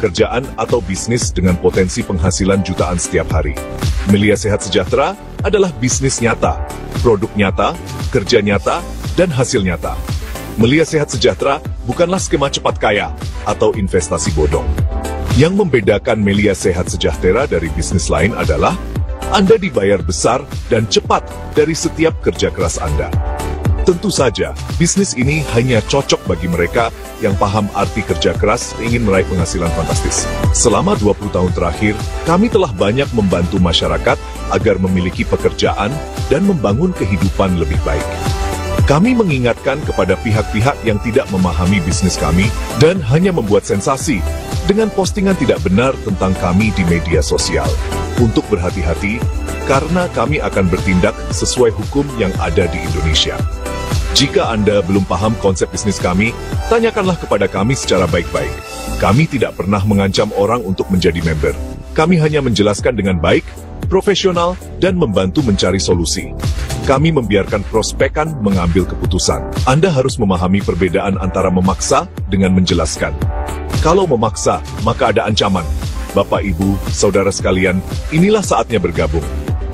pekerjaan atau bisnis dengan potensi penghasilan jutaan setiap hari. Melia Sehat Sejahtera adalah bisnis nyata, produk nyata, kerja nyata, dan hasil nyata. Melia Sehat Sejahtera bukanlah skema cepat kaya atau investasi bodong. Yang membedakan Melia Sehat Sejahtera dari bisnis lain adalah Anda dibayar besar dan cepat dari setiap kerja keras Anda. Tentu saja, bisnis ini hanya cocok bagi mereka yang paham arti kerja keras dan ingin meraih penghasilan fantastis. Selama 20 tahun terakhir, kami telah banyak membantu masyarakat agar memiliki pekerjaan dan membangun kehidupan lebih baik. Kami mengingatkan kepada pihak-pihak yang tidak memahami bisnis kami dan hanya membuat sensasi dengan postingan tidak benar tentang kami di media sosial. Untuk berhati-hati, karena kami akan bertindak sesuai hukum yang ada di Indonesia. Jika Anda belum paham konsep bisnis kami, tanyakanlah kepada kami secara baik-baik. Kami tidak pernah mengancam orang untuk menjadi member. Kami hanya menjelaskan dengan baik, profesional, dan membantu mencari solusi. Kami membiarkan prospekan mengambil keputusan. Anda harus memahami perbedaan antara memaksa dengan menjelaskan. Kalau memaksa, maka ada ancaman. Bapak, Ibu, Saudara sekalian, inilah saatnya bergabung.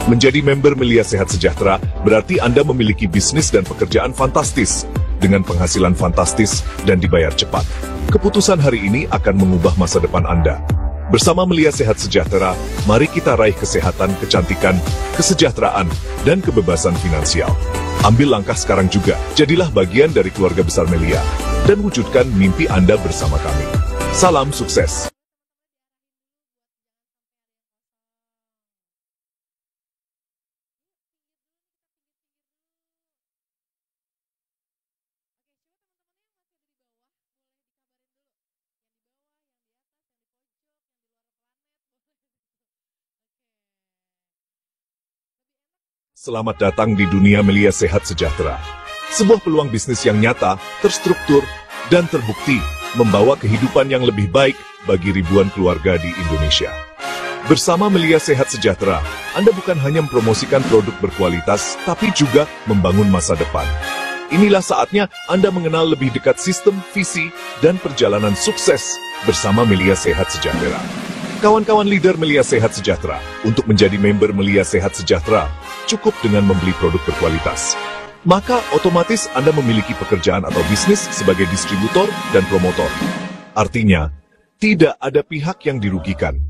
Menjadi member Melia Sehat Sejahtera berarti Anda memiliki bisnis dan pekerjaan fantastis, dengan penghasilan fantastis dan dibayar cepat. Keputusan hari ini akan mengubah masa depan Anda. Bersama Melia Sehat Sejahtera, mari kita raih kesehatan, kecantikan, kesejahteraan, dan kebebasan finansial. Ambil langkah sekarang juga, jadilah bagian dari keluarga besar Melia, dan wujudkan mimpi Anda bersama kami. Salam sukses! Selamat datang di dunia Melia Sehat Sejahtera. Sebuah peluang bisnis yang nyata, terstruktur, dan terbukti membawa kehidupan yang lebih baik bagi ribuan keluarga di Indonesia. Bersama Melia Sehat Sejahtera, Anda bukan hanya mempromosikan produk berkualitas, tapi juga membangun masa depan. Inilah saatnya Anda mengenal lebih dekat sistem, visi, dan perjalanan sukses bersama Melia Sehat Sejahtera. Kawan-kawan leader Melia Sehat Sejahtera, untuk menjadi member Melia Sehat Sejahtera, cukup dengan membeli produk berkualitas. Maka otomatis Anda memiliki pekerjaan atau bisnis sebagai distributor dan promotor. Artinya, tidak ada pihak yang dirugikan.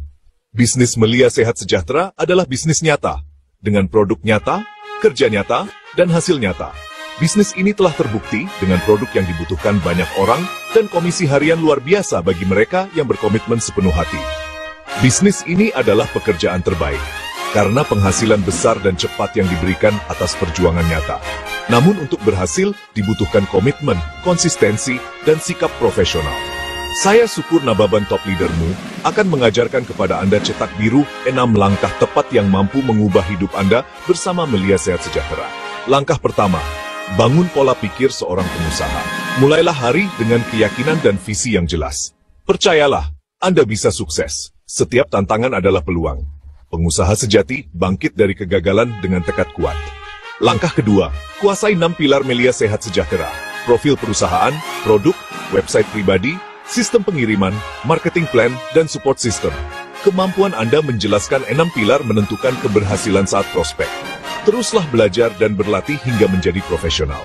Bisnis Melia Sehat Sejahtera adalah bisnis nyata, dengan produk nyata, kerja nyata, dan hasil nyata. Bisnis ini telah terbukti dengan produk yang dibutuhkan banyak orang dan komisi harian luar biasa bagi mereka yang berkomitmen sepenuh hati. Bisnis ini adalah pekerjaan terbaik, karena penghasilan besar dan cepat yang diberikan atas perjuangan nyata. Namun untuk berhasil, dibutuhkan komitmen, konsistensi, dan sikap profesional. Saya Syukur Nababan Top Leadermu akan mengajarkan kepada Anda cetak biru 6 langkah tepat yang mampu mengubah hidup Anda bersama Melia Sehat Sejahtera. Langkah pertama, bangun pola pikir seorang pengusaha. Mulailah hari dengan keyakinan dan visi yang jelas. Percayalah, Anda bisa sukses. Setiap tantangan adalah peluang. Pengusaha sejati bangkit dari kegagalan dengan tekad kuat. Langkah kedua, kuasai 6 pilar Melia Sehat Sejahtera. Profil perusahaan, produk, website pribadi, sistem pengiriman, marketing plan, dan support system. Kemampuan Anda menjelaskan 6 pilar menentukan keberhasilan saat prospek. Teruslah belajar dan berlatih hingga menjadi profesional.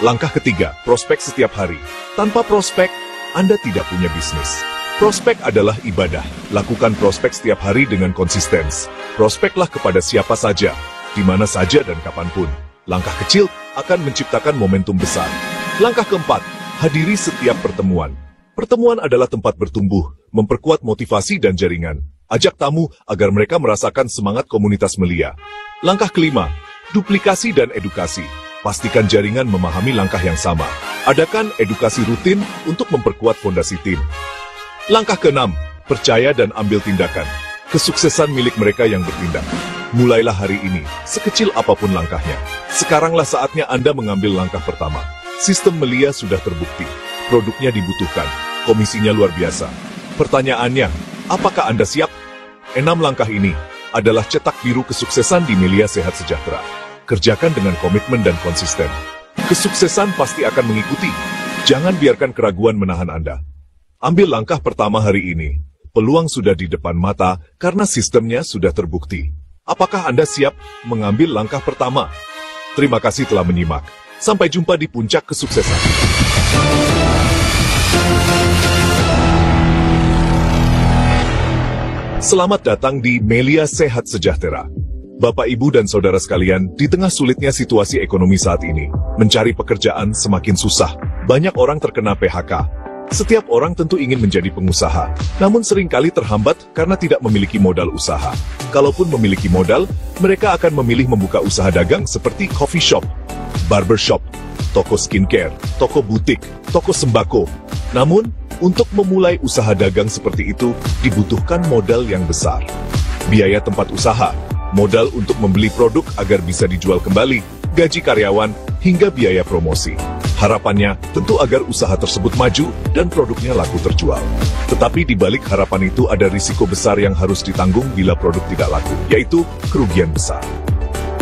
Langkah ketiga, prospek setiap hari. Tanpa prospek, Anda tidak punya bisnis. Prospek adalah ibadah. Lakukan prospek setiap hari dengan konsisten. Prospeklah kepada siapa saja, di mana saja dan kapanpun. Langkah kecil akan menciptakan momentum besar. Langkah keempat, hadiri setiap pertemuan. Pertemuan adalah tempat bertumbuh, memperkuat motivasi dan jaringan. Ajak tamu agar mereka merasakan semangat komunitas Melia. Langkah kelima, duplikasi dan edukasi. Pastikan jaringan memahami langkah yang sama. Adakan edukasi rutin untuk memperkuat fondasi tim. Langkah keenam, percaya dan ambil tindakan. Kesuksesan milik mereka yang bertindak. Mulailah hari ini, sekecil apapun langkahnya. Sekaranglah saatnya Anda mengambil langkah pertama. Sistem Melia sudah terbukti. Produknya dibutuhkan. Komisinya luar biasa. Pertanyaannya, apakah Anda siap? 6 langkah ini adalah cetak biru kesuksesan di Melia Sehat Sejahtera. Kerjakan dengan komitmen dan konsisten. Kesuksesan pasti akan mengikuti. Jangan biarkan keraguan menahan Anda. Ambil langkah pertama hari ini. Peluang sudah di depan mata karena sistemnya sudah terbukti. Apakah Anda siap mengambil langkah pertama? Terima kasih telah menyimak. Sampai jumpa di puncak kesuksesan. Selamat datang di Melia Sehat Sejahtera. Bapak, Ibu, dan Saudara sekalian, di tengah sulitnya situasi ekonomi saat ini, mencari pekerjaan semakin susah. Banyak orang terkena PHK. Setiap orang tentu ingin menjadi pengusaha, namun seringkali terhambat karena tidak memiliki modal usaha. Kalaupun memiliki modal, mereka akan memilih membuka usaha dagang seperti coffee shop, barbershop, toko skincare, toko butik, toko sembako. Namun, untuk memulai usaha dagang seperti itu, dibutuhkan modal yang besar. Biaya tempat usaha, modal untuk membeli produk agar bisa dijual kembali, gaji karyawan, hingga biaya promosi. Harapannya tentu agar usaha tersebut maju dan produknya laku terjual. Tetapi di balik harapan itu ada risiko besar yang harus ditanggung bila produk tidak laku, yaitu kerugian besar.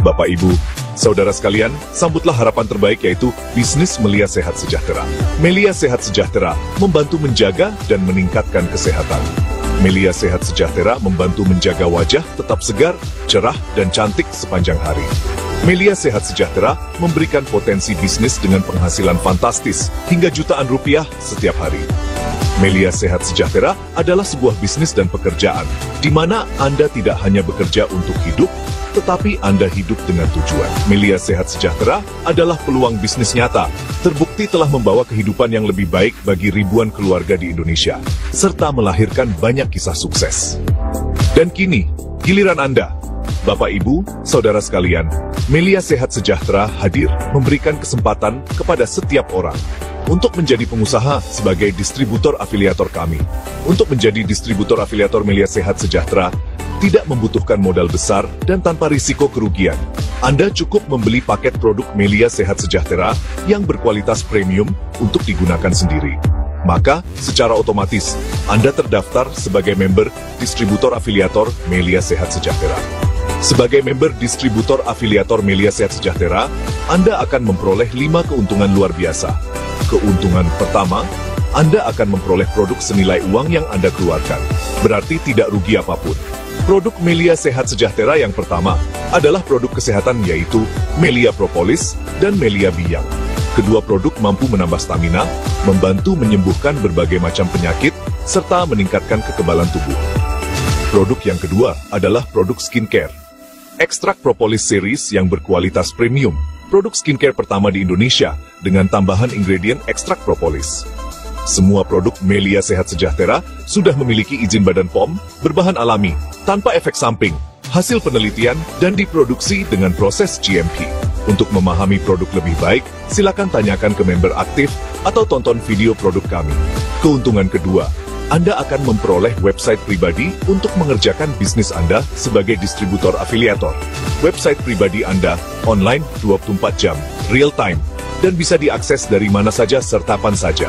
Bapak, Ibu, Saudara sekalian, sambutlah harapan terbaik yaitu bisnis Melia Sehat Sejahtera. Melia Sehat Sejahtera membantu menjaga dan meningkatkan kesehatan. Melia Sehat Sejahtera membantu menjaga wajah tetap segar, cerah, dan cantik sepanjang hari. Melia Sehat Sejahtera memberikan potensi bisnis dengan penghasilan fantastis hingga jutaan rupiah setiap hari. Melia Sehat Sejahtera adalah sebuah bisnis dan pekerjaan, di mana Anda tidak hanya bekerja untuk hidup, tetapi Anda hidup dengan tujuan. Melia Sehat Sejahtera adalah peluang bisnis nyata, terbukti telah membawa kehidupan yang lebih baik bagi ribuan keluarga di Indonesia, serta melahirkan banyak kisah sukses. Dan kini, giliran Anda. Bapak, Ibu, Saudara sekalian, Melia Sehat Sejahtera hadir memberikan kesempatan kepada setiap orang untuk menjadi pengusaha sebagai distributor afiliator kami. Untuk menjadi distributor afiliator Melia Sehat Sejahtera, tidak membutuhkan modal besar dan tanpa risiko kerugian. Anda cukup membeli paket produk Melia Sehat Sejahtera yang berkualitas premium untuk digunakan sendiri. Maka, secara otomatis, Anda terdaftar sebagai member distributor afiliator Melia Sehat Sejahtera. Sebagai member distributor afiliator Melia Sehat Sejahtera, Anda akan memperoleh 5 keuntungan luar biasa. Keuntungan pertama, Anda akan memperoleh produk senilai uang yang Anda keluarkan. Berarti tidak rugi apapun. Produk Melia Sehat Sejahtera yang pertama adalah produk kesehatan yaitu Melia Propolis dan Melia Biang. Kedua produk mampu menambah stamina, membantu menyembuhkan berbagai macam penyakit, serta meningkatkan kekebalan tubuh. Produk yang kedua adalah produk skincare. Ekstrak Propolis Series yang berkualitas premium, produk skincare pertama di Indonesia dengan tambahan ingredient ekstrak propolis. Semua produk Melia Sehat Sejahtera sudah memiliki izin Badan POM, berbahan alami, tanpa efek samping, hasil penelitian, dan diproduksi dengan proses GMP. Untuk memahami produk lebih baik, silakan tanyakan ke member aktif atau tonton video produk kami. Keuntungan kedua, Anda akan memperoleh website pribadi untuk mengerjakan bisnis Anda sebagai distributor afiliator. Website pribadi Anda online 24 jam, real time, dan bisa diakses dari mana saja serta kapan saja.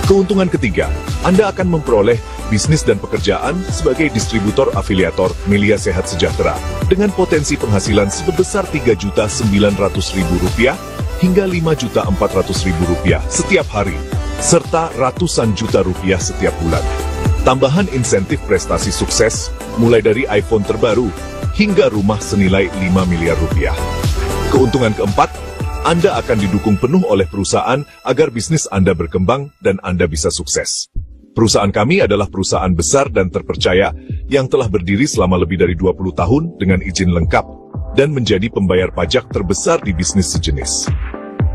Keuntungan ketiga, Anda akan memperoleh bisnis dan pekerjaan sebagai distributor afiliator Melia Sehat Sejahtera dengan potensi penghasilan sebesar Rp3.900.000 hingga Rp5.400.000 setiap hari, serta ratusan juta rupiah setiap bulan. Tambahan insentif prestasi sukses, mulai dari iPhone terbaru hingga rumah senilai 5 miliar rupiah. Keuntungan keempat, Anda akan didukung penuh oleh perusahaan agar bisnis Anda berkembang dan Anda bisa sukses. Perusahaan kami adalah perusahaan besar dan terpercaya yang telah berdiri selama lebih dari 20 tahun dengan izin lengkap dan menjadi pembayar pajak terbesar di bisnis sejenis.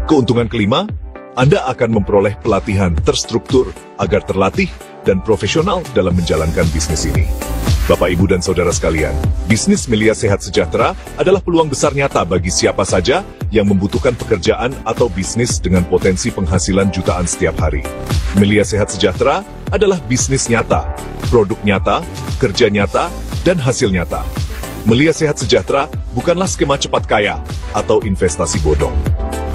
Keuntungan kelima, Anda akan memperoleh pelatihan terstruktur agar terlatih dan profesional dalam menjalankan bisnis ini. Bapak, Ibu, dan Saudara sekalian, bisnis Melia Sehat Sejahtera adalah peluang besar nyata bagi siapa saja yang membutuhkan pekerjaan atau bisnis dengan potensi penghasilan jutaan setiap hari. Melia Sehat Sejahtera adalah bisnis nyata, produk nyata, kerja nyata, dan hasil nyata. Melia Sehat Sejahtera bukanlah skema cepat kaya atau investasi bodong.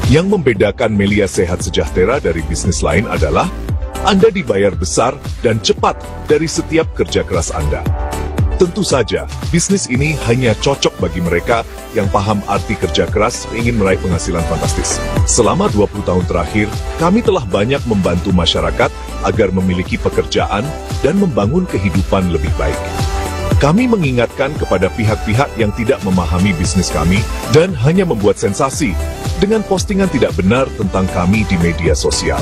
Yang membedakan Melia Sehat Sejahtera dari bisnis lain adalah Anda dibayar besar dan cepat dari setiap kerja keras Anda. Tentu saja, bisnis ini hanya cocok bagi mereka yang paham arti kerja keras ingin meraih penghasilan fantastis. Selama 20 tahun terakhir, kami telah banyak membantu masyarakat agar memiliki pekerjaan dan membangun kehidupan lebih baik. Kami mengingatkan kepada pihak-pihak yang tidak memahami bisnis kami dan hanya membuat sensasi dengan postingan tidak benar tentang kami di media sosial.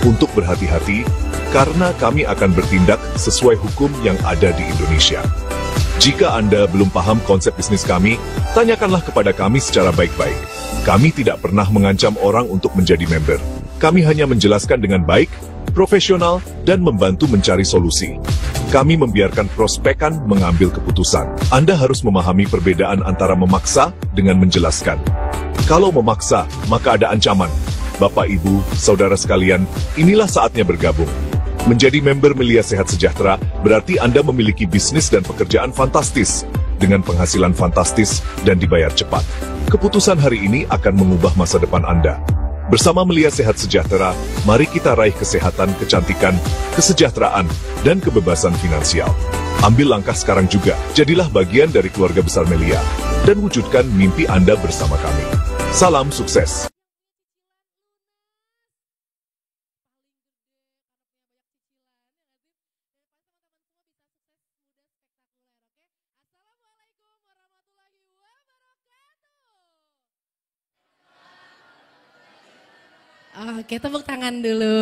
Untuk berhati-hati, karena kami akan bertindak sesuai hukum yang ada di Indonesia. Jika Anda belum paham konsep bisnis kami, tanyakanlah kepada kami secara baik-baik. Kami tidak pernah mengancam orang untuk menjadi member. Kami hanya menjelaskan dengan baik, profesional, dan membantu mencari solusi. Kami membiarkan prospekan mengambil keputusan. Anda harus memahami perbedaan antara memaksa dengan menjelaskan. Kalau memaksa, maka ada ancaman. Bapak, Ibu, Saudara sekalian, inilah saatnya bergabung. Menjadi member Melia Sehat Sejahtera berarti Anda memiliki bisnis dan pekerjaan fantastis, dengan penghasilan fantastis dan dibayar cepat. Keputusan hari ini akan mengubah masa depan Anda. Bersama Melia Sehat Sejahtera, mari kita raih kesehatan, kecantikan, kesejahteraan, dan kebebasan finansial. Ambil langkah sekarang juga, jadilah bagian dari keluarga besar Melia, dan wujudkan mimpi Anda bersama kami. Salam sukses! Oke, tepuk tangan dulu.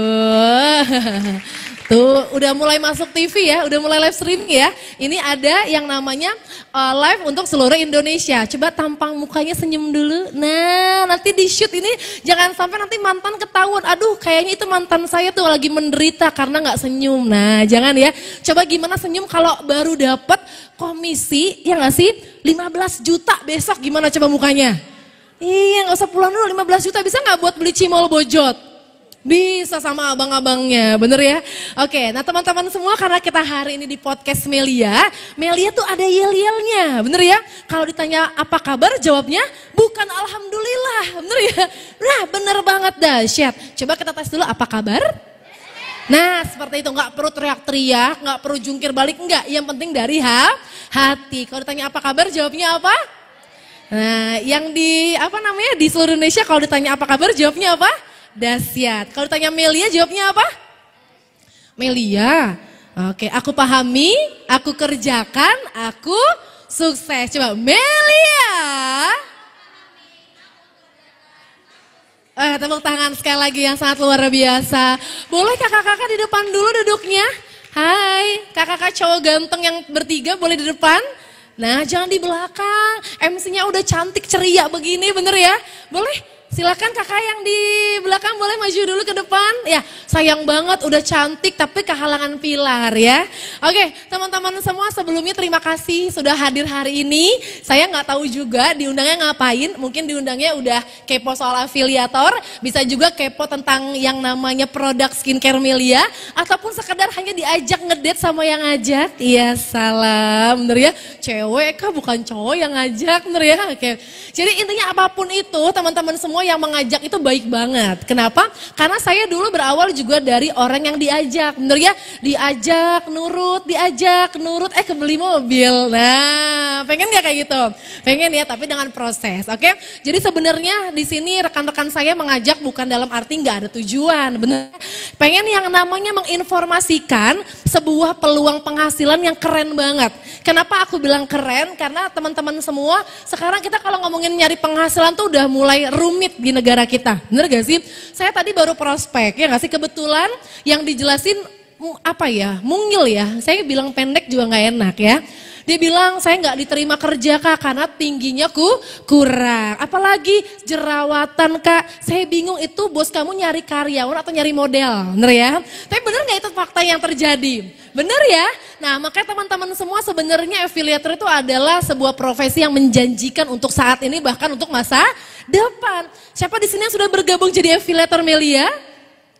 Tuh, udah mulai masuk TV ya, udah mulai live streaming ya. Ini ada yang namanya live untuk seluruh Indonesia. Coba tampang mukanya senyum dulu. Nah, nanti di shoot ini jangan sampai nanti mantan ketahuan. Aduh, kayaknya itu mantan saya tuh lagi menderita karena nggak senyum. Nah, jangan ya. Coba gimana senyum kalau baru dapat komisi, ya nggak sih? 15 juta besok gimana coba mukanya? Iya, nggak usah pulang dulu, 15 juta bisa nggak buat beli cimol bojot? Bisa sama abang-abangnya, bener ya? Oke, nah teman-teman semua, karena kita hari ini di podcast Melia, Melia tuh ada yel-yelnya, bener ya? Kalau ditanya apa kabar, jawabnya bukan alhamdulillah, bener ya? Nah, bener banget, dahsyat. Coba kita tes dulu apa kabar? Nah, seperti itu, nggak perlu teriak-teriak, nggak perlu jungkir balik, nggak. Yang penting dari hati. Kalau ditanya apa kabar, jawabnya apa? Nah, yang di di seluruh Indonesia kalau ditanya apa kabar jawabnya apa? Dahsyat. Kalau ditanya Melia jawabnya apa? Melia. Oke, aku pahami, aku kerjakan, aku sukses. Coba Melia. Tepuk tangan sekali lagi yang sangat luar biasa. Boleh kakak-kakak di depan dulu duduknya? Hai, kakak-kakak cowok ganteng yang bertiga boleh di depan? Nah, jangan di belakang, MC-nya udah cantik ceria begini, bener ya? Boleh? Silakan kakak yang di belakang boleh maju dulu ke depan. Ya, sayang banget udah cantik tapi kehalangan pilar ya. Oke, teman-teman semua sebelumnya terima kasih sudah hadir hari ini. Saya nggak tahu juga diundangnya ngapain. Mungkin diundangnya udah kepo soal afiliator, bisa juga kepo tentang yang namanya produk skincare Melia, ataupun sekedar hanya diajak ngedate sama yang ngajak. Iya, salam, bener ya? Cewek kah bukan cowok yang ngajak, bener ya? Oke. Jadi intinya apapun itu teman-teman semua yang mengajak itu baik banget. Kenapa? Karena saya dulu berawal juga dari orang yang diajak. Bener ya? Diajak, nurut, kebeli mobil. Nah, pengen gak kayak gitu? Pengen ya, tapi dengan proses. Oke? Jadi sebenarnya di sini rekan-rekan saya mengajak bukan dalam arti gak ada tujuan. Bener? Pengen yang namanya menginformasikan sebuah peluang penghasilan yang keren banget. Kenapa aku bilang keren? Karena teman-teman semua, sekarang kita kalau ngomongin nyari penghasilan tuh udah mulai rumit di negara kita, bener gak sih? Saya tadi baru prospek, ya gak sih? Kebetulan yang dijelasin mungil ya. Saya bilang pendek juga gak enak ya. Dia bilang saya nggak diterima kerja kak karena tingginya kurang. Apalagi jerawatan kak. Saya bingung itu bos kamu nyari karyawan atau nyari model, bener ya? Tapi bener nggak itu fakta yang terjadi? Bener ya? Nah makanya teman-teman semua sebenarnya affiliator itu adalah sebuah profesi yang menjanjikan untuk saat ini bahkan untuk masa depan. Siapa di sini yang sudah bergabung jadi affiliator Melia?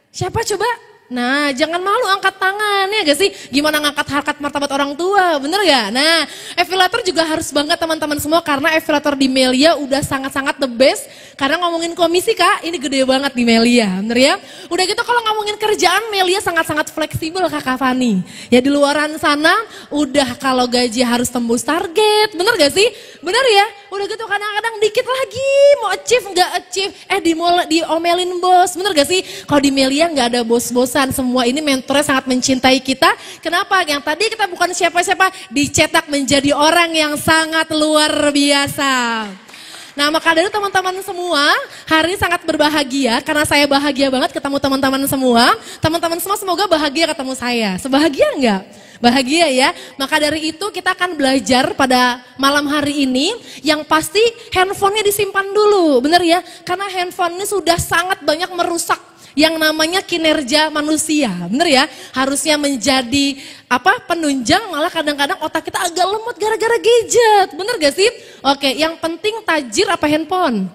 Siapa coba? Nah, jangan malu angkat tangan ya gak sih? Gimana ngangkat harkat martabat orang tua, bener gak? Nah, evaluator juga harus bangga teman-teman semua karena evaluator di Melia udah sangat-sangat the best. Karena ngomongin komisi Kak, ini gede banget di Melia, bener ya? Udah gitu kalau ngomongin kerjaan Melia sangat-sangat fleksibel Kakak Fani. Ya di luaran sana udah kalau gaji harus tembus target, bener gak sih? Bener ya? Udah gitu kadang-kadang dikit lagi mau achieve nggak achieve, diomelin bos, bener gak sih? Kalau di Melia nggak ada bos-bosan, semua ini mentornya sangat mencintai kita. Kenapa? Yang tadi kita bukan siapa-siapa, dicetak menjadi orang yang sangat luar biasa. Nah maka dari teman-teman semua, hari ini sangat berbahagia karena saya bahagia banget ketemu teman-teman semua. Teman-teman semua semoga bahagia ketemu saya. Sebahagia enggak? Bahagia ya. Maka dari itu kita akan belajar pada malam hari ini yang pasti handphonenya disimpan dulu, benar ya? Karena handphone ini sudah sangat banyak merusak yang namanya kinerja manusia, bener ya? Harusnya menjadi penunjang, malah kadang-kadang otak kita agak lemot gara-gara gadget, bener gak sih? Oke, yang penting tajir apa handphone?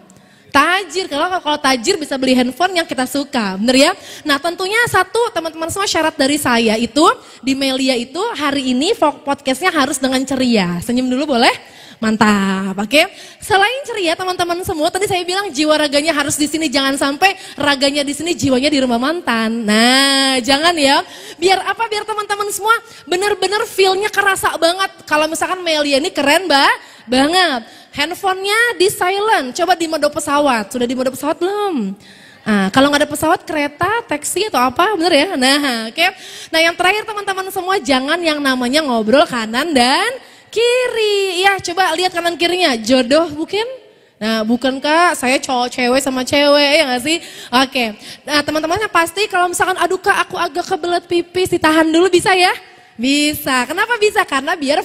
Tajir, kalau tajir bisa beli handphone yang kita suka, bener ya? Nah tentunya satu teman-teman semua syarat dari saya itu di Melia itu hari ini podcastnya harus dengan ceria. Senyum dulu boleh? Mantap, oke. Selain ceria teman-teman semua, tadi saya bilang jiwa raganya harus di sini, jangan sampai raganya di sini, jiwanya di rumah mantan. Nah, jangan ya. Biar teman-teman semua benar-benar feel-nya kerasa banget. Kalau misalkan Melia ini keren banget. Handphonenya di silent, coba di mode pesawat. Sudah di mode pesawat belum? Nah, kalau nggak ada pesawat, kereta, taksi atau apa, bener ya? Nah, oke. Nah, yang terakhir teman-teman semua, jangan yang namanya ngobrol kanan dan kiri. Ya, coba lihat kanan kirinya. Jodoh bukan? Nah, bukan Kak, saya cowok cewek sama cewek, ya nggak sih? Oke. Nah, teman-temannya pasti kalau misalkan aduh Kak, aku agak kebelet pipis, ditahan dulu bisa ya? Bisa. Kenapa bisa? Karena biar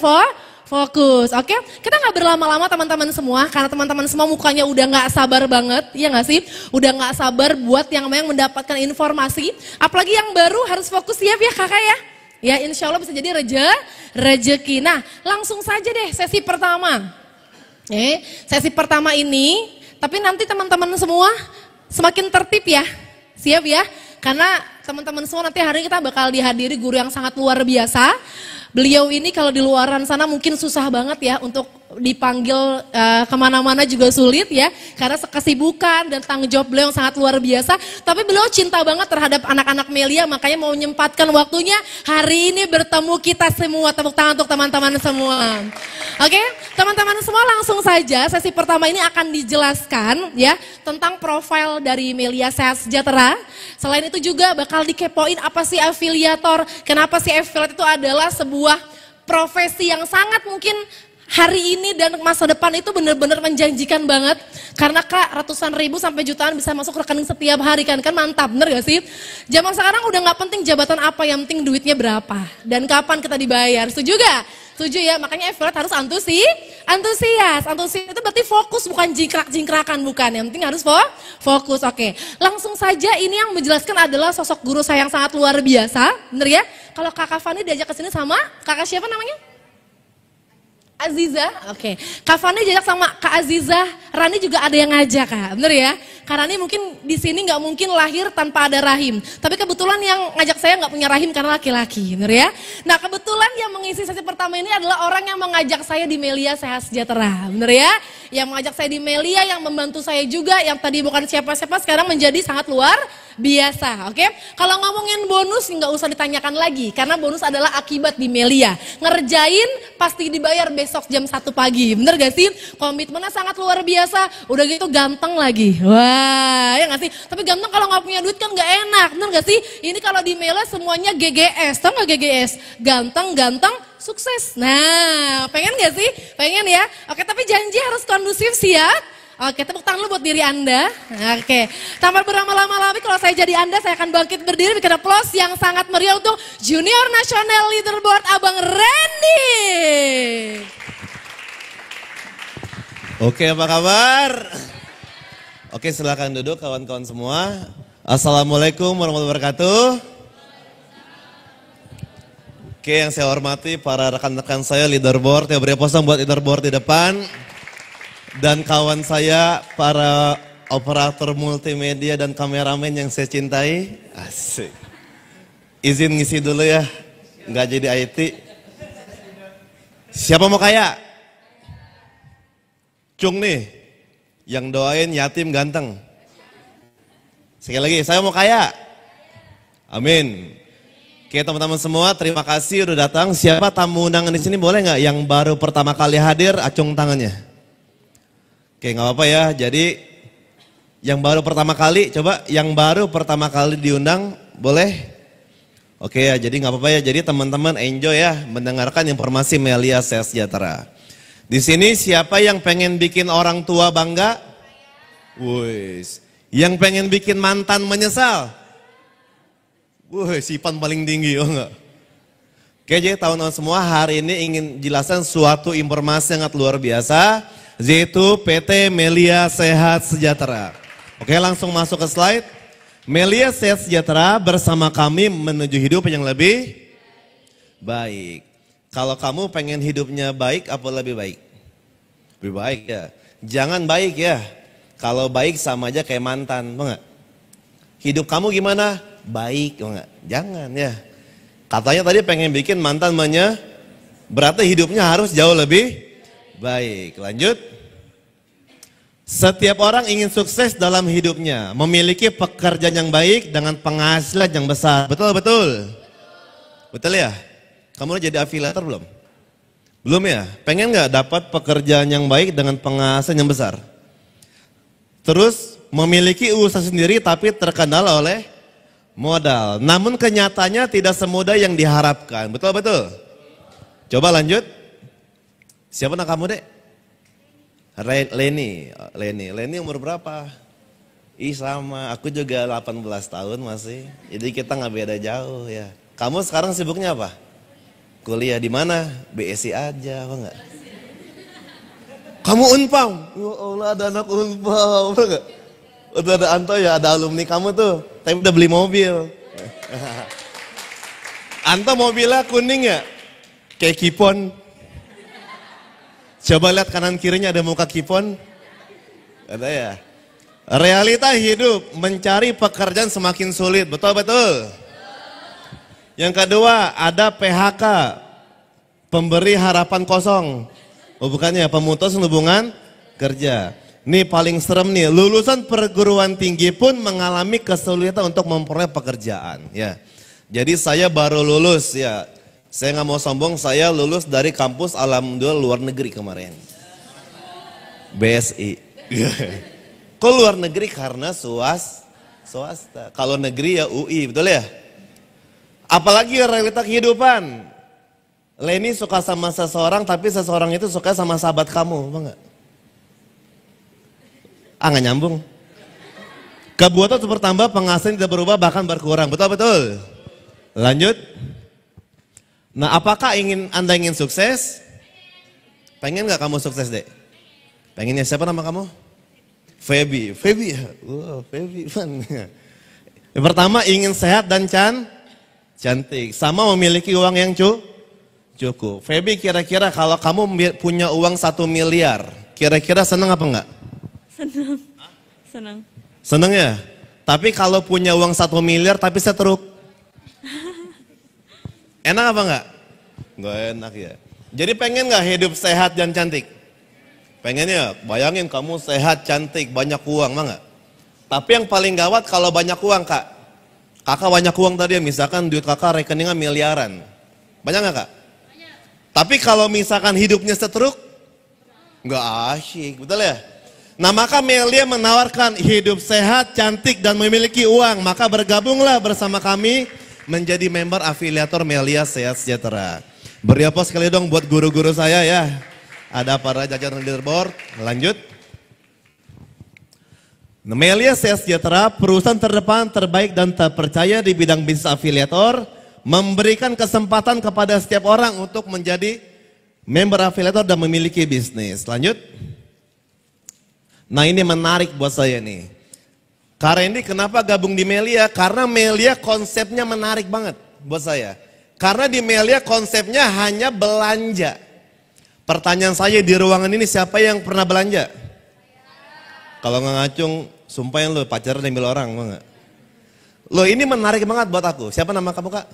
fokus, oke? Kita nggak berlama-lama teman-teman semua, karena teman-teman semua mukanya udah nggak sabar banget, ya nggak sih? Udah nggak sabar buat yang memang mendapatkan informasi. Apalagi yang baru harus fokus, siap ya Kakak ya? Ya insya Allah bisa jadi rezeki. Nah langsung saja deh sesi pertama. Sesi pertama ini, tapi nanti teman-teman semua semakin tertib ya. Siap ya? Karena teman-teman semua nanti hari ini kita bakal dihadiri guru yang sangat luar biasa. Beliau ini kalau di luaran sana mungkin susah banget ya untuk dipanggil kemana-mana juga sulit ya. Karena kesibukan dan tanggung jawab beliau yang sangat luar biasa. Tapi beliau cinta banget terhadap anak-anak Melia, makanya mau menyempatkan waktunya hari ini bertemu kita semua. Tepuk tangan untuk teman-teman semua. Oke, teman-teman semua langsung saja sesi pertama ini akan dijelaskan ya tentang profil dari Melia Sehat Sejahtera. Selain itu juga bakal dikepoin apa sih afiliator, kenapa sih afiliator itu adalah sebuah profesi yang sangat mungkin hari ini dan masa depan itu benar-benar menjanjikan banget. Karena Kak ratusan ribu sampai jutaan bisa masuk rekening setiap hari kan mantap, bener gak sih? Zaman sekarang udah gak penting jabatan apa, yang penting duitnya berapa dan kapan kita dibayar, setuju gak? Setuju ya, makanya affiliate harus antusias itu berarti fokus, bukan jingkrak-jingkrakan, bukan. Yang penting harus fokus, oke. Langsung saja ini yang menjelaskan adalah sosok guru saya yang sangat luar biasa, bener ya? Kalau Kakak Fani diajak ke sini sama Kakak siapa namanya? Aziza, oke. Kak Fani diajak sama Kak Aziza, Rani juga ada yang ngajak Kak, bener ya? Kak Rani mungkin di sini nggak mungkin lahir tanpa ada rahim, tapi kebetulan yang ngajak saya nggak punya rahim karena laki-laki, bener ya? Nah kebetulan yang mengisi sesi pertama ini adalah orang yang mengajak saya di Melia Sehat Sejahtera, bener ya? Yang mengajak saya di Melia, yang membantu saya juga, yang tadi bukan siapa-siapa sekarang menjadi sangat luar biasa, oke? Kalau ngomongin bonus nggak usah ditanyakan lagi, karena bonus adalah akibat di Melia. Ngerjain pasti dibayar besok jam 1 pagi, bener gak sih? Komitmennya sangat luar biasa, udah gitu ganteng lagi, wah ya gak sih? Tapi ganteng kalau nggak punya duit kan nggak enak, bener gak sih? Ini kalau di Melia semuanya GGS, tau gak GGS? Ganteng, sukses. Nah, pengen gak sih? Pengen ya? Oke, tapi janji harus kondusif siap. Oke, tepuk tangan lu buat diri Anda. Oke, tanpa berlama-lama lagi, kalau saya jadi Anda, saya akan bangkit berdiri, bikin aplaus yang sangat meriah untuk Junior National Leaderboard Abang Randy. Oke, apa kabar? Oke, silakan duduk kawan-kawan semua. Assalamualaikum warahmatullahi wabarakatuh. Oke, yang saya hormati para rekan-rekan saya leaderboard, ya beri posang buat leaderboard di depan. Dan kawan saya, para operator multimedia dan kameramen yang saya cintai. Asik. Izin ngisi dulu ya, nggak jadi IT. Siapa mau kaya? Cung nih, yang doain yatim ganteng. Sekali lagi, saya mau kaya. Amin. Oke teman-teman semua, terima kasih udah datang. Siapa tamu undangan di sini boleh nggak yang baru pertama kali hadir, acung tangannya. Oke, nggak apa-apa ya. Jadi yang baru pertama kali, coba yang baru pertama kali diundang, boleh? Oke ya, jadi nggak apa-apa ya. Jadi teman-teman enjoy ya mendengarkan informasi Melia Sehat Sejahtera. Di sini siapa yang pengen bikin orang tua bangga? Wih, yang pengen bikin mantan menyesal? Wih, sipan paling tinggi, oh enggak? Oke, jadi teman-teman semua hari ini ingin jelaskan suatu informasi sangat luar biasa, yaitu PT Melia Sehat Sejahtera. Oke, langsung masuk ke slide. Melia Sehat Sejahtera bersama kami menuju hidup yang lebih baik. Kalau kamu pengen hidupnya baik, apa lebih baik? Lebih baik ya. Jangan baik ya. Kalau baik sama aja kayak mantan, enggak? Hidup kamu gimana? Baik, enggak? Jangan ya. Katanya tadi pengen bikin mantan berarti hidupnya harus jauh lebih baik. Lanjut. Setiap orang ingin sukses dalam hidupnya, memiliki pekerjaan yang baik dengan penghasilan yang besar. Betul, betul. Betul ya? Kamu udah jadi afiliator belum? Belum ya? Pengen nggak dapat pekerjaan yang baik dengan penghasilan yang besar? Terus memiliki usaha sendiri tapi terkendala oleh modal. Namun kenyataannya tidak semudah yang diharapkan. Betul, betul. Coba lanjut. Siapa nama kamu, Dek? Leni umur berapa? Ih sama, aku juga 18 tahun masih. Jadi kita nggak beda jauh ya. Kamu sekarang sibuknya apa? Kuliah di mana? BSI aja, apa enggak? Kamu Unpam? Ya Allah, ada anak Unpam, apa enggak? Udah ada Anto ya, ada alumni kamu tuh. Tapi udah beli mobil. Anto mobilnya kuning ya? Kayak Kipon. Coba lihat kanan kirinya ada muka Kipon. Ada ya? Realita hidup, mencari pekerjaan semakin sulit, betul-betul. Yang kedua, ada PHK, pemberi harapan kosong. Oh bukannya, pemutus hubungan kerja. Ini paling serem nih, lulusan perguruan tinggi pun mengalami kesulitan untuk memperoleh pekerjaan. Ya, jadi saya baru lulus ya. Saya nggak mau sombong, saya lulus dari kampus alhamdulillah luar negeri kemarin. BSI. Kok luar negeri? Karena swasta. Kalau negeri ya UI, betul ya? Apalagi realita kehidupan. Leni suka sama seseorang, tapi seseorang itu suka sama sahabat kamu, apa enggak? Nggak nyambung. Kebutuhan terus bertambah, penghasilan tidak berubah, bahkan berkurang, betul-betul. Lanjut. Nah, apakah Anda ingin sukses? Pengen nggak kamu sukses, Dek? Pengennya siapa nama kamu? Feby ya? Wow, Feby. Yang pertama ingin sehat dan cantik. Sama memiliki uang yang cukup. Feby, kira-kira kalau kamu punya uang 1 miliar, kira-kira senang apa enggak? Senang. Senang ya? Tapi kalau punya uang 1 miliar tapi setruk. Enak apa enggak? Enggak enak ya. Jadi pengen enggak hidup sehat dan cantik? Pengen ya? Bayangin kamu sehat, cantik, banyak uang, enggak? Tapi yang paling gawat kalau banyak uang, Kak. Kakak banyak uang tadi, misalkan duit kakak rekeningnya miliaran. Banyak enggak, Kak? Banyak. Tapi kalau misalkan hidupnya setruk, enggak asyik, betul ya? Nah maka Melia menawarkan hidup sehat, cantik, dan memiliki uang. Maka bergabunglah bersama kami menjadi member afiliator Melia Sehat Sejahtera. Beri aplaus sekali dong buat guru-guru saya ya. Ada para jajaran leaderboard. Lanjut. Melia Sehat Sejahtera, perusahaan terdepan, terbaik, dan terpercaya di bidang bisnis afiliator, memberikan kesempatan kepada setiap orang untuk menjadi member afiliator dan memiliki bisnis. Lanjut. Nah ini menarik buat saya nih. Kak Randy kenapa gabung di Melia? Karena Melia konsepnya menarik banget buat saya. Karena di Melia konsepnya hanya belanja. Pertanyaan saya di ruangan ini, siapa yang pernah belanja? Kalau nggak ngacung, sumpahin lu pacaran ambil orang, enggak? Loh ini menarik banget buat aku. Siapa nama kamu kak?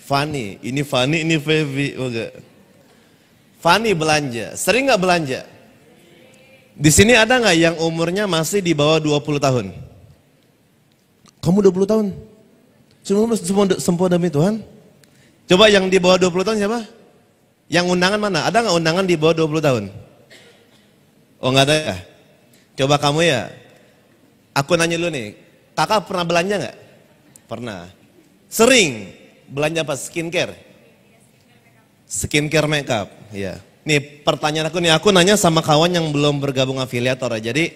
Fanny. Ini Fanny, ini Feby. Fanny belanja. Sering nggak belanja? Di sini ada nggak yang umurnya masih di bawah 20 tahun? Kamu 20 tahun? Semua sempurna demi Tuhan. Coba yang di bawah 20 tahun siapa? Yang undangan mana? Ada nggak undangan di bawah 20 tahun? Oh nggak ada ya? Coba kamu ya. Aku nanya dulu nih. Kakak pernah belanja nggak? Pernah. Sering. Belanja apa? Skincare? Skincare makeup. Ya. Nih pertanyaan aku nanya sama kawan yang belum bergabung afiliator ya. Jadi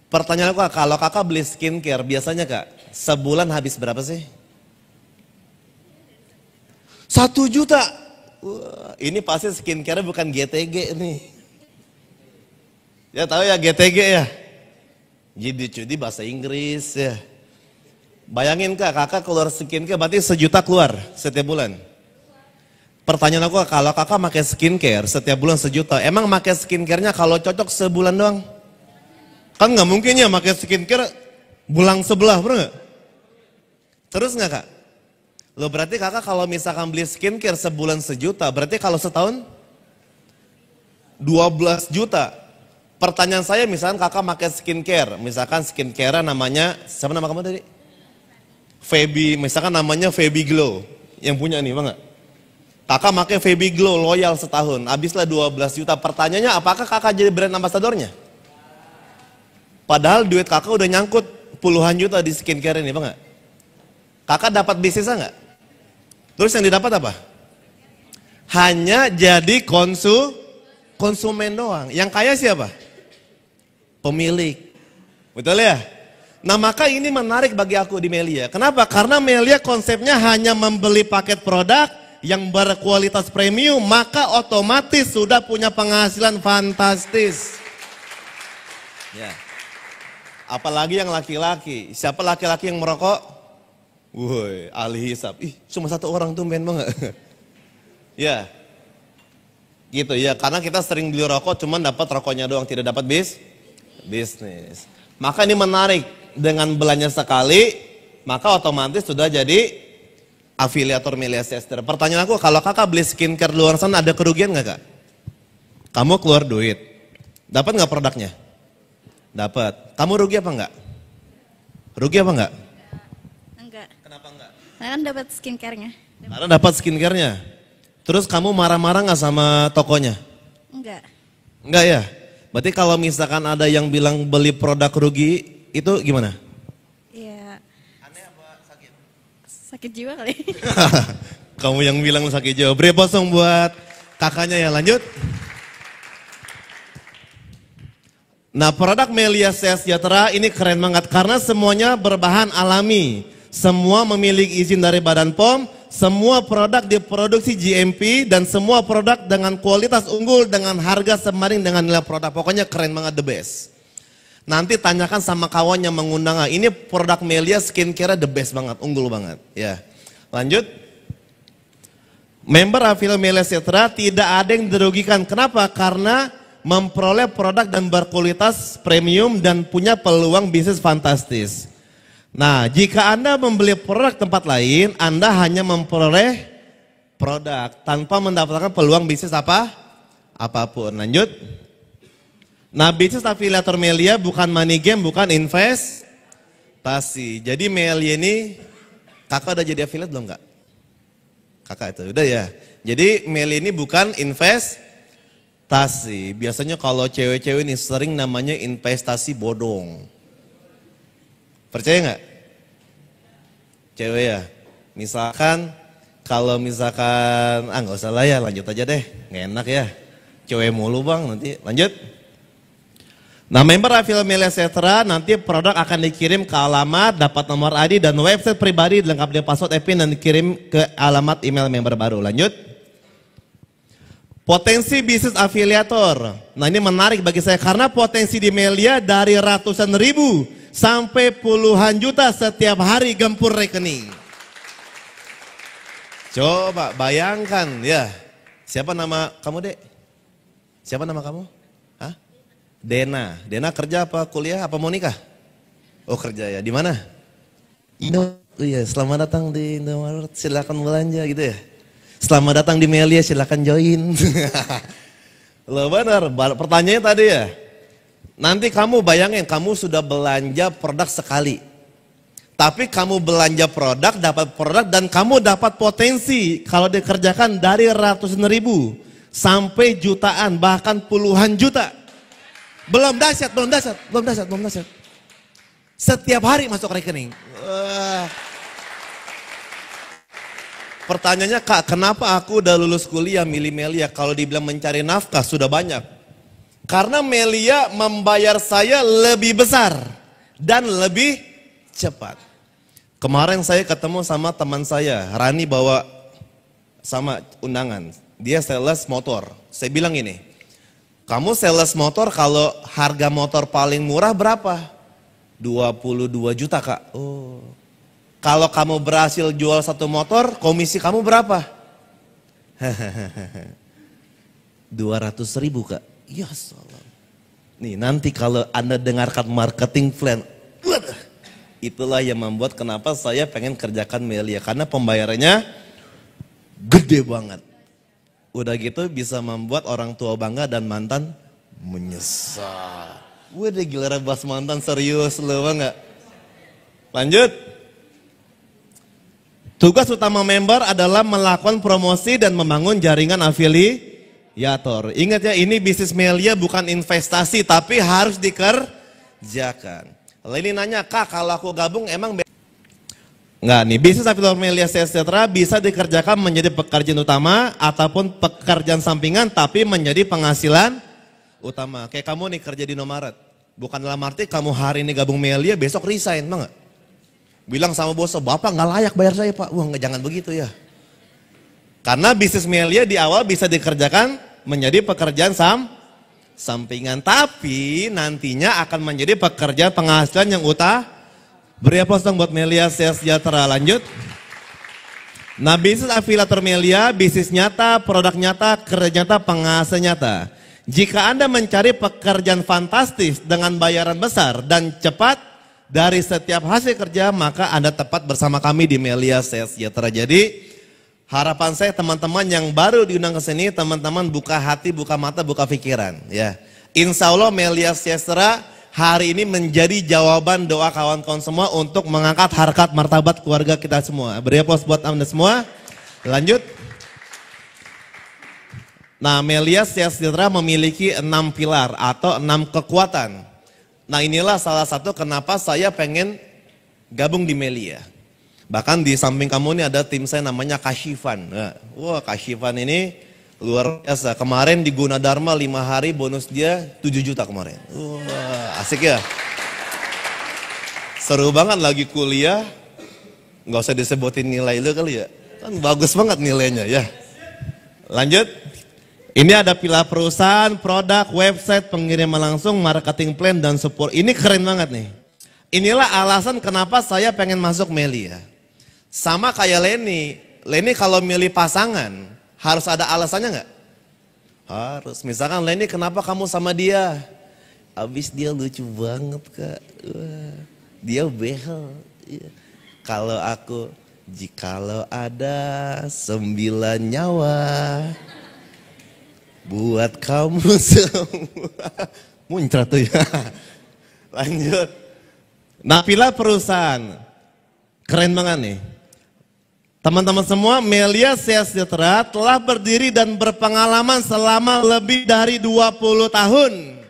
pertanyaan aku, kalau kakak beli skincare biasanya kak, sebulan habis berapa sih? 1 juta. Wah, ini pasti skincare bukan GTG nih. Ya tahu ya GTG ya. Jadi bahasa Inggris ya. Bayangin kak, kakak keluar skincare berarti 1 juta keluar setiap bulan. Pertanyaan aku, kalau kakak pakai skincare setiap bulan 1 juta, emang pakai skincare-nya kalau cocok sebulan doang? Kan nggak mungkin ya pakai skincare bulan sebelah, bener nggak? Terus nggak kak? Loh berarti kakak kalau misalkan beli skincare sebulan 1 juta, berarti kalau setahun 12 juta. Pertanyaan saya misalkan kakak pakai skincare, misalkan skincare namanya, siapa nama kamu tadi? Feby, misalkan namanya Feby Glow, yang punya nih bang. Kakak pakai Feby Glow loyal setahun, habislah 12 juta. Pertanyaannya apakah kakak jadi brand ambasadornya? Padahal duit kakak udah nyangkut puluhan juta di skincare ini bang. Kakak dapat bisnisnya nggak? Terus yang didapat apa? Hanya jadi konsumen doang. Yang kaya siapa? Pemilik. Betul ya? Nah maka ini menarik bagi aku di Melia. Kenapa? Karena Melia konsepnya hanya membeli paket produk yang berkualitas premium, maka otomatis sudah punya penghasilan fantastis. Ya. Apalagi yang laki-laki. Siapa laki-laki yang merokok? Woi, ahli hisap. Ih, cuma 1 orang tuh main banget. Ya. Gitu ya, karena kita sering beli rokok cuman dapat rokoknya doang, tidak dapat bisnis. Maka ini menarik, dengan belanja sekali, maka otomatis sudah jadi afiliator Melia Sester. Pertanyaan aku, kalau kakak beli skincare di luar sana ada kerugian nggak kak? Kamu keluar duit, dapat nggak produknya? Dapat. Kamu rugi apa enggak? Rugi apa enggak? Enggak. Kenapa enggak? Saya kan dapat skincare-nya. Karena dapat skincare-nya. Terus kamu marah-marah nggak sama tokonya? Enggak. Enggak ya? Berarti kalau misalkan ada yang bilang beli produk rugi, itu gimana? Iya. Aneh apa sakit? Sakit jiwa kali. Kamu yang bilang sakit jiwa. Beri posong buat kakaknya ya, lanjut. Nah produk Melia Sejahtera ini keren banget karena semuanya berbahan alami. Semua memiliki izin dari Badan POM, semua produk diproduksi GMP dan semua produk dengan kualitas unggul dengan harga sebanding dengan nilai produk. Pokoknya keren banget, the best. Nanti tanyakan sama kawan yang mengundang, ini produk Melia skincare the best banget, unggul banget. Ya, lanjut. Member afiliat Melia Sejahtera tidak ada yang dirugikan. Kenapa? Karena memperoleh produk dan berkualitas premium dan punya peluang bisnis fantastis. Nah, jika Anda membeli produk tempat lain, Anda hanya memperoleh produk tanpa mendapatkan peluang bisnis apapun. Lanjut. Nah, bisnis afiliator Melia bukan money game, bukan investasi. Jadi Melia ini, kakak udah jadi afiliat belum enggak? Kakak itu, udah ya. Jadi Melia ini bukan investasi. Biasanya kalau cewek-cewek ini sering namanya investasi bodong. Percaya nggak? Cewek ya. Misalkan kalau misalkan nggak usah lah ya, lanjut aja deh. Nggak enak ya. Cewek mulu bang, nanti lanjut. Nah member afiliat Melia Sejahtera nanti produk akan dikirim ke alamat, dapat nomor ID dan website pribadi lengkap dengan password EPIN dan dikirim ke alamat email member baru. Lanjut. Potensi bisnis afiliator. Nah ini menarik bagi saya karena potensi di Melia dari ratusan ribu sampai puluhan juta setiap hari gempur rekening. Coba bayangkan ya. Siapa nama kamu dek? Siapa nama kamu? Hah? Dena. Dena kerja apa kuliah apa mau nikah? Oh kerja ya. Di mana? Iya, selamat datang di Indomaret, silakan belanja gitu ya. Selamat datang di Melia, silakan join. Loh benar, pertanyaannya tadi ya. Nanti kamu bayangin, kamu sudah belanja produk sekali. Tapi kamu belanja produk, dapat produk, dan kamu dapat potensi kalau dikerjakan dari ratusan ribu sampai jutaan, bahkan puluhan juta. Belum dahsyat. Setiap hari masuk rekening. Pertanyaannya, Kak, kenapa aku udah lulus kuliah milih Melia? Kalau dibilang mencari nafkah sudah banyak. Karena Melia membayar saya lebih besar dan lebih cepat. Kemarin saya ketemu sama teman saya, Rani bawa sama undangan. Dia sales motor. Saya bilang ini, kamu sales motor kalau harga motor paling murah berapa? 22 juta, Kak. Oh. Kalau kamu berhasil jual satu motor, komisi kamu berapa? 200.000, Kak. Ya salam. Nih nanti kalau Anda dengarkan marketing plan, itulah yang membuat kenapa saya pengen kerjakan Melia. Karena pembayarannya gede banget. Udah gitu bisa membuat orang tua bangga dan mantan menyesal. Udah giliran bahas mantan serius loh enggak? Lanjut. Tugas utama member adalah melakukan promosi dan membangun jaringan afiliator. Ingat ya, ini bisnis Melia bukan investasi tapi harus dikerjakan. Leni nanya, Kak kalau aku gabung emang enggak nih, bisnis afiliator Melia Sejahtera bisa dikerjakan menjadi pekerjaan utama ataupun pekerjaan sampingan tapi menjadi penghasilan utama. Kayak kamu nih kerja di Indomaret. Bukan dalam arti kamu hari ini gabung Melia besok resign, enggak? Bilang sama bos, Bapak nggak layak bayar saya Pak. Wah nggak, jangan begitu ya. Karena bisnis Melia di awal bisa dikerjakan menjadi pekerjaan sampingan. Tapi nantinya akan menjadi pekerjaan penghasilan yang utama. Beri aplaus dong buat Melia Sejahtera. Lanjut. Nah bisnis afiliator Melia, bisnis nyata, produk nyata, kerja nyata, penghasilan nyata. Jika Anda mencari pekerjaan fantastis dengan bayaran besar dan cepat, dari setiap hasil kerja, maka Anda tepat bersama kami di Melia Sejahtera. Jadi harapan saya teman-teman yang baru diundang ke sini, teman-teman buka hati, buka mata, buka pikiran. Ya, Insya Allah Melia Sejahtera hari ini menjadi jawaban doa kawan-kawan semua untuk mengangkat harkat martabat keluarga kita semua. Beri aplaus buat Anda semua. Lanjut. Nah, Melia Sejahtera memiliki 6 pilar atau 6 kekuatan. Nah inilah salah satu kenapa saya pengen gabung di Melia. Bahkan di samping kamu ini ada tim saya namanya Kashivan. Nah, wah Kashivan ini luar biasa. Kemarin di Gunadarma 5 hari bonus dia 7 juta kemarin. Wah asik ya. Seru banget lagi kuliah. Nggak usah disebutin nilai itu kali ya. Kan bagus banget nilainya ya. Lanjut. Ini ada pilar perusahaan, produk, website, pengiriman langsung, marketing plan, dan support. Ini keren banget nih. Inilah alasan kenapa saya pengen masuk Melia. Sama kayak Leni. Leni kalau milih pasangan, harus ada alasannya nggak? Harus. Misalkan Leni, kenapa kamu sama dia? Abis dia lucu banget Kak. Wah, dia behel. Kalau aku, jikalau ada 9 nyawa. Buat kamu semua. Muncrat tuh ya. Lanjut. Nah pilar perusahaan. Keren banget nih. Teman-teman semua, Melia Sejahtera telah berdiri dan berpengalaman selama lebih dari 20 tahun.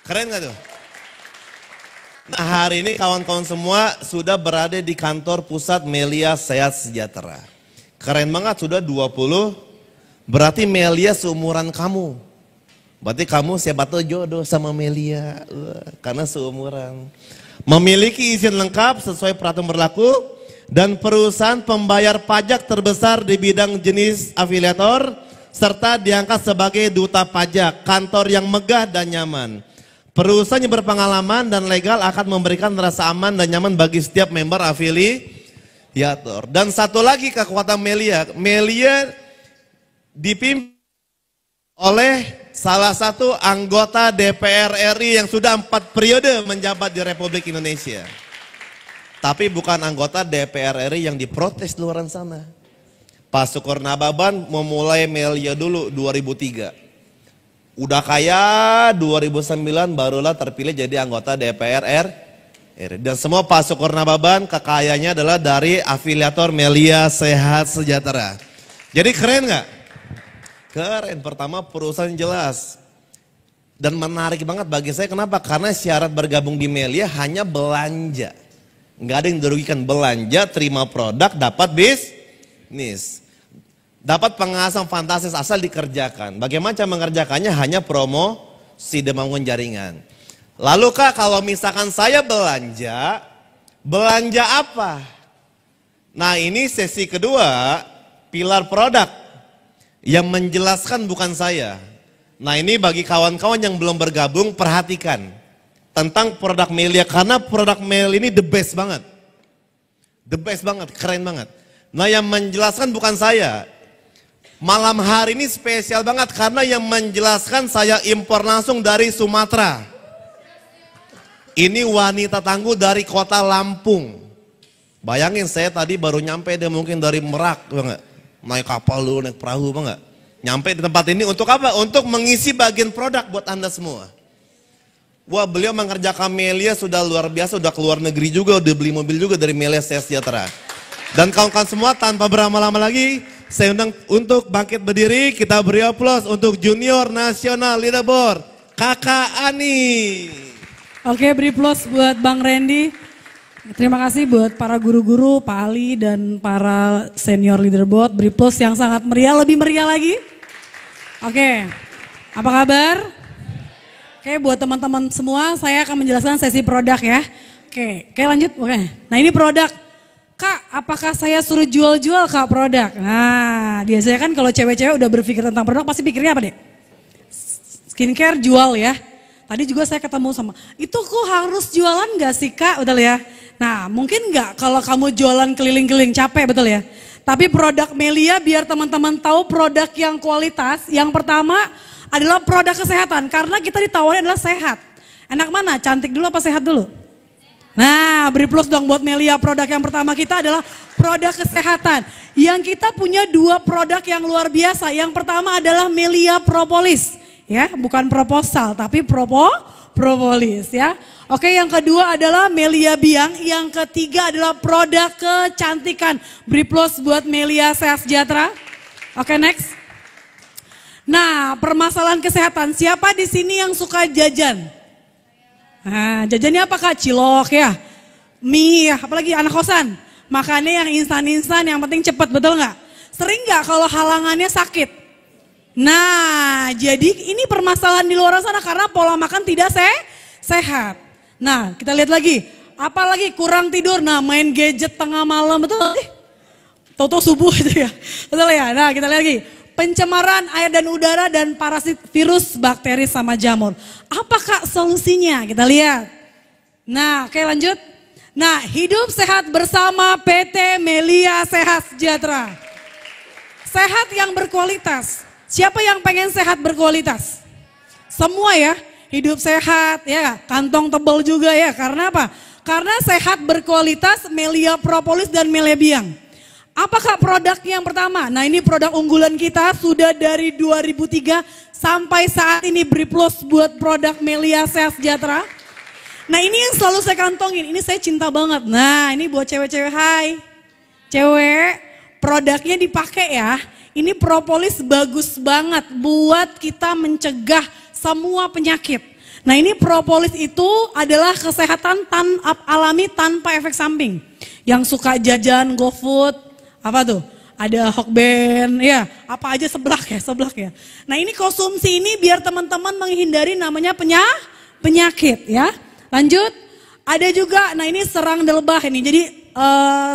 Keren gak tuh? Nah hari ini kawan-kawan semua sudah berada di kantor pusat Melia Sejahtera. Keren banget, sudah 20. Berarti Melia seumuran kamu. Berarti kamu siapa tahu jodoh sama Melia. Karena seumuran. Memiliki izin lengkap sesuai peraturan berlaku. Dan perusahaan pembayar pajak terbesar di bidang jenis afiliator. Serta diangkat sebagai duta pajak. Kantor yang megah dan nyaman. Perusahaan yang berpengalaman dan legal akan memberikan rasa aman dan nyaman bagi setiap member afiliator. Dan satu lagi kekuatan Melia. Melia dipimpin oleh salah satu anggota DPR RI yang sudah 4 periode menjabat di Republik Indonesia. Tapi bukan anggota DPR RI yang diprotes di luar sana. Pak Syukur Nababan memulai Melia dulu 2003. Udah kaya 2009 barulah terpilih jadi anggota DPR RI. Dan semua Pak Syukur Nababan kekayaannya adalah dari afiliator Melia Sehat Sejahtera. Jadi keren nggak? Keren. Pertama perusahaan jelas. Dan menarik banget bagi saya, kenapa? Karena syarat bergabung di Melia hanya belanja. Nggak ada yang dirugikan, belanja, terima produk, dapat bisnis. Dapat penghasilan fantastis asal dikerjakan. Bagaimana cara mengerjakannya? Hanya promosi dan membangun jaringan. Lalu Kak, kalau misalkan saya belanja apa? Nah ini sesi kedua, pilar produk. Yang menjelaskan bukan saya. Nah ini bagi kawan-kawan yang belum bergabung, perhatikan. Tentang produk Melia, karena produk Melia ini the best banget. The best banget, keren banget. Nah yang menjelaskan bukan saya. Malam hari ini spesial banget karena yang menjelaskan saya impor langsung dari Sumatera. Ini wanita tangguh dari kota Lampung. Bayangin saya tadi baru nyampe, dia mungkin dari Merak, banget. Naik kapal dulu, naik perahu, banget. Nyampe di tempat ini untuk apa? Untuk mengisi bagian produk buat Anda semua. Wah, beliau mengerjakan Melia sudah luar biasa, sudah keluar negeri juga, udah beli mobil juga dari Melia Sehat Sejahtera. Dan kawan-kawan semua, tanpa berlama-lama lagi, saya undang untuk bangkit berdiri, kita beri aplaus untuk Junior Nasional Leaderboard, Kakak Ani. Oke, beri aplaus buat Bang Randy. Terima kasih buat para guru-guru, Pak Ali dan para senior leaderboard. Beri aplaus yang sangat meriah, lebih meriah lagi. Oke, apa kabar? Oke, buat teman-teman semua, saya akan menjelaskan sesi produk ya. Oke, lanjut. Oke, nah ini produk. Kak, apakah saya suruh jual-jual Kak produk? Nah, biasanya kan kalau cewek-cewek udah berpikir tentang produk, pasti pikirnya apa deh? Skincare jual ya. Tadi juga saya ketemu sama, itu kok harus jualan gak sih Kak? Betul ya. Nah, mungkin gak kalau kamu jualan keliling-keliling capek, betul ya. Tapi produk Melia biar teman-teman tahu produk yang kualitas. Yang pertama adalah produk kesehatan, karena kita ditawarin adalah sehat. Enak mana? Cantik dulu apa sehat dulu? Nah, beri plus dong buat Melia. Produk yang pertama kita adalah produk kesehatan. Yang kita punya dua produk yang luar biasa. Yang pertama adalah Melia Propolis. Ya, bukan proposal, tapi propolis ya. Oke, yang kedua adalah Melia Biang. Yang ketiga adalah produk kecantikan. Beri plus buat Melia Sehat Sejahtera. Oke, next. Nah, permasalahan kesehatan. Siapa di sini yang suka jajan? Nah, jajannya apa Kak? Cilok ya, mie, apalagi anak kosan. Makannya yang instan-instan, yang penting cepet, betul nggak? Sering nggak kalau halangannya sakit? Nah, jadi ini permasalahan di luar sana karena pola makan tidak sehat. Nah, kita lihat lagi. Apalagi kurang tidur, nah main gadget tengah malam, betul? Toto subuh itu ya, betul ya? Nah, kita lihat lagi. Pencemaran air dan udara dan parasit virus, bakteri sama jamur. Apakah solusinya? Kita lihat. Nah, oke lanjut. Nah, hidup sehat bersama PT Melia Sehat Sejahtera. Sehat yang berkualitas. Siapa yang pengen sehat berkualitas? Semua ya, hidup sehat ya, kantong tebal juga ya. Karena apa? Karena sehat berkualitas Melia Propolis dan Melia Biang. Apakah produk yang pertama? Nah ini produk unggulan kita sudah dari 2003 sampai saat ini. Beri plus buat produk Melia Sehat Sejahtera. Nah ini yang selalu saya kantongin, ini saya cinta banget. Nah ini buat cewek-cewek, hai. Cewek, produknya dipakai ya. Ini propolis bagus banget buat kita mencegah semua penyakit. Nah ini propolis itu adalah kesehatan alami tanpa efek samping. Yang suka jajan GoFood, apa tuh? Ada Hokben, ya apa aja seblak ya. Nah ini konsumsi ini biar teman-teman menghindari namanya penyakit ya. Lanjut, ada juga, nah ini serang lebah ini. Jadi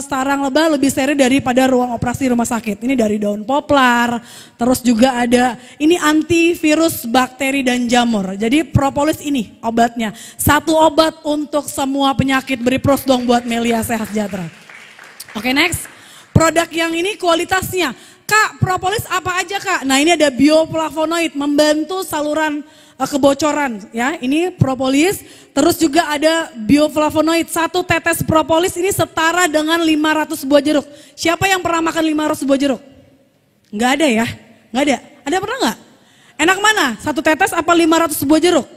sarang lebah lebih seri daripada ruang operasi rumah sakit. Ini dari daun poplar, terus juga ada ini antivirus bakteri dan jamur. Jadi propolis ini obatnya. Satu obat untuk semua penyakit. Beri pros dong buat Melia Sehat Sejahtera. Oke, next. Produk yang ini kualitasnya. Kak, propolis apa aja Kak? Nah ini ada bioflavonoid, membantu saluran kebocoran ya. Ini propolis, terus juga ada bioflavonoid. 1 tetes propolis ini setara dengan 500 buah jeruk. Siapa yang pernah makan 500 buah jeruk? Nggak ada ya? Nggak ada? Ada pernah nggak? Enak mana? 1 tetes apa 500 buah jeruk?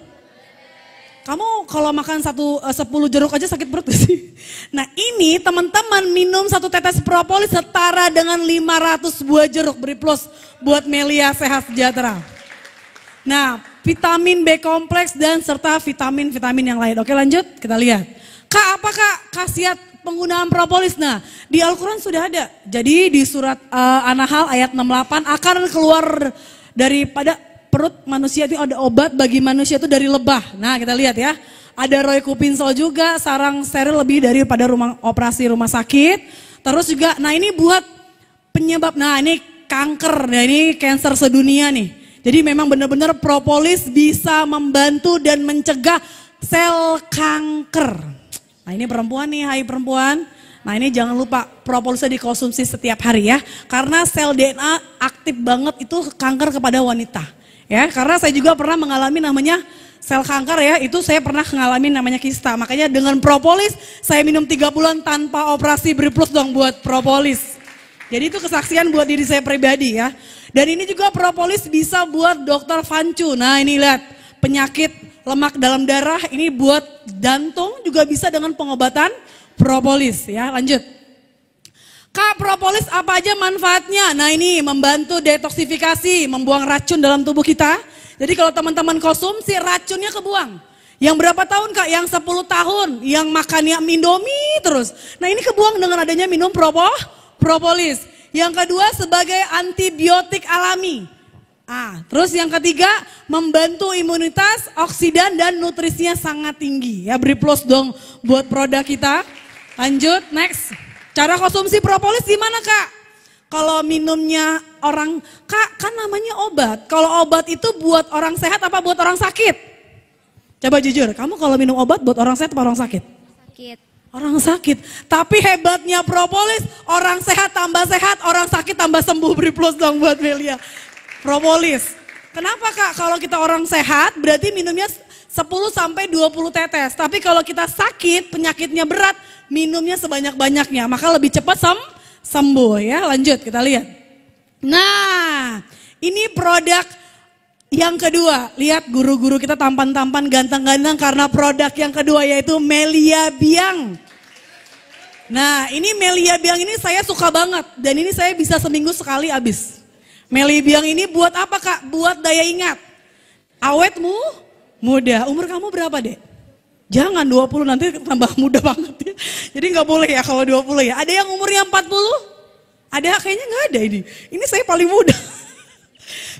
Kamu kalau makan 10 jeruk aja sakit perut gak sih? Nah ini teman-teman minum 1 tetes propolis setara dengan 500 buah jeruk. Beri plus buat Melia Sehat Sejahtera. Nah vitamin B kompleks dan serta vitamin-vitamin yang lain. Oke lanjut kita lihat. Kak apa kak khasiat penggunaan propolis? Nah di Al-Quran sudah ada. Jadi di surat An-Nahl ayat 68 akan keluar daripada perut manusia itu ada obat bagi manusia itu dari lebah. Nah kita lihat ya. Ada roycupinsol juga, sarang steril lebih daripada operasi rumah sakit. Terus juga, nah ini buat penyebab, nah ini kanker, nah ini cancer sedunia nih. Jadi memang benar-benar propolis bisa membantu dan mencegah sel kanker. Nah ini perempuan nih, hai perempuan. Nah ini jangan lupa propolisnya dikonsumsi setiap hari ya. Karena sel DNA aktif banget itu kanker kepada wanita. Ya, karena saya juga pernah mengalami namanya sel kanker ya, itu saya pernah mengalami namanya kista. Makanya dengan propolis saya minum 3 bulan tanpa operasi, beri plus dong buat propolis. Jadi itu kesaksian buat diri saya pribadi ya. Dan ini juga propolis bisa buat dokter Vancu. Nah ini lihat, penyakit lemak dalam darah ini buat jantung juga bisa dengan pengobatan propolis ya. Lanjut. Kak, propolis apa aja manfaatnya? Nah ini membantu detoksifikasi, membuang racun dalam tubuh kita. Jadi kalau teman-teman konsumsi racunnya kebuang. Yang berapa tahun Kak? Yang 10 tahun, yang makannya Indomie terus. Nah ini kebuang dengan adanya minum propolis. Yang kedua sebagai antibiotik alami. Terus yang ketiga membantu imunitas, oksidan dan nutrisinya sangat tinggi. Ya beri plus dong buat produk kita. Lanjut, next. Cara konsumsi propolis gimana Kak? Kalau minumnya orang, Kak kan namanya obat. Kalau obat itu buat orang sehat apa buat orang sakit? Coba jujur, kamu kalau minum obat buat orang sehat apa orang sakit? Sakit. Orang sakit. Tapi hebatnya propolis, orang sehat tambah sehat, orang sakit tambah sembuh. Beri plus dong buat Melia. Propolis. Kenapa Kak? Kalau kita orang sehat berarti minumnya 10-20 tetes. Tapi kalau kita sakit, penyakitnya berat, minumnya sebanyak-banyaknya, maka lebih cepat sembuh ya. Lanjut kita lihat. Nah, ini produk yang kedua. Lihat guru-guru kita tampan-tampan ganteng-ganteng karena produk yang kedua yaitu Melia Biang. Nah, ini Melia Biang ini saya suka banget dan ini saya bisa seminggu sekali habis. Melia Biang ini buat apa Kak? Buat daya ingat. Awetmu muda. Umur kamu berapa Dek? Jangan 20 nanti tambah muda banget ya. Jadi nggak boleh ya kalau 20 ya. Ada yang umurnya 40? Ada kayaknya nggak ada ini. Ini saya paling muda.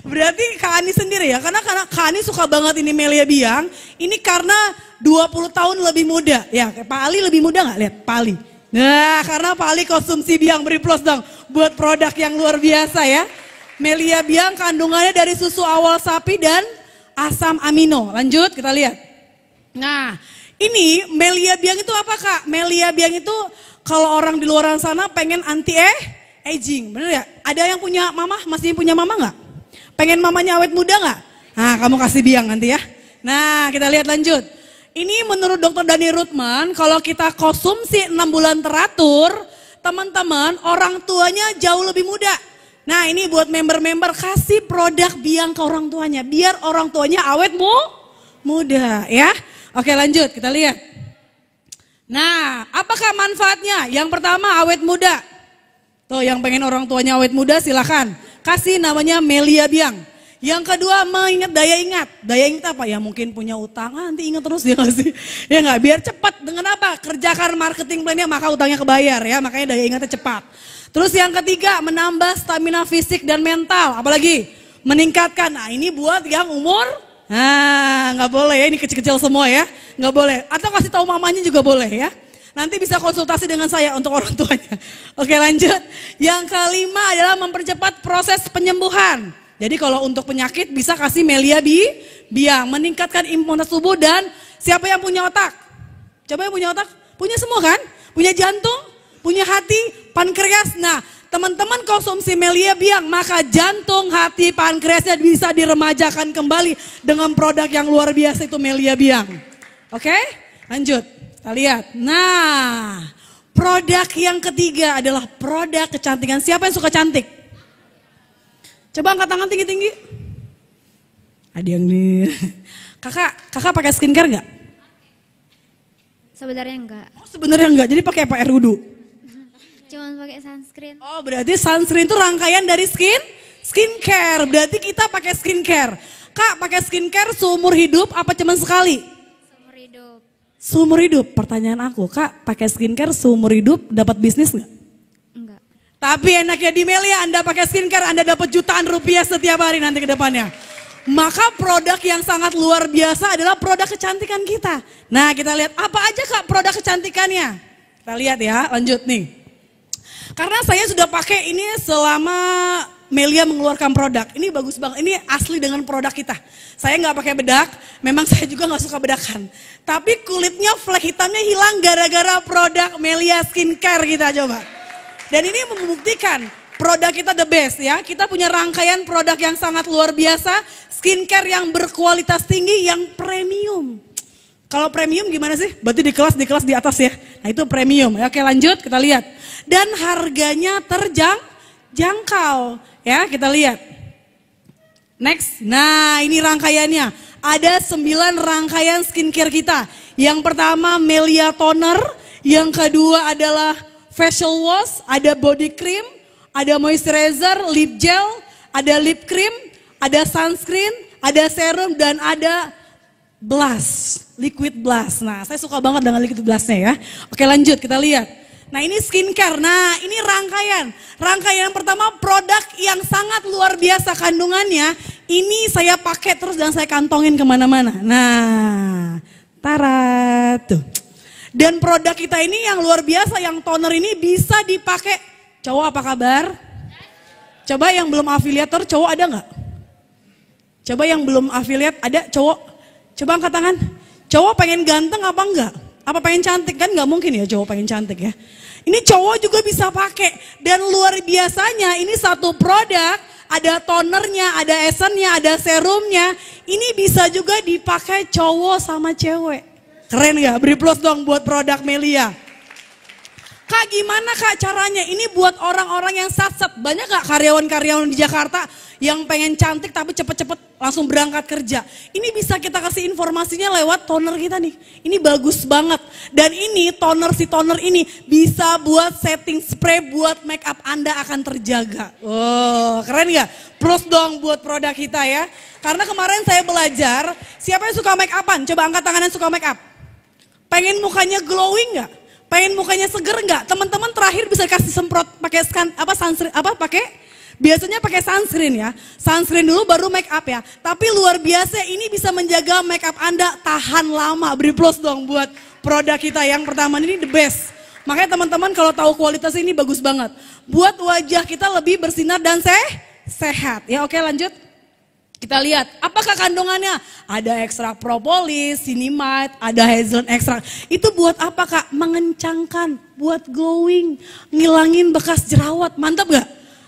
Berarti Kak Ani sendiri ya. Karena Kak Ani suka banget ini Melia Biang. Ini karena 20 tahun lebih muda. Ya Pak Ali lebih muda nggak? Lihat Pak Ali. Nah karena Pak Ali konsumsi Biang, beri plus dong. Buat produk yang luar biasa ya. Melia Biang kandungannya dari susu awal sapi dan asam amino. Lanjut kita lihat. Nah ini Melia Biang itu apa Kak? Melia Biang itu kalau orang di luar sana pengen anti-aging, bener ya? Ada yang punya mama, masih punya mama nggak? Pengen mamanya awet muda nggak? Nah kamu kasih Biang nanti ya. Nah kita lihat lanjut. Ini menurut Dr. Dani Ruthman, kalau kita konsumsi 6 bulan teratur, teman-teman orang tuanya jauh lebih muda. Nah ini buat member-member kasih produk Biang ke orang tuanya, biar orang tuanya awet muda ya. Oke lanjut kita lihat. Nah apakah manfaatnya? Yang pertama awet muda. Tuh yang pengen orang tuanya awet muda silakan. Kasih namanya Melia Biang. Yang kedua mengingat daya ingat. Daya ingat apa? Ya mungkin punya utang, nanti ingat terus ya gak sih? Ya gak? Biar cepat. Dengan apa? Kerjakan marketing plan-nya maka utangnya kebayar ya. Makanya daya ingatnya cepat. Terus yang ketiga menambah stamina fisik dan mental. Apalagi? Meningkatkan. Nah ini buat yang umur nggak boleh ya, ini kecil-kecil semua ya, nggak boleh. Atau kasih tahu mamanya juga boleh ya. Nanti bisa konsultasi dengan saya untuk orang tuanya. Oke lanjut. Yang kelima adalah mempercepat proses penyembuhan. Jadi kalau untuk penyakit bisa kasih Melia Biang, meningkatkan imunitas tubuh dan siapa yang punya otak? Coba yang punya otak? Punya semua kan? Punya jantung, punya hati, pankreas. Nah teman-teman konsumsi Melia Biang, maka jantung, hati, pankreasnya bisa diremajakan kembali dengan produk yang luar biasa itu Melia Biang. Oke, lanjut. Kita lihat. Nah, produk yang ketiga adalah produk kecantikan. Siapa yang suka cantik? Coba angkat tangan tinggi-tinggi. Ada yang nih. Kakak pakai skincare nggak? Sebenarnya enggak. Oh, sebenarnya enggak. Jadi pakai apa air wudhu? Cuman pakai sunscreen. Oh, berarti sunscreen itu rangkaian dari skincare. Berarti kita pakai skincare. Kak, pakai skincare seumur hidup apa cuma sekali? Seumur hidup. Seumur hidup. Pertanyaan aku, Kak, pakai skincare seumur hidup dapat bisnis nggak? Enggak. Tapi enaknya di Melia, Anda pakai skincare, Anda dapat jutaan rupiah setiap hari nanti ke depannya. Maka produk yang sangat luar biasa adalah produk kecantikan kita. Nah, kita lihat apa aja Kak produk kecantikannya. Kita lihat ya, lanjut nih. Karena saya sudah pakai ini selama Melia mengeluarkan produk. Ini bagus banget, ini asli dengan produk kita. Saya nggak pakai bedak, memang saya juga nggak suka bedakan. Tapi kulitnya, flek hitamnya hilang gara-gara produk Melia Skincare kita coba. Dan ini membuktikan produk kita the best ya. Kita punya rangkaian produk yang sangat luar biasa. Skincare yang berkualitas tinggi, yang premium. Kalau premium gimana sih? Berarti di kelas di atas ya. Nah itu premium. Oke lanjut kita lihat. Dan harganya terjangkau. Ya kita lihat. Next. Nah ini rangkaiannya. Ada 9 rangkaian skincare kita. Yang pertama Melia Toner. Yang kedua adalah facial wash, ada body cream, ada moisturizer, lip gel, ada lip cream, ada sunscreen, ada serum, dan ada blush, liquid blush. Nah saya suka banget dengan liquid blushnya ya. Oke lanjut kita lihat. Nah ini skincare, nah ini rangkaian. Rangkaian yang pertama produk yang sangat luar biasa kandungannya. Ini saya pakai terus dan saya kantongin kemana-mana. Nah, tara tuh. Dan produk kita ini yang luar biasa, yang toner ini bisa dipakai. Cowok apa kabar? Coba yang belum afiliator, cowok ada nggak? Coba yang belum afiliat, ada cowok? Coba angkat tangan. Cowok pengen ganteng apa enggak? Apa pengen cantik? Kan nggak mungkin ya cowok pengen cantik ya. Ini cowok juga bisa pakai. Dan luar biasanya ini satu produk, ada tonernya, ada essennya, ada serumnya. Ini bisa juga dipakai cowok sama cewek. Keren gak? Beri plus dong buat produk Melia. Kak gimana Kak caranya? Ini buat orang-orang yang satset. Banyak gak karyawan-karyawan di Jakarta yang pengen cantik tapi cepet-cepet langsung berangkat kerja. Ini bisa kita kasih informasinya lewat toner kita nih. Ini bagus banget. Dan ini si toner ini bisa buat setting spray buat make up Anda akan terjaga. Oh keren gak? Plus dong buat produk kita ya. Karena kemarin saya belajar, siapa yang suka make upan? Coba angkat tangan yang suka make up. Pengen mukanya glowing nggak? Pengen mukanya seger nggak? Teman-teman terakhir bisa kasih semprot pakai sunscreen biasanya pakai sunscreen ya. Sunscreen dulu baru make up ya. Tapi luar biasa ini bisa menjaga make up Anda tahan lama. Beri plus dong buat produk kita yang pertama ini the best. Makanya teman-teman kalau tahu kualitas ini bagus banget. Buat wajah kita lebih bersinar dan sehat. Ya oke lanjut. Kita lihat, apakah kandungannya? Ada ekstrak propolis, cinnamide, ada hazelnut ekstrak. Itu buat apa Kak? Mengencangkan, buat glowing, ngilangin bekas jerawat. Mantap gak?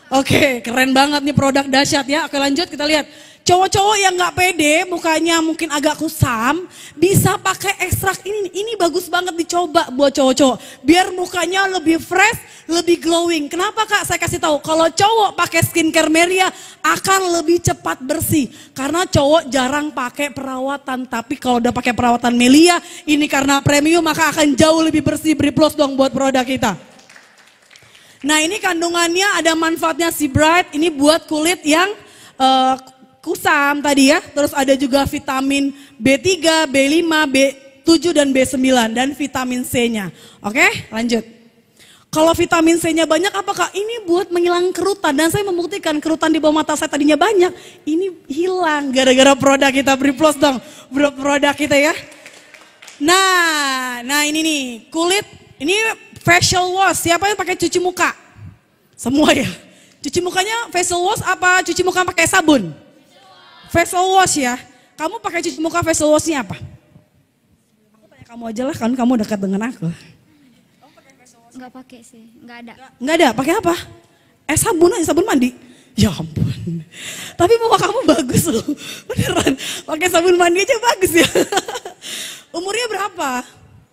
Oke, keren banget nih produk dahsyat ya. Oke lanjut kita lihat. Cowok-cowok yang gak pede, mukanya mungkin agak kusam, bisa pakai ekstrak ini. Ini bagus banget dicoba buat cowok-cowok. Biar mukanya lebih fresh, lebih glowing. Kenapa Kak? Saya kasih tahu. Kalau cowok pakai skincare Melia akan lebih cepat bersih. Karena cowok jarang pakai perawatan. Tapi kalau udah pakai perawatan Melia, ini karena premium maka akan jauh lebih bersih. Beri plus dong buat produk kita. Nah ini kandungannya ada manfaatnya si Bright. Ini buat kulit yang kusam tadi ya, terus ada juga vitamin B3, B5, B7 dan B9 dan vitamin C-nya. Oke, lanjut. Kalau vitamin C-nya banyak apa Kak? Ini buat menghilangkan kerutan dan saya membuktikan kerutan di bawah mata saya tadinya banyak, ini hilang gara-gara produk kita. Beri plus dong produk kita ya. Nah ini nih kulit, ini facial wash. Siapa yang pakai cuci muka? Semua ya. Cuci mukanya facial wash apa cuci muka pakai sabun? Facial wash ya. Kamu pakai cuci muka facial washnya apa? Aku tanya kamu aja lah, kan kamu dekat dengan aku. Enggak pakai sih, enggak ada. Enggak ada, pakai apa? sabun aja, sabun mandi. Ya ampun. Tapi muka kamu bagus loh. Beneran. Pakai sabun mandi aja bagus ya. Umurnya berapa?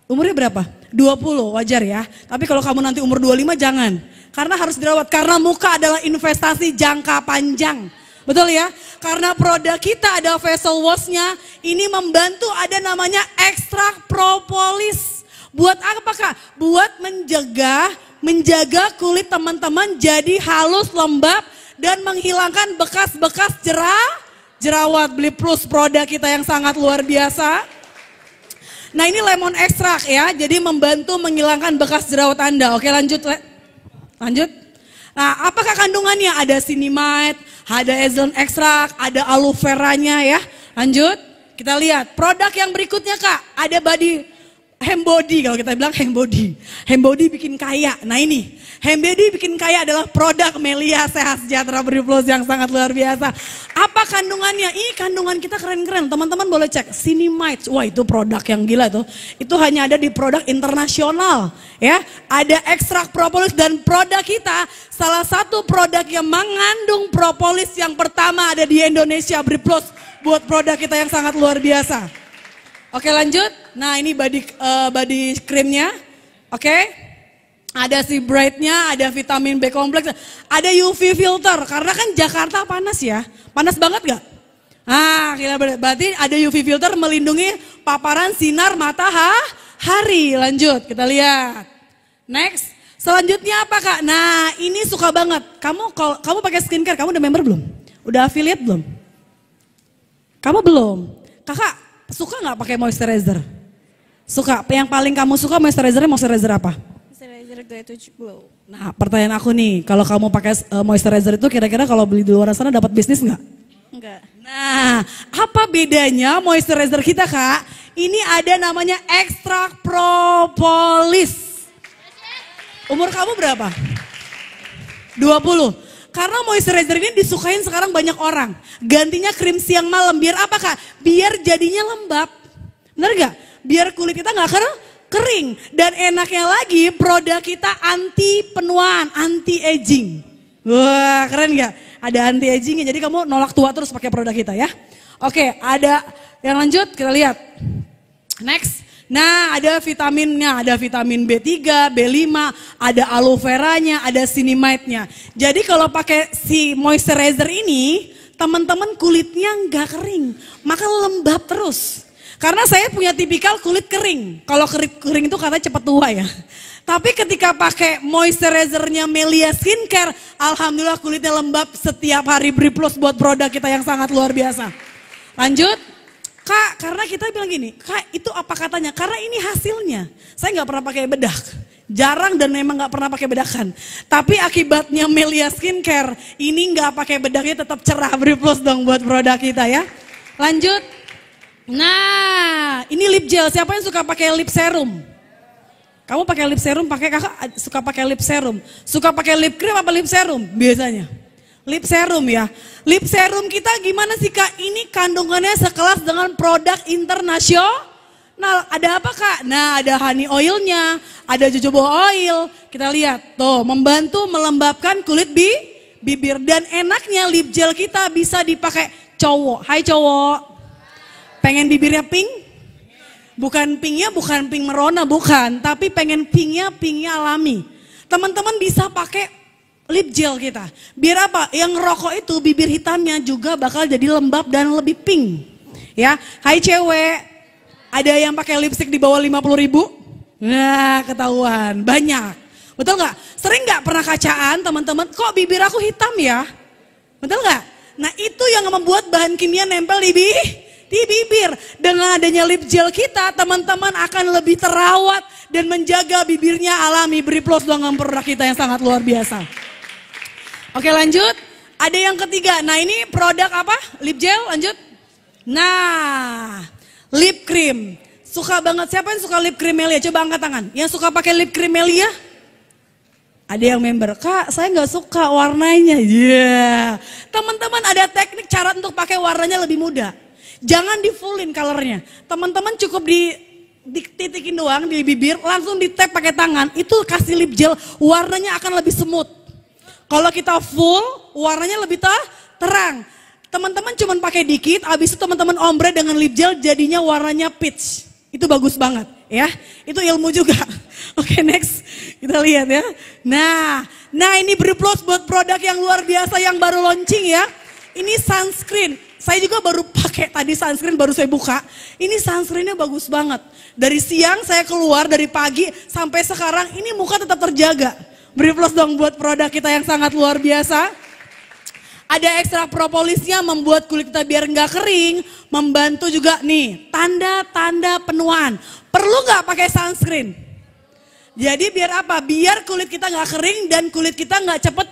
Umurnya berapa? 20, wajar ya. Tapi kalau kamu nanti umur 25 jangan. Karena harus dirawat. Karena muka adalah investasi jangka panjang. Betul ya? Karena produk kita ada facial wash-nya. Ini membantu ada namanya ekstrak propolis. Buat apa Kak? Buat menjaga kulit teman-teman jadi halus, lembab, dan menghilangkan bekas-bekas jerawat. Beli Plus produk kita yang sangat luar biasa. Nah ini lemon ekstrak ya, jadi membantu menghilangkan bekas jerawat Anda. Oke lanjut. Lanjut. Nah apakah kandungannya? Ada cinnamide, ada echelon ekstrak, ada aloe veranya ya. Lanjut, kita lihat produk yang berikutnya Kak. Ada Hembody, kalau kita bilang Hembody. Hembody bikin kaya. Nah ini, Hembody bikin kaya adalah produk Melia Sehat Sejahtera Beri Plus yang sangat luar biasa. Apa kandungannya? Ini kandungan kita keren-keren. Teman-teman boleh cek. Cinnamide, wah itu produk yang gila tuh. Itu hanya ada di produk internasional. Ya, ada ekstrak propolis dan produk kita salah satu produk yang mengandung propolis yang pertama ada di Indonesia. Beri Plus buat produk kita yang sangat luar biasa. Oke lanjut, nah ini body creamnya, oke. Ada si brightnya, ada vitamin B kompleks, ada UV filter, karena kan Jakarta panas ya, panas banget gak? Nah berarti ada UV filter melindungi paparan sinar matahari. Lanjut, kita lihat. Next, selanjutnya apa Kak? Nah ini suka banget, kamu pakai skincare, kamu udah member belum? Udah affiliate belum? Kamu belum? Kakak, suka nggak pakai moisturizer? Suka. Yang paling kamu suka moisturizer apa? Moisturizer Glow Glow. Nah pertanyaan aku nih, kalau kamu pakai moisturizer itu kira-kira kalau beli di luar sana dapat bisnis nggak? Enggak. Nah apa bedanya moisturizer kita Kak? Ini ada namanya ekstrak propolis. Umur kamu berapa? 20. Karena moisturizer ini disukain sekarang banyak orang. Gantinya krim siang malam. Biar apa Kak? Biar jadinya lembab. Bener gak? Biar kulit kita gak kering. Dan enaknya lagi produk kita anti penuaan, anti aging. Wah keren gak? Ada anti agingnya. Jadi kamu nolak tua terus pakai produk kita ya. Oke ada yang lanjut kita lihat. Next. Nah ada vitaminnya, ada vitamin B3, B5, ada aloe veranya, ada cinnamide-nya. Jadi kalau pakai si moisturizer ini, teman-teman kulitnya nggak kering, maka lembab terus. Karena saya punya tipikal kulit kering, kalau kering itu katanya cepat tua ya. Tapi ketika pakai moisturizernya Melia Skincare, alhamdulillah kulitnya lembab setiap hari. Beri Plus buat produk kita yang sangat luar biasa. Lanjut. Kak, karena kita bilang gini, Kak itu apa katanya? Karena ini hasilnya. Saya nggak pernah pakai bedak, jarang dan memang nggak pernah pakai bedakan. Tapi akibatnya Melia Skincare, ini nggak pakai bedaknya tetap cerah. Beri Plus dong buat produk kita ya. Lanjut. Nah, ini lip gel. Siapa yang suka pakai lip serum? Kamu pakai lip serum, Kakak suka pakai lip serum. Suka pakai lip cream apa lip serum biasanya? Lip serum ya. Lip serum kita gimana sih Kak? Ini kandungannya sekelas dengan produk internasional. Ada apa Kak? Nah ada honey oilnya, ada jojoba oil. Kita lihat tuh membantu melembabkan kulit bibir. Dan enaknya lip gel kita bisa dipakai cowok. Hai cowok. Pengen bibirnya pink? Bukan pinknya bukan pink merona, bukan. Tapi pengen pinknya alami. Teman-teman bisa pakai lip gel kita. Biar apa? Yang ngerokok itu bibir hitamnya juga bakal jadi lembab dan lebih pink. Ya, hai cewek. Ada yang pakai lipstick di bawah 50.000? Nah, ketahuan. Banyak. Betul nggak? Sering nggak pernah kacaan teman-teman? Kok bibir aku hitam ya? Betul nggak? Nah, itu yang membuat bahan kimia nempel di bibir. Dengan adanya lip gel kita, teman-teman akan lebih terawat dan menjaga bibirnya alami. Beri Plus dengan produk kita yang sangat luar biasa. Oke lanjut, ada yang ketiga. Nah ini produk apa? Lip gel, lanjut. Nah, lip cream. Suka banget, siapa yang suka lip cream Melia? Coba angkat tangan. Yang suka pakai lip cream Melia? Ada yang member, Kak saya nggak suka warnanya. Yeah. Teman-teman ada teknik cara untuk pakai warnanya lebih mudah. Jangan di fullin colornya. Teman-teman cukup dititikin doang di bibir, langsung di tap pakai tangan. Itu kasih lip gel, warnanya akan lebih smooth. Kalau kita full, warnanya lebih terang. Teman-teman cuman pakai dikit, habis itu teman-teman ombre dengan lip gel jadinya warnanya peach. Itu bagus banget ya. Itu ilmu juga. Oke, next. Kita lihat ya. Nah ini beri plus buat produk yang luar biasa yang baru launching ya. Ini sunscreen. Saya juga baru pakai tadi sunscreen, baru saya buka. Ini sunscreennya bagus banget. Dari siang saya keluar, dari pagi sampai sekarang ini muka tetap terjaga. Beri plus dong buat produk kita yang sangat luar biasa. Ada ekstrak propolisnya membuat kulit kita biar nggak kering, membantu juga nih tanda-tanda penuaan. Perlu nggak pakai sunscreen? Jadi biar apa? Biar kulit kita nggak kering dan kulit kita nggak cepet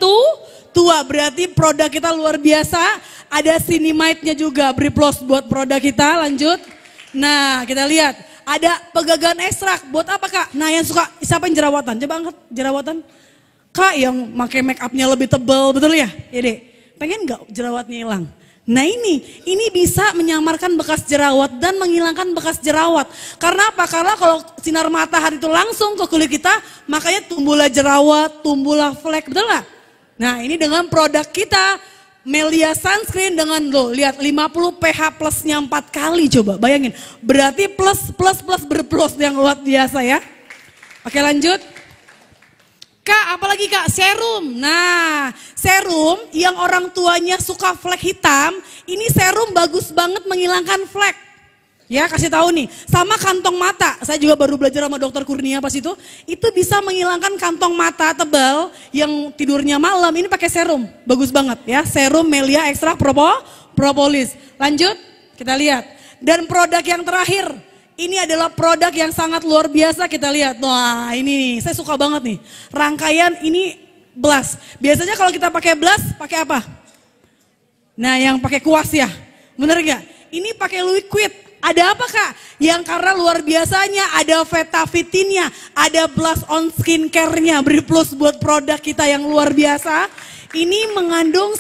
tua. Berarti produk kita luar biasa. Ada cinnamide-nya juga. Beri plus buat produk kita. Lanjut. Nah kita lihat ada pegagan ekstrak. Buat apa Kak? Nah yang suka siapa yang jerawatan? Coba angkat jerawatan. Kak yang pakai make up-nya lebih tebal, betul ya? Ya deh. Pengen gak jerawatnya hilang? Nah ini bisa menyamarkan bekas jerawat dan menghilangkan bekas jerawat. Karena apa? Karena kalau sinar matahari itu langsung ke kulit kita, makanya tumbuhlah jerawat, tumbuhlah flek, betul gak? Nah ini dengan produk kita, Melia Sunscreen dengan lihat 50 pH plusnya 4 kali coba, bayangin. Berarti plus berplus yang luar biasa ya. Oke lanjut. Kak, apalagi Kak? Serum. Nah, serum yang orang tuanya suka flek hitam, ini serum bagus banget menghilangkan flek. Ya, kasih tahu nih. Sama kantong mata. Saya juga baru belajar sama dokter Kurnia pas itu bisa menghilangkan kantong mata tebal yang tidurnya malam. Ini pakai serum. Bagus banget ya. Serum Melia Extra Propolis. Lanjut, kita lihat. Dan produk yang terakhir. Ini adalah produk yang sangat luar biasa, kita lihat. Wah ini nih, saya suka banget nih. Rangkaian ini blush. Biasanya kalau kita pakai blush, pakai apa? Nah yang pakai kuas ya, bener gak? Ini pakai liquid. Ada apa Kak? Yang karena luar biasanya ada Vetafitinnya, ada blush on skincare-nya. Beri plus buat produk kita yang luar biasa. Ini mengandung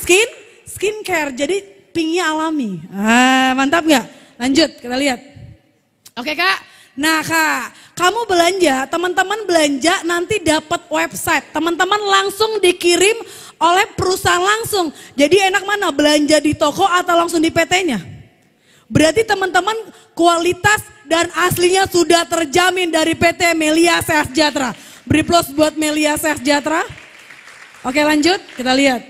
skincare, jadi pinknya alami. Mantap gak? Lanjut, kita lihat. Oke Kak, nah Kak, kamu belanja, teman-teman belanja nanti dapat website, teman-teman langsung dikirim oleh perusahaan langsung. Jadi enak mana belanja di toko atau langsung di PT-nya? Berarti teman-teman kualitas dan aslinya sudah terjamin dari PT Melia Sehat Sejahtera. Beri plus buat Melia Sehat Sejahtera. Oke lanjut, kita lihat.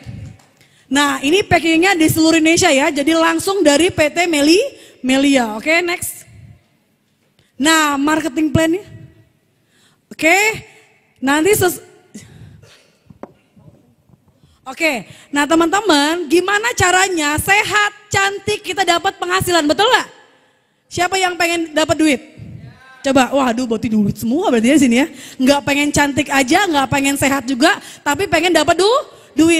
Nah ini packingnya di seluruh Indonesia ya, jadi langsung dari PT Melia. Oke next. Nah, marketing plan-nya. Oke. Nanti Oke. Nah, teman-teman, gimana caranya sehat, cantik kita dapat penghasilan, betul nggak? Siapa yang pengen dapat duit? Coba, waduh, berarti duit semua berarti ya sini ya. Nggak pengen cantik aja, nggak pengen sehat juga, tapi pengen dapat duit.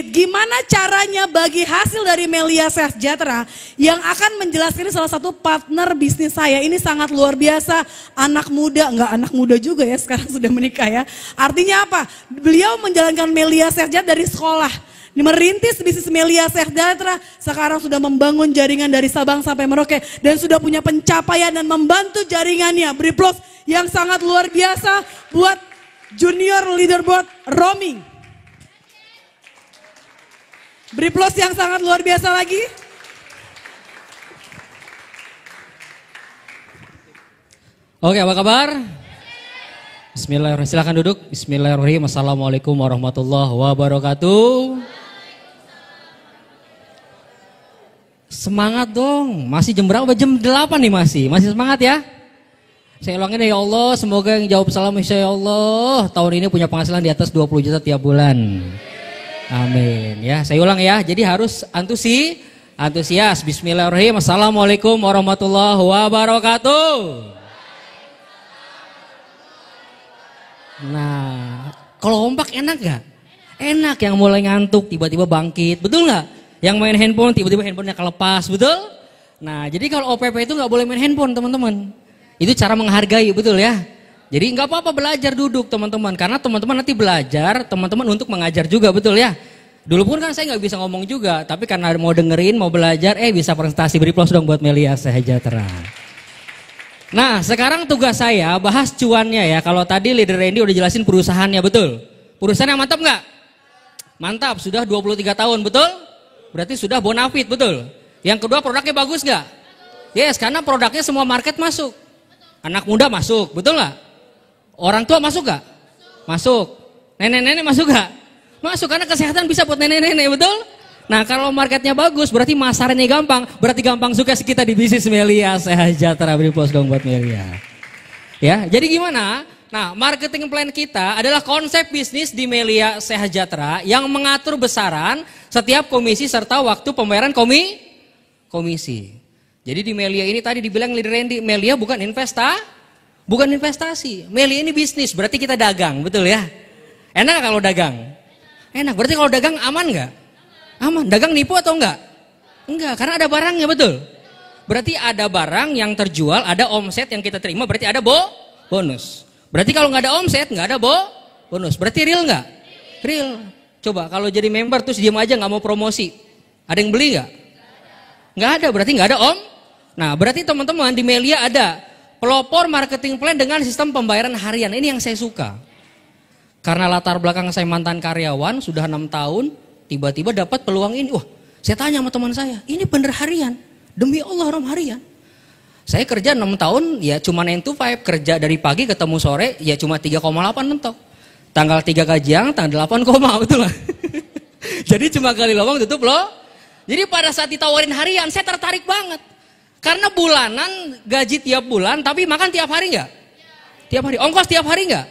Gimana caranya bagi hasil dari Melia Sehat Sejahtera yang akan menjelaskan salah satu partner bisnis saya. Ini sangat luar biasa, anak muda, enggak anak muda juga ya, sekarang sudah menikah ya. Artinya apa? Beliau menjalankan Melia Sehat Sejahtera dari sekolah. Merintis bisnis Melia Sehat Sejahtera, sekarang sudah membangun jaringan dari Sabang sampai Merauke dan sudah punya pencapaian dan membantu jaringannya. Beri plus yang sangat luar biasa buat Junior Leaderboard Roaming. Beri plus yang sangat luar biasa lagi. Oke, apa kabar? Bismillahirrahmanirrahim. Silakan duduk. Bismillahirrahmanirrahim. Assalamualaikum warahmatullahi wabarakatuh. Semangat dong. Masih jam berapa? Jam 8 nih masih. Masih semangat ya? Saya ulangin ya Allah, semoga yang jawab salam insya Allah tahun ini punya penghasilan di atas 20 juta tiap bulan. Amin ya, saya ulang ya. Jadi harus antusias. Bismillahirrahmanirrahim. Assalamualaikum warahmatullahi wabarakatuh. Nah, kalau kompak enak gak? Enak, yang mulai ngantuk tiba-tiba bangkit, betul gak? Yang main handphone tiba-tiba handphonenya kelepas, betul? Nah, jadi kalau OPP itu gak boleh main handphone teman-teman. Itu cara menghargai, betul ya? Jadi nggak apa-apa belajar duduk teman-teman, karena teman-teman nanti belajar, teman-teman untuk mengajar juga, betul ya? Dulu pun kan saya nggak bisa ngomong juga, tapi karena mau dengerin, mau belajar, bisa presentasi. Beri plus dong buat Melia Sehat Sejahtera. Nah sekarang tugas saya bahas cuannya ya. Kalau tadi Leader Randy udah jelasin perusahaannya, betul? Perusahaan yang mantap nggak? Mantap, sudah 23 tahun, betul? Berarti sudah bonafit, betul? Yang kedua, produknya bagus nggak? Yes, karena produknya semua market masuk. Anak muda masuk, betul nggak? Orang tua masuk nggak? Masuk. Nenek-nenek masuk nggak? Masuk, karena kesehatan bisa buat nenek-nenek, betul? Nah, kalau marketnya bagus, berarti masarannya gampang. Berarti gampang sukses kita di bisnis Melia Sejahtera. Beri plus dong buat Melia. Ya, jadi gimana? Nah, marketing plan kita adalah konsep bisnis di Melia Sejahtera yang mengatur besaran setiap komisi serta waktu pembayaran komisi. Jadi di Melia ini tadi dibilang Leader Randy, Melia bukan investasi. Melia ini bisnis, berarti kita dagang, betul ya? Enak kalau dagang? Enak, berarti kalau dagang aman nggak? Aman. Dagang nipu atau enggak? Enggak, karena ada barangnya, betul? Berarti ada barang yang terjual, ada omset yang kita terima, berarti ada bonus. Berarti kalau nggak ada omset, nggak ada bonus. Berarti real nggak? Real. Coba kalau jadi member terus diam aja nggak mau promosi, ada yang beli nggak? Nggak ada, berarti nggak ada Nah, berarti teman-teman di Melia ada pelopor marketing plan dengan sistem pembayaran harian. Ini yang saya suka. Karena latar belakang saya mantan karyawan, sudah 6 tahun, tiba-tiba dapat peluang ini. Wah, saya tanya sama teman saya, ini bener harian? Demi Allah orang harian. Saya kerja 6 tahun, ya cuma 9 to 5. Kerja dari pagi ketemu sore, ya cuma 3,8 mentok. Tanggal 3 gajian, tanggal 8, betul lah. Jadi cuma kali lowong tutup loh. Jadi pada saat ditawarin harian, saya tertarik banget. Karena bulanan, gaji tiap bulan, tapi makan tiap hari nggak? Tiap hari. Ongkos tiap hari nggak?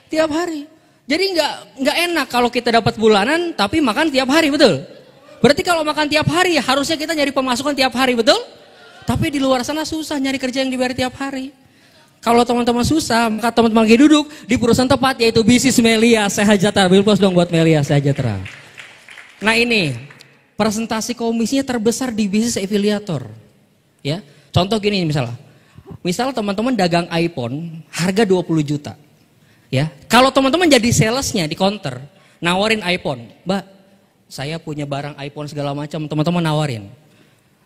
Tiap hari. Jadi nggak enak kalau kita dapat bulanan tapi makan tiap hari, betul? Berarti kalau makan tiap hari harusnya kita nyari pemasukan tiap hari, betul? Tapi di luar sana susah nyari kerja yang dibayar tiap hari. Kalau teman-teman susah, maka teman-teman lagi duduk di perusahaan tepat, yaitu bisnis Melia Sejahtera. Beri plus dong buat Melia Sejahtera. Nah ini presentasi komisinya terbesar di bisnis afiliator. Ya, contoh gini misalnya teman-teman dagang iPhone harga 20 juta. Ya, kalau teman-teman jadi salesnya di counter, nawarin iPhone, Mbak, saya punya barang iPhone segala macam, teman-teman nawarin.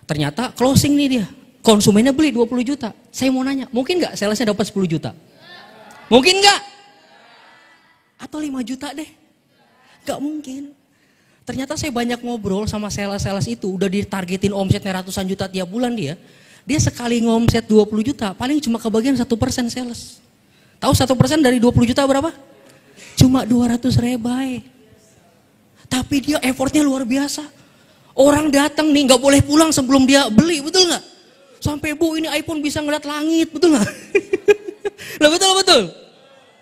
Ternyata closing nih dia, konsumennya beli 20 juta. Saya mau nanya, mungkin nggak salesnya dapat 10 juta? Mungkin nggak? Atau 5 juta deh? Nggak mungkin. Ternyata saya banyak ngobrol sama sales-sales itu, udah ditargetin omsetnya ratusan juta tiap bulan dia. Dia sekali ngomset 20 juta, paling cuma kebagian 1% sales. Tahu 1% dari 20 juta berapa? Cuma 200 rebai. Tapi dia effortnya luar biasa. Orang datang nih nggak boleh pulang sebelum dia beli, betul nggak? Sampai Bu ini iPhone bisa ngeliat langit, betul nggak? Lah betul.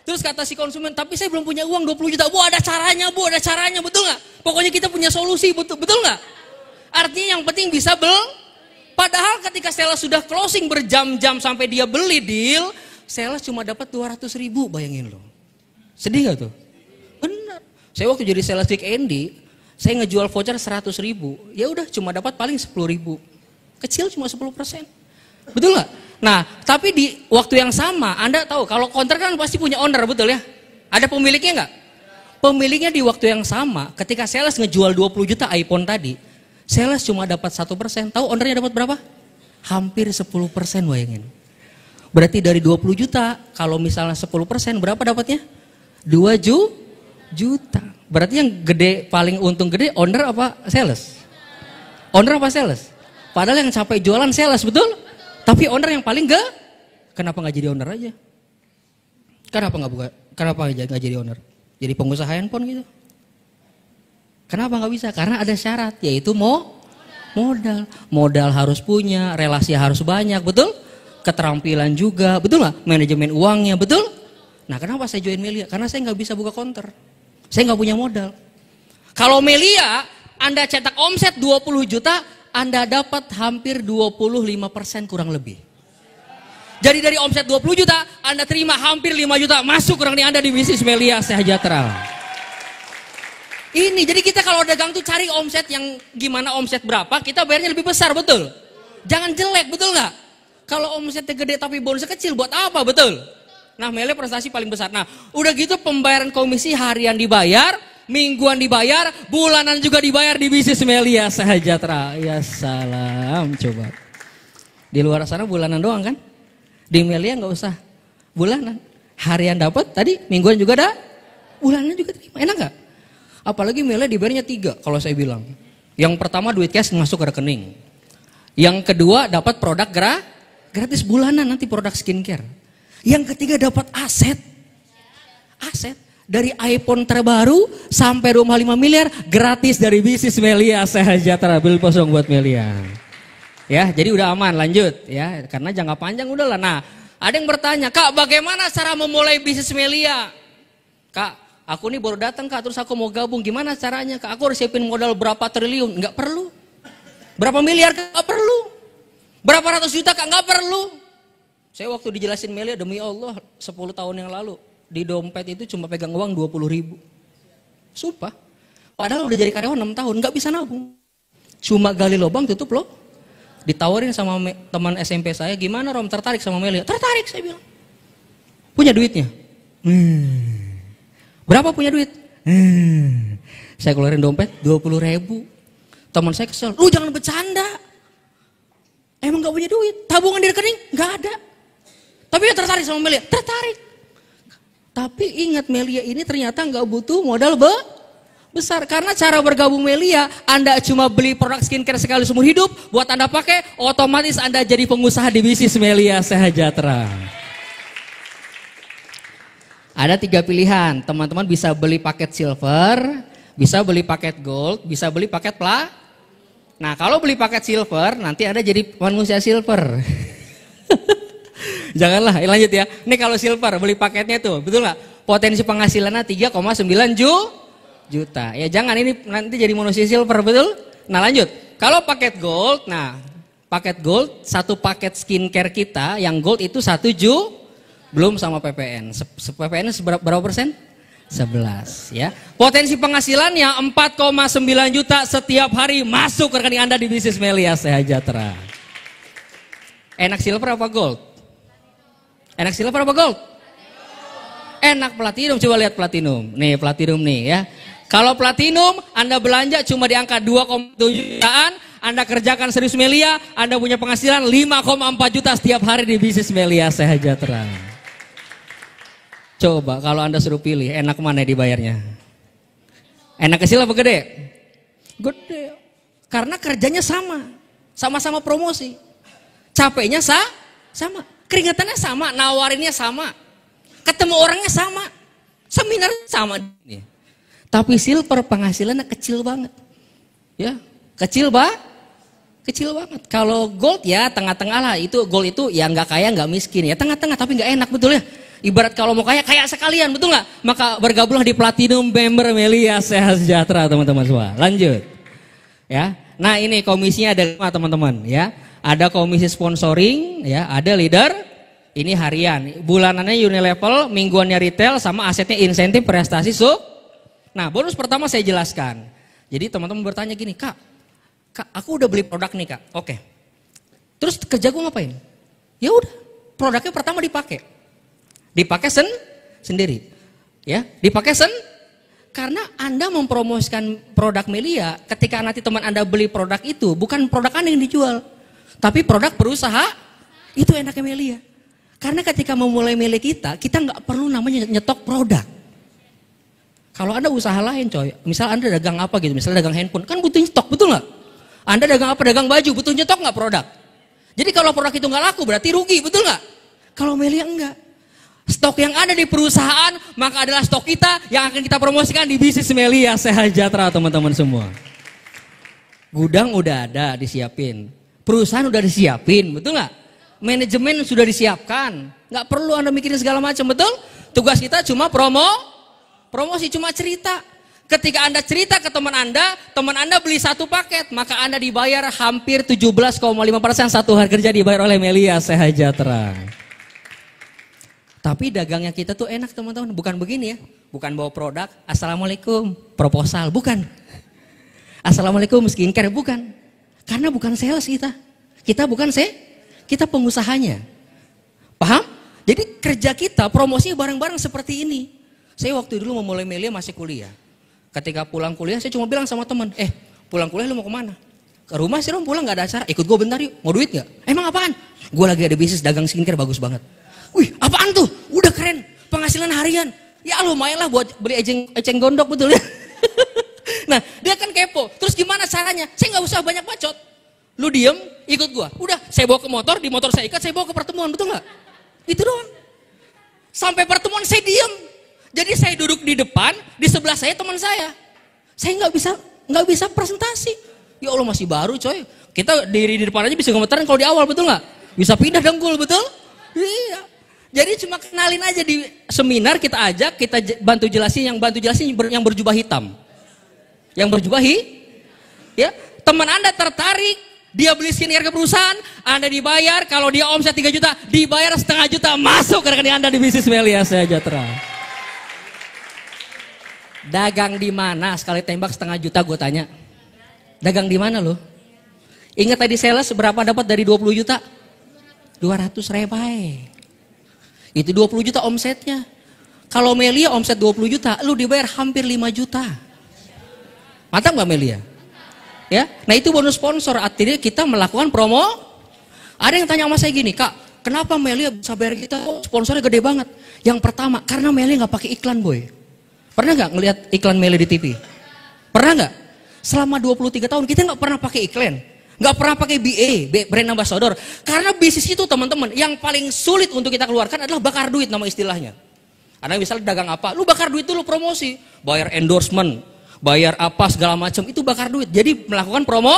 Terus kata si konsumen, tapi saya belum punya uang 20 juta. Bu ada caranya, betul nggak? Pokoknya kita punya solusi, betul nggak? Artinya yang penting bisa Padahal ketika sales sudah closing berjam-jam sampai dia beli deal, sales cuma dapat 200 ribu, bayangin loh. Sedih gak tuh? Benar. Saya waktu jadi sales Week Andy, saya ngejual voucher 100 ribu. Ya udah cuma dapat paling 10 ribu. Kecil cuma 10%. Betul gak? Nah, tapi di waktu yang sama, Anda tahu kalau counter kan pasti punya owner, betul ya? Ada pemiliknya gak? Pemiliknya di waktu yang sama, ketika sales ngejual 20 juta iPhone tadi, sales cuma dapat 1%. Tahu ownernya dapat berapa? Hampir 10%, bayangin. Berarti dari 20 juta, kalau misalnya 10% berapa dapatnya? 2 juta. Berarti yang gede, paling untung gede owner apa sales? Owner apa sales? Padahal yang capek jualan sales, betul? Tapi owner yang paling kenapa nggak jadi owner aja? Kenapa nggak jadi owner? Jadi pengusaha handphone gitu? Kenapa nggak bisa? Karena ada syarat, yaitu modal. Modal harus punya, relasi harus banyak, betul? Keterampilan juga, betul nggak? Manajemen uangnya, betul? Nah, kenapa saya join Melia? Karena saya nggak bisa buka counter. Saya nggak punya modal. Kalau Melia, Anda cetak omset 20 juta, Anda dapat hampir 25% kurang lebih. Jadi dari omset 20 juta, Anda terima hampir 5 juta, masuk kurang di Anda di bisnis Melia Sejahtera. Ini, jadi kita kalau dagang tuh cari omset yang gimana, omset berapa, kita bayarnya lebih besar, betul? Jangan jelek, betul nggak? Kalau omsetnya gede tapi bonusnya kecil, buat apa, betul? Nah, Melia prestasi paling besar. Nah, udah gitu pembayaran komisi harian dibayar, mingguan dibayar, bulanan juga dibayar di bisnis Melia Sejahtera. Ya salam, coba. Di luar sana bulanan doang kan? Di Melia nggak usah bulanan. Harian dapat, tadi mingguan juga ada, bulanan juga terima. Enak nggak? Apalagi Melia dibayarnya 3 kalau saya bilang. Yang pertama duit cash masuk ke rekening. Yang kedua dapat produk gratis bulanan nanti produk skincare. Yang ketiga dapat aset. Aset. Dari iPhone terbaru sampai rumah 5 miliar gratis dari bisnis Melia Sejahtera. Beli posong buat Melia. Ya, jadi udah aman, lanjut ya. Karena jangka panjang udah lah. Nah, ada yang bertanya, Kak, bagaimana cara memulai bisnis Melia? Kak, aku nih baru datang Kak, terus aku mau gabung, gimana caranya Kak? Aku harus siapin modal berapa triliun? Enggak perlu. Berapa miliar Kak? Enggak perlu. Berapa ratus juta Kak? Enggak perlu. Saya waktu dijelasin Melia, demi Allah 10 tahun yang lalu, di dompet itu cuma pegang uang 20.000. Sumpah. Padahal udah jadi karyawan 6 tahun, enggak bisa nabung. Cuma gali lubang tutup loh. Ditawarin sama teman SMP saya, gimana Rom, tertarik sama Melia? Tertarik saya bilang. Punya duitnya? Berapa punya duit? Saya keluarin dompet 20.000. Teman saya kesel, lu jangan bercanda. Emang gak punya duit? Tabungan di rekening? Gak ada. Tapi ya tertarik sama Melia? Tertarik. Tapi ingat Melia ini ternyata gak butuh modal besar. Karena cara bergabung Melia, Anda cuma beli produk skincare sekali seumur hidup, buat Anda pakai, otomatis Anda jadi pengusaha di bisnis Melia Sejahtera. Ada 3 pilihan, teman-teman bisa beli paket silver, bisa beli paket gold, bisa beli paket plat. Nah kalau beli paket silver, nanti Anda jadi manusia silver. Janganlah, lanjut ya. Ini kalau silver, beli paketnya tuh, betul nggak? Potensi penghasilannya 3,9 juta. Ya jangan, ini nanti jadi manusia silver, betul? Nah lanjut, kalau paket gold, nah paket gold, satu paket skincare kita, yang gold itu 1 juta. Belum sama PPN. PPN berapa persen? 11 ya. Potensi penghasilannya 4,9 juta setiap hari masuk ke rekening Anda di bisnis Melia Sejahtera. Enak silver apa gold? Enak silver apa gold? Enak platinum, coba lihat platinum. Nih platinum nih ya. Kalau platinum Anda belanja cuma di angka 2,7 jutaan, Anda kerjakan serius Melia, Anda punya penghasilan 5,4 juta setiap hari di bisnis Melia Sejahtera. Coba kalau Anda suruh pilih, enak mana dibayarnya? Enak kecil apa gede? Gede. Karena kerjanya sama. Sama-sama promosi. Capeknya sama. Keringatannya sama, nawarinnya sama. Ketemu orangnya sama. Seminar sama. Tapi silver penghasilannya kecil banget. Ya, kecil banget. Kalau gold ya tengah-tengah lah. Itu gold itu ya nggak kaya nggak miskin ya, tengah-tengah tapi nggak enak, betul ya. Ibarat kalau mau kaya sekalian, betul nggak? Maka bergabunglah di Platinum Member Melia Sejahtera teman-teman semua. Lanjut, ya. Nah ini komisinya ada 5 teman-teman, ya. Ada komisi sponsoring, ya. Ada leader. Ini harian, bulanannya unilevel, mingguannya retail, sama asetnya insentif prestasi Nah bonus pertama saya jelaskan. Jadi teman-teman bertanya gini, Kak, aku udah beli produk nih Kak. Oke. Terus kerja gue ngapain? Ya udah, produknya pertama dipakai sendiri, ya, karena Anda mempromosikan produk Melia. Ketika nanti teman Anda beli produk itu, bukan produk Anda yang dijual, tapi produk perusahaan. Itu enaknya Melia. Karena ketika memulai Melia kita nggak perlu namanya nyetok produk. Kalau Anda usaha lain coy, misal Anda dagang apa gitu, misalnya dagang handphone, kan butuh nyetok, betul nggak? Anda dagang apa, dagang baju, butuh nyetok nggak produk? Jadi kalau produk itu nggak laku berarti rugi, betul nggak? Kalau Melia enggak. Stok yang ada di perusahaan maka adalah stok kita yang akan kita promosikan di bisnis Melia Sejahtera teman-teman semua. Gudang udah ada disiapin, perusahaan udah disiapin, betul nggak? Manajemen sudah disiapkan, nggak perlu Anda mikirin segala macam, betul? Tugas kita cuma promosi, cuma cerita. Ketika Anda cerita ke teman Anda beli satu paket, maka Anda dibayar hampir 17,5% satu hari kerja dibayar oleh Melia Sejahtera. Tapi dagangnya kita tuh enak teman-teman, bukan begini ya. Bukan bawa produk, assalamualaikum, proposal, bukan. Assalamualaikum skincare, bukan. Karena bukan sales kita. Kita bukan kita pengusahanya. Paham? Jadi kerja kita promosi bareng-bareng seperti ini. Saya waktu dulu memulai Melia masih kuliah. Ketika pulang kuliah saya cuma bilang sama teman, pulang kuliah lu mau kemana? Ke rumah sih Rom, pulang gak ada acara, ikut gue bentar yuk, mau duit gak? Emang apaan? Gue lagi ada bisnis dagang skincare bagus banget. Wih, apaan tuh? Udah keren, penghasilan harian. Ya lumayan lah buat beli eceng gondok, betul ya. Nah, dia kan kepo. Terus gimana caranya? Saya nggak usah banyak bacot. Lu diem, ikut gua. Udah, saya bawa ke motor, di motor saya ikat, saya bawa ke pertemuan, betul nggak? Itu doang. Sampai pertemuan saya diem. Jadi saya duduk di depan, di sebelah saya teman saya. Saya nggak bisa presentasi. Ya Allah, masih baru coy. Kita diri di depan aja bisa gemetaran kalau di awal, betul nggak? Bisa pindah dengkul, betul? Iya. Jadi cuma kenalin aja di seminar, kita ajak, kita bantu jelasin yang berjubah hitam. Yang berjubah ya. Teman Anda tertarik, dia beli skincare ke perusahaan, Anda dibayar, kalau dia omset 3 juta, dibayar 1,5 juta, masuk ke rekening Anda di bisnis Melia Sejahtera. Dagang di mana? Sekali tembak 1,5 juta, gue tanya. Dagang di mana lo? Ingat tadi sales berapa dapat dari 20 juta? 200 rebai. Itu 20 juta omsetnya. Kalau Melia omset 20 juta, lu dibayar hampir 5 juta. Mantap nggak Melia? Ya, nah itu bonus sponsor. Artinya kita melakukan promo. Ada yang tanya sama saya gini, Kak, kenapa Melia bisa bayar kita? Oh, sponsornya gede banget. Yang pertama, karena Melia nggak pakai iklan, boy. Pernah nggak ngelihat iklan Melia di TV? Pernah nggak? Selama 23 tahun kita nggak pernah pakai iklan. Nggak pernah pakai BA, brand ambassador. Karena bisnis itu teman-teman, yang paling sulit untuk kita keluarkan adalah bakar duit nama istilahnya. Karena misalnya dagang apa, lu bakar duit dulu promosi. Bayar endorsement, bayar apa segala macam, itu bakar duit. Jadi melakukan promo,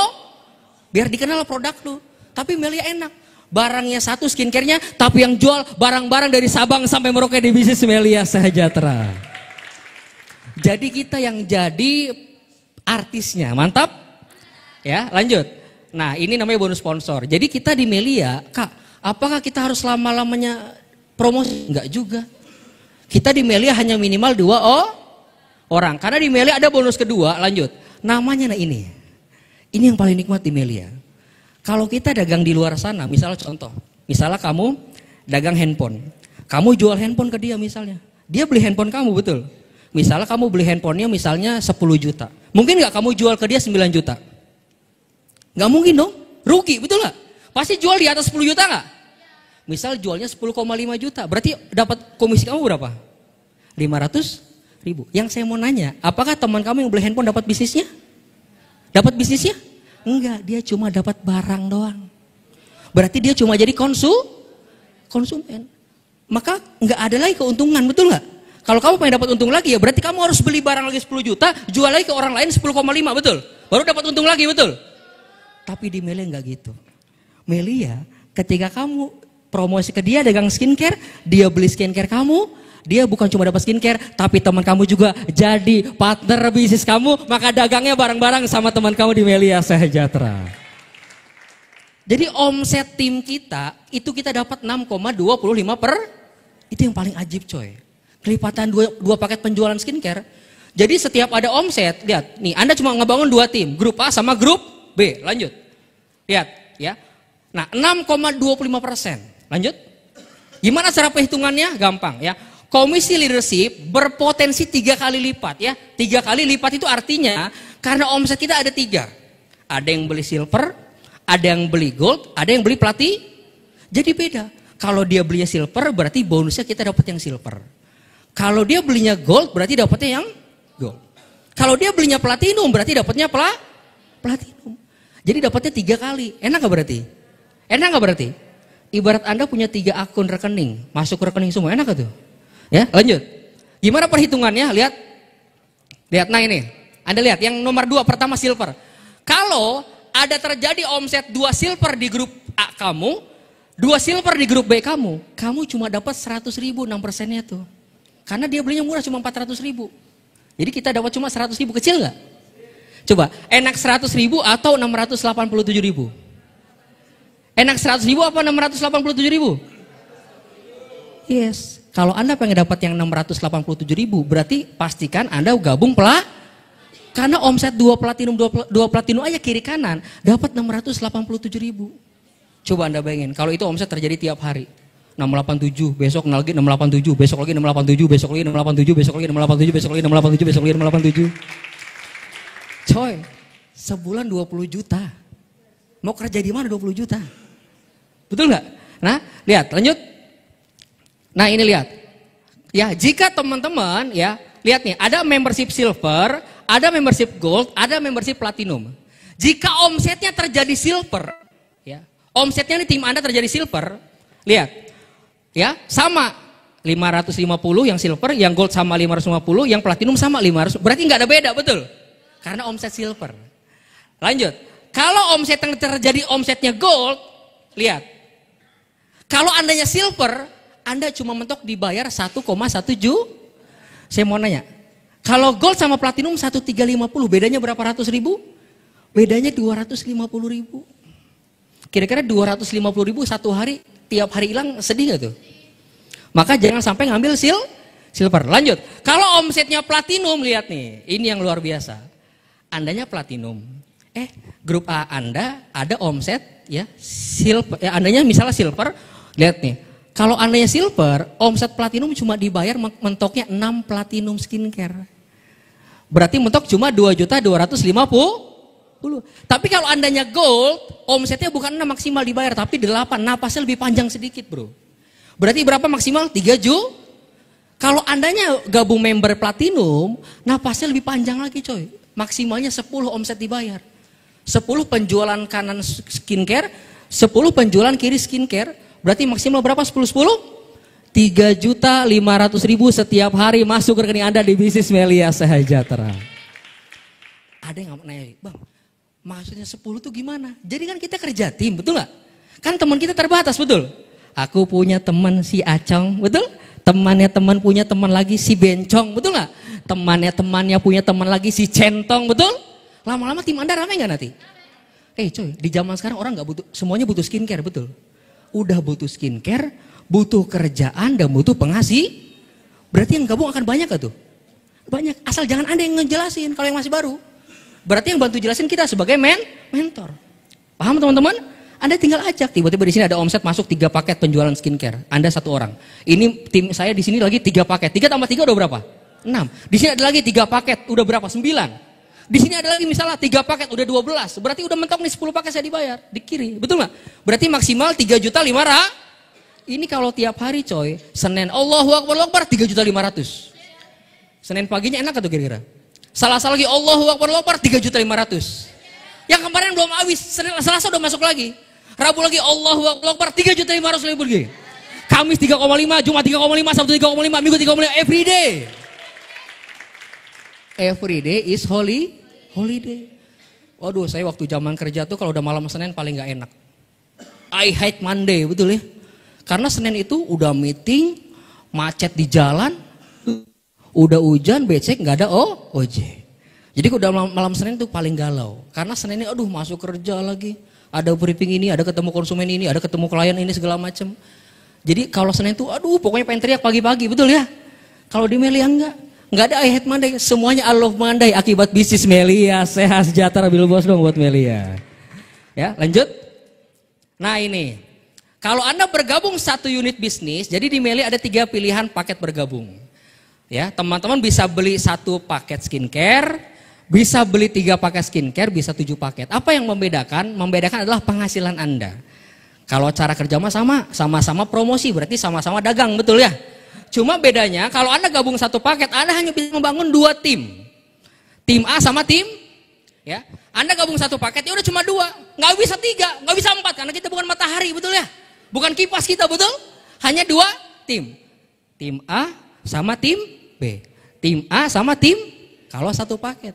biar dikenal produk lu. Tapi Melia enak. Barangnya satu skincare-nya, tapi yang jual barang-barang dari Sabang sampai Merauke di bisnis Melia Sejahtera. Jadi kita yang jadi artisnya, mantap? Ya, lanjut. Nah ini namanya bonus sponsor. Jadi kita di Melia, Kak, apakah kita harus lama-lamanya promosi? Enggak juga. Kita di Melia hanya minimal 2 orang. Karena di Melia ada bonus kedua, lanjut. Namanya ini. Ini yang paling nikmat di Melia. Kalau kita dagang di luar sana, misalnya contoh. Misalnya kamu dagang handphone. Kamu jual handphone ke dia misalnya. Dia beli handphone kamu, betul. Misalnya kamu beli handphonenya misalnya 10 juta. Mungkin nggak kamu jual ke dia 9 juta? Nggak mungkin dong, rugi, betul nggak? Pasti jual di atas 10 juta nggak? Misal jualnya 10,5 juta, berarti dapat komisi kamu berapa? 500.000. Yang saya mau nanya, apakah teman kamu yang beli handphone dapat bisnisnya? Dapat bisnisnya? Enggak, dia cuma dapat barang doang. Berarti dia cuma jadi konsumen. Maka nggak ada lagi keuntungan, betul nggak? Kalau kamu pengen dapat untung lagi ya berarti kamu harus beli barang lagi 10 juta, jual lagi ke orang lain 10,5, betul? Baru dapat untung lagi, betul? Tapi di Melia nggak gitu. Melia ketika kamu promosi ke dia dagang skincare, dia beli skincare kamu, dia bukan cuma dapat skincare, tapi teman kamu juga jadi partner bisnis kamu, maka dagangnya bareng-bareng sama teman kamu di Melia Sejahtera. Jadi omset tim kita, itu kita dapat 6,25 itu yang paling ajib coy. Kelipatan dua paket penjualan skincare. Jadi setiap ada omset, lihat, nih Anda cuma ngebangun 2 tim, grup A sama grup B, lanjut. Lihat, ya. Nah, 6,25%. Lanjut. Gimana cara perhitungannya? Gampang, ya. Komisi leadership berpotensi 3 kali lipat, ya. 3 kali lipat itu artinya karena omset kita ada 3. Ada yang beli silver, ada yang beli gold, ada yang beli platinum. Jadi beda. Kalau dia belinya silver berarti bonusnya kita dapat yang silver. Kalau dia belinya gold berarti dapatnya yang gold. Kalau dia belinya platinum berarti dapatnya platinum. Jadi dapatnya 3 kali. Enak gak berarti? Enak gak berarti? Ibarat Anda punya 3 akun rekening, masuk ke rekening semua, enak gak tuh? Ya, lanjut. Gimana perhitungannya? Lihat. Lihat, nah ini. Anda lihat, yang nomor 2 pertama silver. Kalau ada terjadi omset 2 silver di grup A kamu, 2 silver di grup B kamu cuma dapat 100.000 6%-nya tuh. Karena dia belinya murah cuma 400.000. Jadi kita dapat cuma 100.000, kecil gak? Coba, enak 100.000 atau 687.000? Enak 100.000 apa 687.000? Yes. Kalau Anda pengen dapat yang 687.000, berarti pastikan Anda gabung karena omset 2 platinum aja kiri kanan dapat 687.000. Coba Anda bayangin, kalau itu omset terjadi tiap hari. 687, besok lagi 687, besok lagi 687, besok lagi 687, besok lagi 687, besok lagi 687, besok lagi 687. Coy, sebulan 20 juta. Mau kerja di mana 20 juta? Betul nggak? Nah, lihat, lanjut. Nah, ini lihat. Ya, jika teman-teman ya, lihat nih, ada membership silver, ada membership gold, ada membership platinum. Jika omsetnya terjadi silver, ya, omsetnya nih tim Anda terjadi silver, lihat, ya, sama 550 yang silver, yang gold sama 550, yang platinum sama 500, berarti nggak ada beda, betul? Karena omset silver. Lanjut, kalau omset yang terjadi omsetnya gold, lihat, kalau Andanya silver, Anda cuma mentok dibayar 1,1 juta. Saya mau nanya, kalau gold sama platinum 1,350, bedanya berapa ratus ribu? Bedanya 250.000. Kira-kira 250.000 satu hari, tiap hari hilang, sedih gak tuh? Maka jangan sampai ngambil silver. Lanjut, kalau omsetnya platinum, lihat nih, ini yang luar biasa. Andanya platinum, grup A Anda ada omset ya silver, Andanya misalnya silver, lihat nih. Kalau Andanya silver, omset platinum cuma dibayar mentoknya 6 platinum skincare. Berarti mentok cuma 2.250.000. Tapi kalau Andanya gold, omsetnya bukan 6 maksimal dibayar, tapi 8, napasnya lebih panjang sedikit bro. Berarti berapa maksimal? 3 juta. Kalau Andanya gabung member platinum, napasnya lebih panjang lagi coy. Maksimalnya 10 omset dibayar. 10 penjualan kanan skincare, 10 penjualan kiri skincare, berarti maksimal berapa? 10-10? 3.500.000 setiap hari masuk ke rekening Anda di bisnis Melia Sejahtera. Ada yang nanya, bang, maksudnya 10 tuh gimana? Jadi kan kita kerja tim, betul nggak? Kan teman kita terbatas, betul? Aku punya teman si Acong, betul? Temannya teman punya teman lagi si Bencong, betul nggak? Temannya punya teman lagi si Centong, betul? Lama-lama tim Anda ramai nggak nanti? Coy, di zaman sekarang orang nggak butuh, semuanya butuh skincare, betul? Udah butuh skincare, butuh kerjaan, dan butuh pengasih. Berarti yang gabung akan banyak gak tuh? Banyak, asal jangan Anda yang ngejelasin kalau yang masih baru. Berarti yang bantu jelasin kita sebagai mentor. Paham teman-teman? Anda tinggal ajak, tiba-tiba di sini ada omset masuk 3 paket penjualan skincare. Anda 1 orang. Ini tim saya di sini lagi 3 paket. 3 tambah 3 udah berapa? 6. Di sini ada lagi 3 paket, udah berapa? 9. Di sini ada lagi misalnya 3 paket, udah 12. Berarti udah mentok nih 10 paket saya dibayar. Di kiri, betul nggak? Berarti maksimal 3.500.000. Ini kalau tiap hari coy, Senin Allahu Akbar 3.500.000. Senin paginya enak atau kira-kira? Selasa lagi Allahu Akbar 3.500.000. Yang kemarin belum habis, Selasa udah masuk lagi. Rabu lagi Allahu Akbar 3.500.000 lagi. Kamis 3,5, Jumat 3,5, Sabtu 3,5, Minggu 3,5, every day. Every day is holiday. Waduh, saya waktu zaman kerja tuh kalau udah malam Senin paling gak enak. I hate Monday, betul ya? Karena Senin itu udah meeting, macet di jalan, udah hujan, becek, gak ada ojek. Jadi udah malam Senin tuh paling galau. Karena Senin ini aduh masuk kerja lagi. Ada briefing ini, ada ketemu konsumen ini, ada ketemu klien ini segala macem. Jadi kalau Senin tuh aduh pokoknya pengen teriak pagi-pagi, betul ya? Kalau di Melia enggak ada I hate Monday. Semuanya I love Monday akibat bisnis Melia. Sehat sejahtera, bil bos dong buat Melia. Ya lanjut. Nah ini. Kalau Anda bergabung 1 unit bisnis, jadi di Melia ada 3 pilihan paket bergabung. Ya, teman-teman bisa beli 1 paket skincare, bisa beli 3 paket skincare, bisa 7 paket. Apa yang membedakan? Membedakan adalah penghasilan Anda. Kalau cara kerja sama-sama promosi, berarti sama-sama dagang, betul ya? Cuma bedanya kalau Anda gabung 1 paket, Anda hanya bisa membangun 2 tim. Tim A sama tim, ya. Anda gabung 1 paket, ya udah cuma 2. Nggak bisa 3, nggak bisa 4, karena kita bukan matahari, betul ya? Bukan kipas kita, betul? Hanya 2 tim. Tim A sama tim B. Tim A sama tim kalau 1 paket.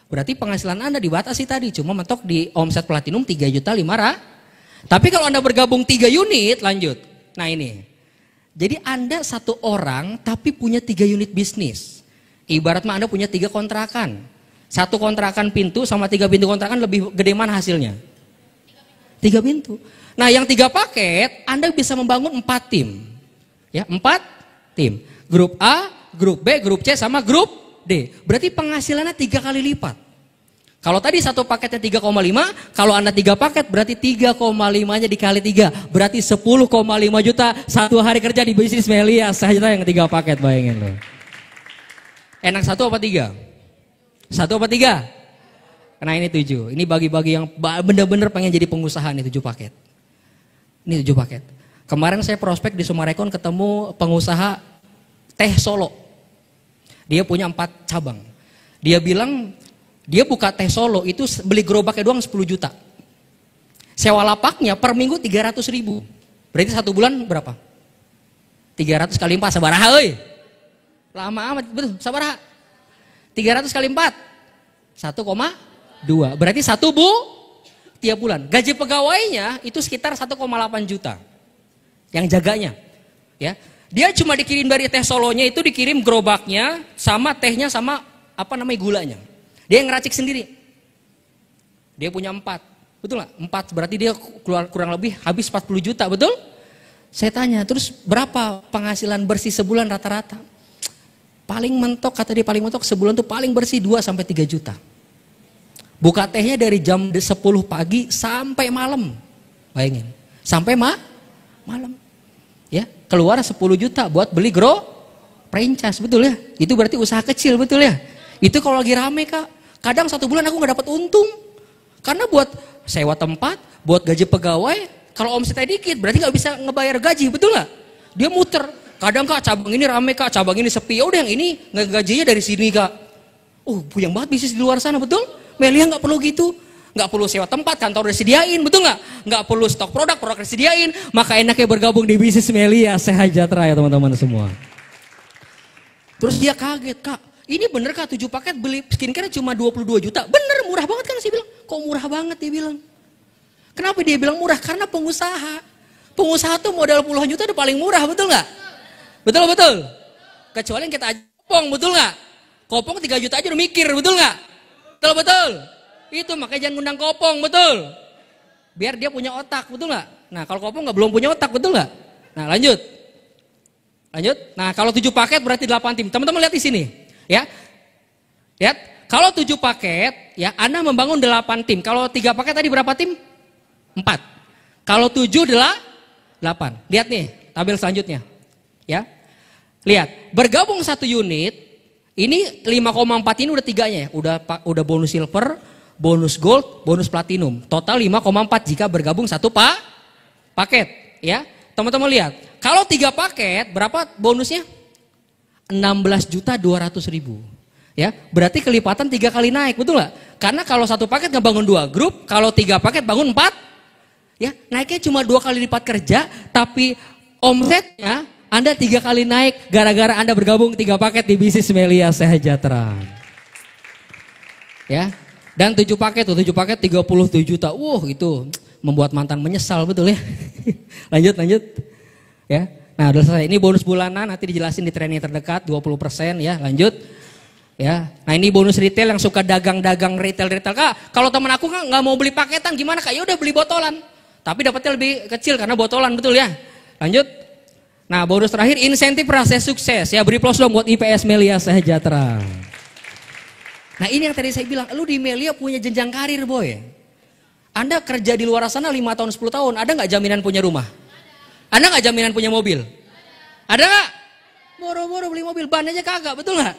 Berarti penghasilan Anda dibatasi tadi, cuma mentok di omset platinum 3.500.000. Tapi kalau Anda bergabung 3 unit, lanjut. Nah ini. Jadi Anda 1 orang tapi punya 3 unit bisnis. Ibarat mah Anda punya 3 kontrakan. 1 kontrakan pintu sama 3 pintu kontrakan lebih gede mana hasilnya? 3 pintu. Nah yang 3 paket Anda bisa membangun 4 tim. Ya 4 tim. Grup A, grup B, grup C sama grup D. Berarti penghasilannya 3 kali lipat. Kalau tadi 1 paketnya 3,5, kalau Anda 3 paket berarti 3,5-nya dikali 3. Berarti 10,5 juta 1 hari kerja di bisnis Melia Sejahtera yang 3 paket, bayangin loh. Enak 1 apa 3? 1 apa 3? Nah ini 7. Ini bagi-bagi yang benar-benar pengen jadi pengusaha nih 7 paket. Ini 7 paket. Kemarin saya prospek di Sumarekon ketemu pengusaha teh Solo. Dia punya 4 cabang. Dia bilang dia buka teh Solo itu beli gerobaknya doang 10 juta. Sewa lapaknya per minggu 300.000. Berarti 1 bulan berapa? 300 kali 4 sabaraha euy. Lama amat, betul, sabaraha? 300 kali 4 1,2. Berarti 1 tiap bulan. Gaji pegawainya itu sekitar 1,8 juta. Yang jaganya. Ya. Dia cuma dikirim dari teh Solonya itu dikirim gerobaknya sama tehnya sama gulanya. Dia yang ngeracik sendiri. Dia punya 4. Betul nggak? 4 berarti dia keluar kurang lebih habis 40 juta, betul? Saya tanya, terus berapa penghasilan bersih sebulan rata-rata? Paling mentok, kata dia paling mentok sebulan tuh paling bersih 2-3 juta. Buka tehnya dari jam 10 pagi sampai malam. Bayangin. Sampai malam. Ya, keluar 10 juta buat beli franchise, betul ya? Itu berarti usaha kecil, betul ya? Itu kalau lagi rame Kak. Kadang 1 bulan aku nggak dapat untung. Karena buat sewa tempat, buat gaji pegawai, kalau omsetnya dikit berarti nggak bisa ngebayar gaji, betul nggak? Dia muter. Kadang Kak cabang ini rame Kak, cabang ini sepi. Udah yang ini gajinya dari sini Kak. Puyeng banget bisnis di luar sana, betul? Melia nggak perlu gitu. Nggak perlu sewa tempat, kantor udah sediain, betul nggak? Nggak perlu stok produk disediain. Maka enaknya bergabung di bisnis Melia Sejahtera ya teman-teman semua. Terus dia kaget, Kak. Ini bener Kak 7 paket beli skincare cuma 22 juta. Bener, murah banget kan sih bilang. Kok murah banget dia bilang. Kenapa dia bilang murah? Karena pengusaha. Pengusaha tuh modal puluhan juta udah paling murah, betul nggak? Betul. Kecuali yang kita aja kopong, betul nggak? Kopong 3 juta aja udah mikir, betul nggak? Betul. Itu makanya jangan ngundang kopong, betul. Biar dia punya otak, betul nggak? Nah kalau kopong belum punya otak, betul nggak? Nah lanjut. Nah kalau 7 paket berarti 8 tim. Teman-teman lihat di sini. Ya, lihat, kalau 7 paket, ya Anda membangun 8 tim. Kalau 3 paket tadi berapa tim? 4. Kalau 7 adalah 8. Lihat nih, tabel selanjutnya. Ya, lihat, bergabung 1 unit, ini 5,4 ini udah 3-nya ya. Udah bonus silver, bonus gold, bonus platinum. Total 5,4 jika bergabung 1 paket. Ya, teman-teman lihat, kalau 3 paket berapa bonusnya? 16.200.000. Ya, berarti kelipatan 3 kali naik, betul nggak? Karena kalau 1 paket ngebangun 2 grup, kalau 3 paket bangun 4, ya naiknya cuma 2 kali lipat kerja, tapi omsetnya Anda 3 kali naik gara-gara Anda bergabung 3 paket di bisnis Melia Sejahtera. Ya, dan 7 paket 37 juta. Itu membuat mantan menyesal, betul ya? lanjut. Ya. Nah, udah selesai. Ini bonus bulanan, nanti dijelasin di training terdekat 20% ya. Lanjut. Ya. Nah, ini bonus retail yang suka dagang-dagang retail. Kak, kalau teman aku nggak mau beli paketan gimana Kak? Ya udah beli botolan. Tapi dapatnya lebih kecil karena botolan, betul ya? Lanjut. Nah, bonus terakhir insentif proses sukses. Ya, beri plus dong buat IPS Melia Sejahtera. Nah, ini yang tadi saya bilang, lu di Melia punya jenjang karir, boy. Anda kerja di luar sana 5 tahun 10 tahun, ada nggak jaminan punya rumah? Ada nggak jaminan punya mobil? Ada nggak? Boro-boro beli mobil, ban aja kagak, betul nggak?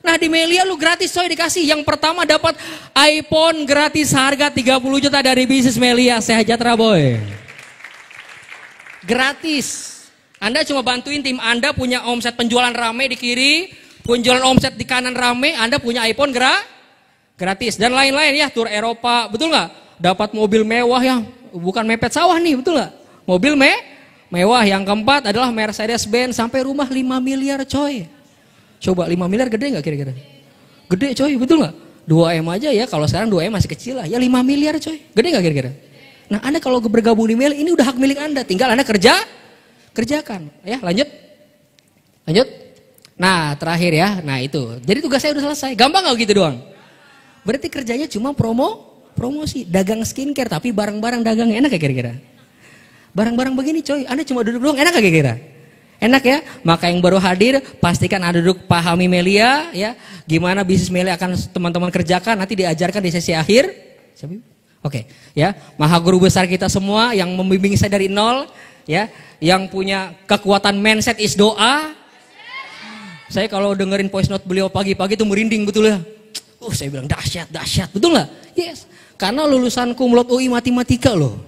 Nah di Melia lu gratis coy dikasih. Yang pertama dapat iPhone gratis harga 30 juta dari bisnis Melia Sejahtera, boy. Gratis. Anda cuma bantuin tim Anda punya omset penjualan rame di kiri, penjualan omset di kanan rame, Anda punya iPhone gratis. Dan lain-lain ya, tur Eropa, betul nggak? Dapat mobil mewah yang bukan mepet sawah nih, betul nggak? Mobil mewah. Yang keempat adalah Mercedes-Benz sampai rumah 5 miliar coy. Coba 5 miliar gede nggak kira-kira? Gede coy, betul nggak? 2M aja ya, kalau sekarang 2M masih kecil lah. Ya 5 miliar coy, gede nggak kira-kira? Nah Anda kalau bergabung di Melia ini udah hak milik Anda, tinggal Anda kerjakan. Ya lanjut. Nah terakhir ya, nah itu. Jadi tugas saya udah selesai, gampang nggak gitu doang? Berarti kerjanya cuma promosi, dagang skincare tapi barang-barang dagangnya enak ya kira-kira? Barang-barang begini coy, Anda cuma duduk doang, enak gak kira-kira? Enak ya? Maka yang baru hadir, pastikan Anda duduk pahami Melia ya. Gimana bisnis Melia akan teman-teman kerjakan, nanti diajarkan di sesi akhir. Oke, ya. Maha Guru besar kita semua yang membimbing saya dari nol ya, yang punya kekuatan mindset is doa. Saya kalau dengerin voice note beliau pagi-pagi tuh merinding betul ya. Saya bilang dahsyat, betul nggak? Yes, karena lulusan cum laude UI matematika loh.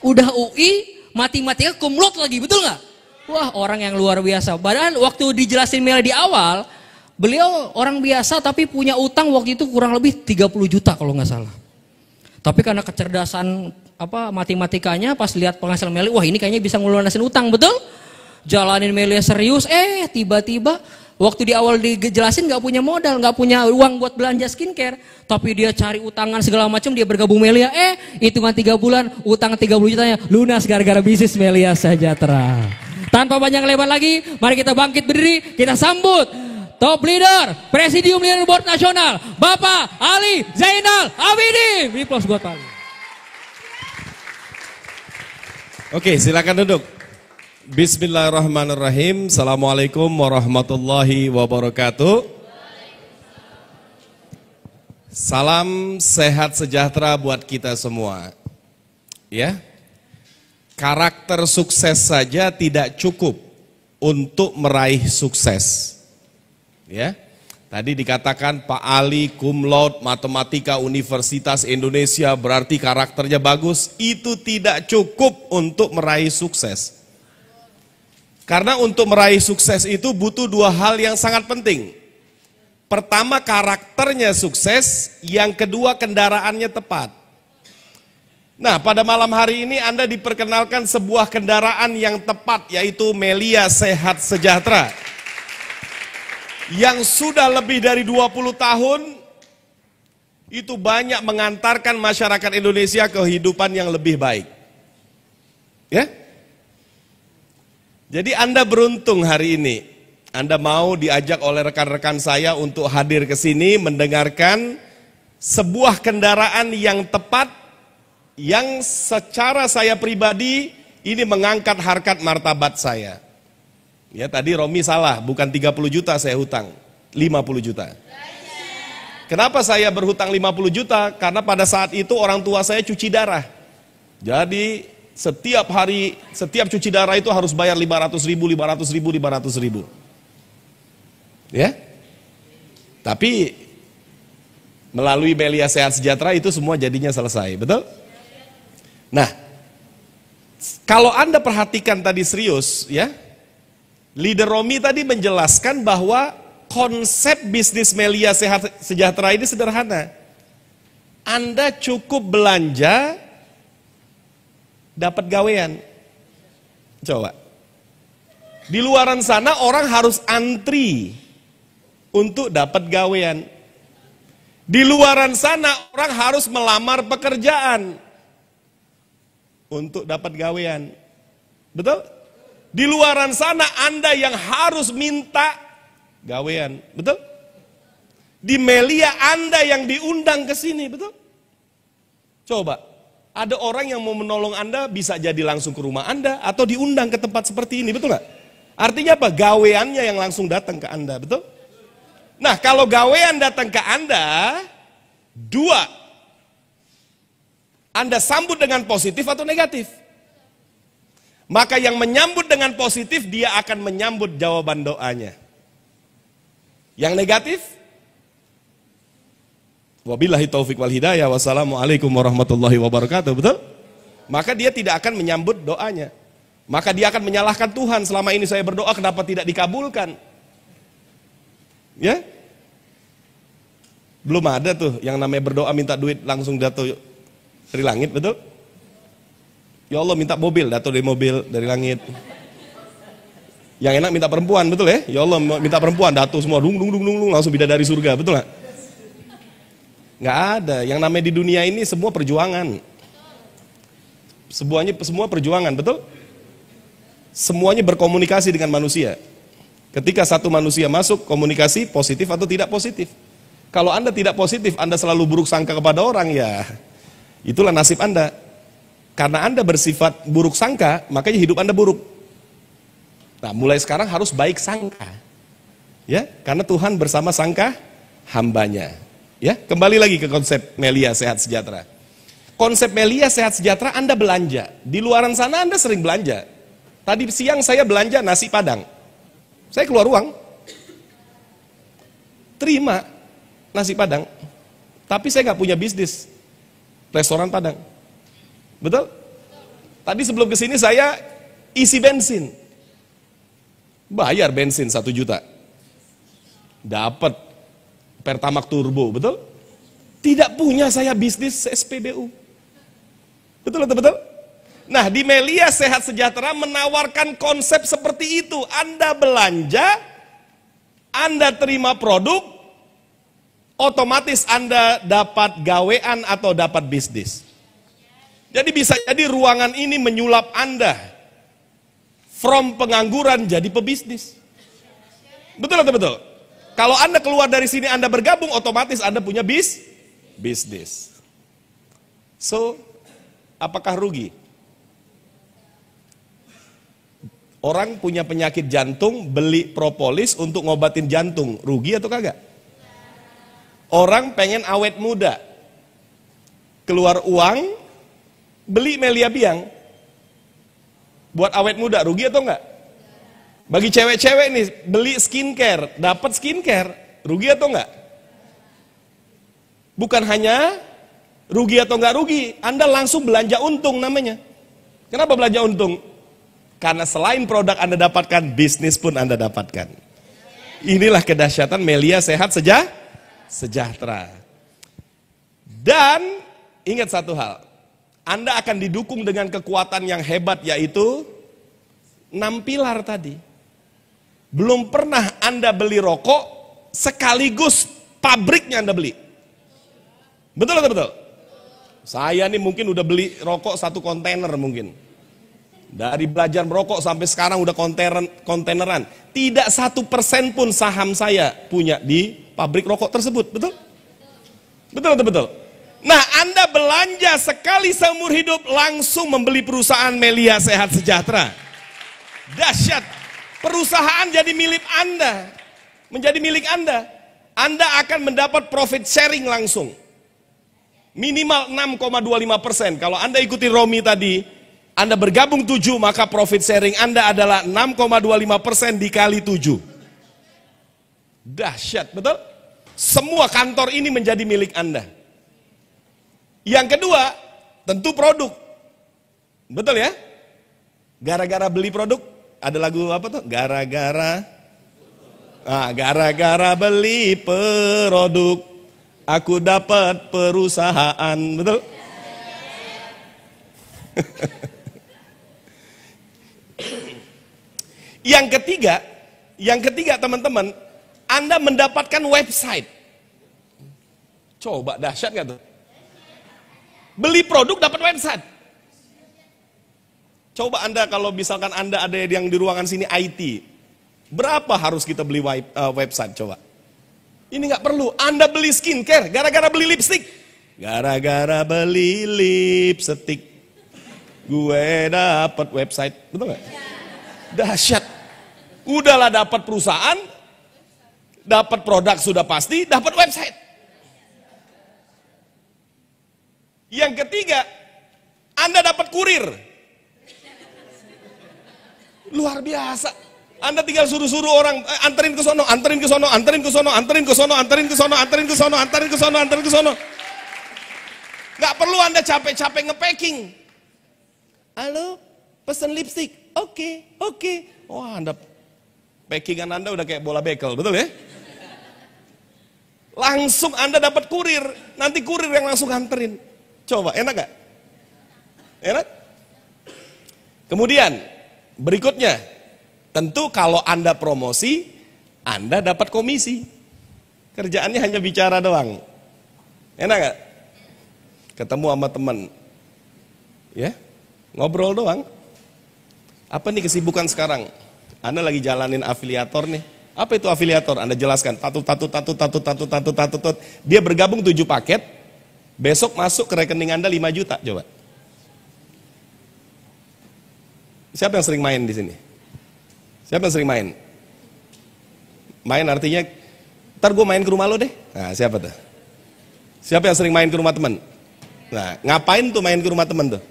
Udah UI, matematika cum laude lagi, betul nggak? Wah orang yang luar biasa. Padahal waktu dijelasin Melia di awal, Beliau orang biasa tapi punya utang waktu itu kurang lebih 30 juta kalau nggak salah. Tapi karena kecerdasan matematikanya pas lihat penghasilan Melia, wah ini kayaknya bisa ngelunasin utang, betul? Jalanin Melia serius, tiba-tiba waktu di awal dijelasin nggak punya modal, nggak punya uang buat belanja skincare, tapi dia cari utangan segala macam, dia bergabung Melia, hitungan 3 bulan, utang 30 jutanya lunas gara-gara bisnis Melia Sejahtera. Tanpa banyak lebar lagi, mari kita bangkit berdiri, kita sambut top leader, Presidium Leaderboard Nasional, Bapak Ali Zainal Abidin. Beri aplaus buat Pak Ali. Oke, silakan duduk. Bismillahirrahmanirrahim. Assalamualaikum warahmatullahi wabarakatuh. Salam sehat sejahtera buat kita semua. Ya. Karakter sukses saja tidak cukup untuk meraih sukses. Ya. Tadi dikatakan Pak Ali cum laude matematika Universitas Indonesia berarti karakternya bagus. Itu tidak cukup untuk meraih sukses. Karena untuk meraih sukses itu butuh 2 hal yang sangat penting. Pertama karakternya sukses, yang kedua kendaraannya tepat. Nah, pada malam hari ini Anda diperkenalkan sebuah kendaraan yang tepat, yaitu Melia Sehat Sejahtera. Yang sudah lebih dari 20 tahun, itu banyak mengantarkan masyarakat Indonesia ke kehidupan yang lebih baik. Ya? Jadi Anda beruntung hari ini. Anda mau diajak oleh rekan-rekan saya untuk hadir ke sini mendengarkan sebuah kendaraan yang tepat, yang secara saya pribadi ini mengangkat harkat martabat saya. Ya, tadi Romi salah, bukan 30 juta saya hutang, 50 juta. Kenapa saya berhutang 50 juta? Karena pada saat itu orang tua saya cuci darah. Jadi setiap hari, setiap cuci darah itu harus bayar 500 ribu. Ya. Tapi melalui Melia Sehat Sejahtera itu semua jadinya selesai, betul? Nah, kalau Anda perhatikan tadi serius, ya, Leader Romi tadi menjelaskan bahwa konsep bisnis Melia Sehat Sejahtera ini sederhana. Anda cukup belanja, dapat gawean. Coba. Di luaran sana orang harus antri untuk dapat gawean. Di luaran sana orang harus melamar pekerjaan untuk dapat gawean. Betul? Di luaran sana Anda yang harus minta gawean, betul? Di Melia Anda yang diundang ke sini, betul? Coba, ada orang yang mau menolong Anda bisa jadi langsung ke rumah Anda atau diundang ke tempat seperti ini, betul nggak? Artinya apa? Gaweannya yang langsung datang ke Anda, betul? Nah, kalau gawean datang ke Anda, 2, Anda sambut dengan positif atau negatif? Maka yang menyambut dengan positif, dia akan menyambut jawaban doanya. Yang negatif, wabillahi taufiq wal hidayah, wassalamualaikum warahmatullahi wabarakatuh, betul? Maka dia tidak akan menyambut doanya. Maka dia akan menyalahkan Tuhan, selama ini saya berdoa kenapa tidak dikabulkan? Ya? Belum ada tuh yang namanya berdoa minta duit langsung jatuh dari langit, betul? Ya Allah minta mobil, jatuh dari mobil, dari langit. Yang enak minta perempuan, betul ya? Ya Allah minta perempuan, jatuh semua, dung, langsung bidadari surga, betul nggak? Nggak ada, yang namanya di dunia ini semua perjuangan. Semua perjuangan, betul? Semuanya berkomunikasi dengan manusia. Ketika satu manusia masuk, komunikasi positif atau tidak positif. Kalau Anda tidak positif, Anda selalu buruk sangka kepada orang, ya itulah nasib Anda. Karena Anda bersifat buruk sangka, makanya hidup Anda buruk. Nah, mulai sekarang harus baik sangka. Ya, karena Tuhan bersama sangka hambanya. Ya, kembali lagi ke konsep Melia Sehat Sejahtera. Konsep Melia Sehat Sejahtera Anda belanja. Di luaran sana Anda sering belanja. Tadi siang saya belanja nasi Padang. Saya keluar uang. Terima nasi Padang. Tapi saya nggak punya bisnis restoran Padang. Betul? Tadi sebelum kesini saya isi bensin. Bayar bensin 1 juta. dapat Pertamax Turbo, betul? Tidak punya saya bisnis SPBU. Betul, betul, betul? Nah, di Melia Sehat Sejahtera menawarkan konsep seperti itu. Anda belanja, Anda terima produk, otomatis Anda dapat gawean atau dapat bisnis. Jadi bisa jadi ruangan ini menyulap Anda from pengangguran jadi pebisnis. Betul atau betul? Kalau Anda keluar dari sini, Anda bergabung, otomatis Anda punya bisnis. So, apakah rugi? Orang punya penyakit jantung, beli propolis untuk ngobatin jantung, rugi atau kagak? Orang pengen awet muda, keluar uang, beli Melia Biang, buat awet muda, rugi atau enggak? Bagi cewek-cewek nih, beli skincare, dapat skincare, rugi atau enggak? Bukan hanya rugi atau enggak rugi, Anda langsung belanja untung namanya. Kenapa belanja untung? Karena selain produk Anda dapatkan, bisnis pun Anda dapatkan. Inilah kedahsyatan Melia Sehat Sejahtera. Dan ingat satu hal, Anda akan didukung dengan kekuatan yang hebat, yaitu 6 pilar tadi. Belum pernah Anda beli rokok sekaligus pabriknya Anda beli. Betul atau betul? Saya nih mungkin udah beli rokok 1 kontainer mungkin. Dari belajar merokok sampai sekarang udah kontaineran. Tidak 1% pun saham saya punya di pabrik rokok tersebut. Betul? Betul atau betul? Nah, Anda belanja sekali seumur hidup langsung membeli perusahaan Melia Sehat Sejahtera. Dahsyat. Perusahaan jadi milik Anda. Menjadi milik Anda. Anda akan mendapat profit sharing langsung. Minimal 6,25%. Kalau Anda ikuti Romi tadi, Anda bergabung 7, maka profit sharing Anda adalah 6,25% dikali 7. Dahsyat, betul? Semua kantor ini menjadi milik Anda. Yang kedua, tentu produk. Betul ya? Gara-gara beli produk, ada lagu apa tuh? Gara-gara beli produk, aku dapat perusahaan. Betul? Yang ketiga teman-teman, Anda mendapatkan website. Coba dahsyat gak tuh? Beli produk dapat website. Coba Anda kalau misalkan Anda ada yang di ruangan sini IT, berapa harus kita beli website coba? Ini gak perlu. Anda beli skincare gara-gara beli lipstick. Gara-gara beli lipstick, gue dapat website. Betul gak? Dahsyat. Udahlah dapat perusahaan, dapat produk sudah pasti, dapat website. Yang ketiga, Anda dapat kurir. Luar biasa. Anda tinggal suruh-suruh orang, anterin ke sono, anterin ke sono, anterin ke sono, anterin ke sono, anterin ke sono, anterin ke sono, anterin ke sono, anterin ke sono. Gak perlu Anda capek-capek nge-packing. Halo, pesen lipstick. Oke. Wah, Anda packingan Anda udah kayak bola bekel, betul ya? Langsung Anda dapat kurir, nanti kurir yang langsung anterin. Coba, enak gak? Enak? Kemudian, berikutnya, tentu kalau Anda promosi, Anda dapat komisi. Kerjaannya hanya bicara doang. Enak gak? Ketemu sama teman, ya, ngobrol doang. Apa nih kesibukan sekarang? Anda lagi jalanin afiliator nih. Apa itu afiliator? Anda jelaskan. Tatut. Dia bergabung 7 paket. Besok masuk ke rekening Anda 5 juta. Coba. Siapa yang sering main di sini? Siapa yang sering main? Main artinya, ntar gue main ke rumah lo deh. Nah, siapa tuh? Siapa yang sering main ke rumah teman? Nah, ngapain tuh main ke rumah teman tuh?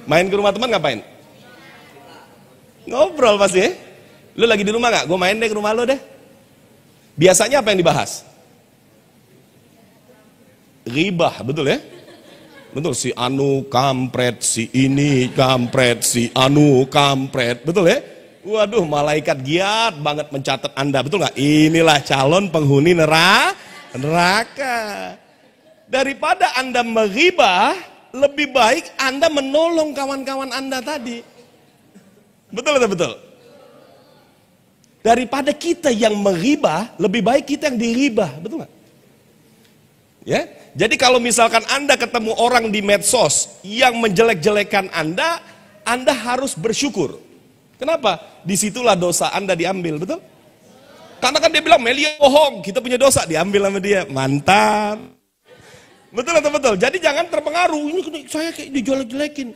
Main ke rumah teman ngapain? Ngobrol pasti ya. Lu lagi di rumah gak? Gue main deh ke rumah lo deh. Biasanya apa yang dibahas? Ribah, betul ya? Betul, si anu kampret, si ini kampret, si anu kampret, betul ya? Waduh, malaikat giat banget mencatat Anda, betul nggak? Inilah calon penghuni neraka. Daripada Anda menghibah, lebih baik Anda menolong kawan-kawan Anda tadi. Betul atau betul? Daripada kita yang menghibah, lebih baik kita yang dihibah, betul nggak? Ya, jadi kalau misalkan Anda ketemu orang di medsos yang menjelek-jelekan Anda harus bersyukur. Kenapa? Disitulah dosa Anda diambil, betul? Karena kan dia bilang Melia bohong, kita punya dosa, diambil sama dia. Mantap. Betul atau betul? Jadi jangan terpengaruh, ini saya kayak dijelek-jelekin.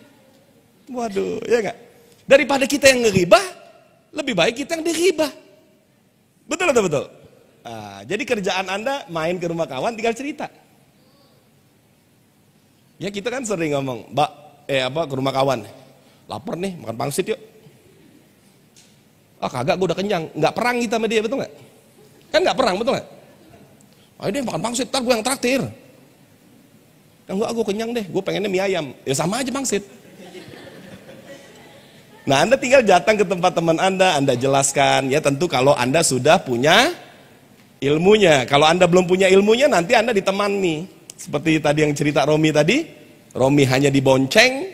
Waduh, ya enggak? Daripada kita yang ngeribah, lebih baik kita yang diribah. Betul atau betul? Nah, jadi kerjaan Anda main ke rumah kawan tinggal cerita. Ya kita kan sering ngomong, Mbak, ke rumah kawan. Lapar nih, makan pangsit yuk. Ah kagak, gue udah kenyang. Nggak perang kita sama dia, betul nggak? Kan nggak perang, betul nggak? Ayo deh makan pangsit, ntar gue yang traktir. Enggak, gue kenyang deh, gue pengennya mie ayam. Ya sama aja pangsit. Nah Anda tinggal datang ke tempat teman Anda jelaskan. Ya tentu kalau Anda sudah punya ilmunya. Kalau Anda belum punya ilmunya, nanti Anda ditemani. Seperti tadi yang cerita Romi tadi. Romi hanya dibonceng,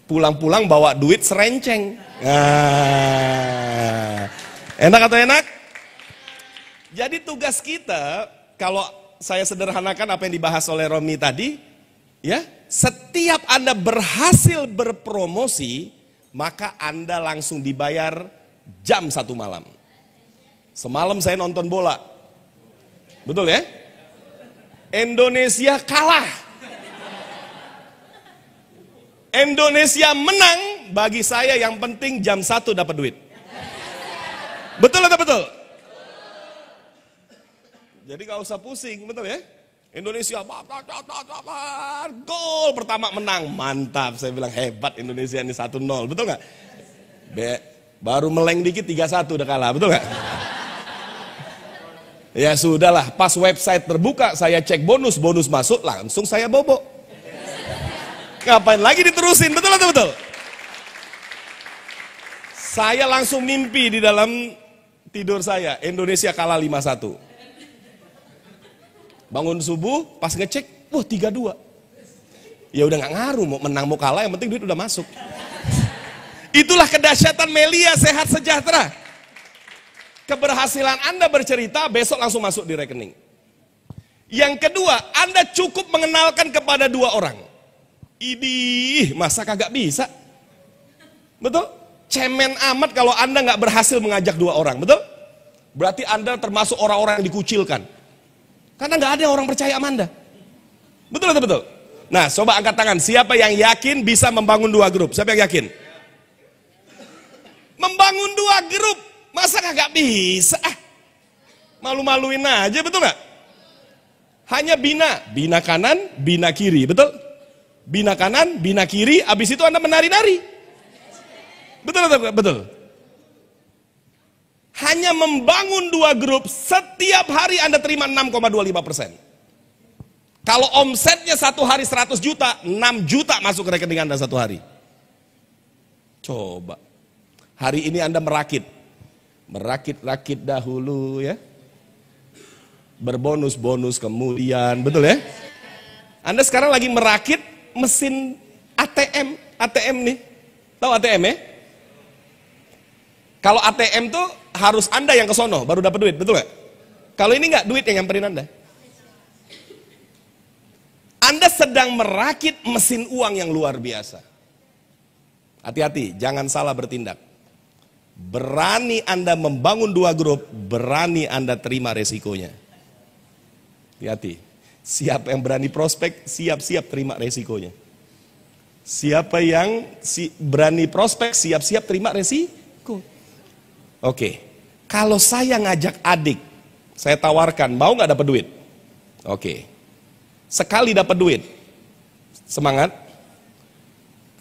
pulang-pulang bawa duit serenceng. Nah, enak atau enak? Jadi tugas kita, kalau saya sederhanakan apa yang dibahas oleh Romi tadi, ya, setiap Anda berhasil berpromosi, maka Anda langsung dibayar jam 1 malam. Semalam saya nonton bola. Betul ya? Indonesia kalah. Indonesia menang, bagi saya yang penting jam 1 dapat duit. Betul atau betul? Jadi gak usah pusing, betul ya? Indonesia, gol pertama menang, mantap. Saya bilang hebat Indonesia ini 1-0, betul gak? Baru meleng dikit 3-1 udah kalah, betul gak? Ya sudahlah, pas website terbuka, saya cek bonus masuk, langsung saya bobo. Ngapain lagi diterusin, betul atau betul? Saya langsung mimpi di dalam tidur saya, Indonesia kalah 5-1. Bangun subuh, pas ngecek, wah 3-2. Ya udah gak ngaruh, mau menang mau kalah, yang penting duit udah masuk. Itulah kedahsyatan Melia Sehat Sejahtera. Keberhasilan Anda bercerita, besok langsung masuk di rekening. Yang kedua, Anda cukup mengenalkan kepada 2 orang. Idih, masa kagak bisa? Betul? Cemen amat kalau Anda nggak berhasil mengajak 2 orang, betul? Berarti Anda termasuk orang-orang yang dikucilkan. Karena nggak ada orang percaya sama Anda. Betul atau betul? Nah, coba angkat tangan. Siapa yang yakin bisa membangun 2 grup? Siapa yang yakin? Membangun 2 grup, masa kagak bisa? Malu-maluin aja, betul nggak? Hanya bina kanan, bina kiri, betul? Bina kanan, bina kiri, habis itu Anda menari-nari. Betul atau betul? Hanya membangun 2 grup, setiap hari Anda terima 6,25%. Kalau omsetnya 1 hari 100 juta, 6 juta masuk ke rekening Anda 1 hari. Coba. Hari ini Anda merakit dahulu ya. Berbonus-bonus kemudian, betul ya? Anda sekarang lagi merakit mesin ATM nih. Tahu ATM ya? Kalau ATM tuh harus Anda yang ke sono baru dapat duit, betul nggak? Kalau ini nggak, duit yang nyamperin Anda. Anda sedang merakit mesin uang yang luar biasa. Hati-hati, jangan salah bertindak. Berani Anda membangun 2 grup, berani Anda terima resikonya. Hati-hati. Siapa yang berani prospek, siap-siap terima resikonya. Siapa yang berani prospek, siap-siap terima resiko. Oke, kalau saya ngajak adik, saya tawarkan, mau nggak dapat duit? Oke, sekali dapat duit, semangat.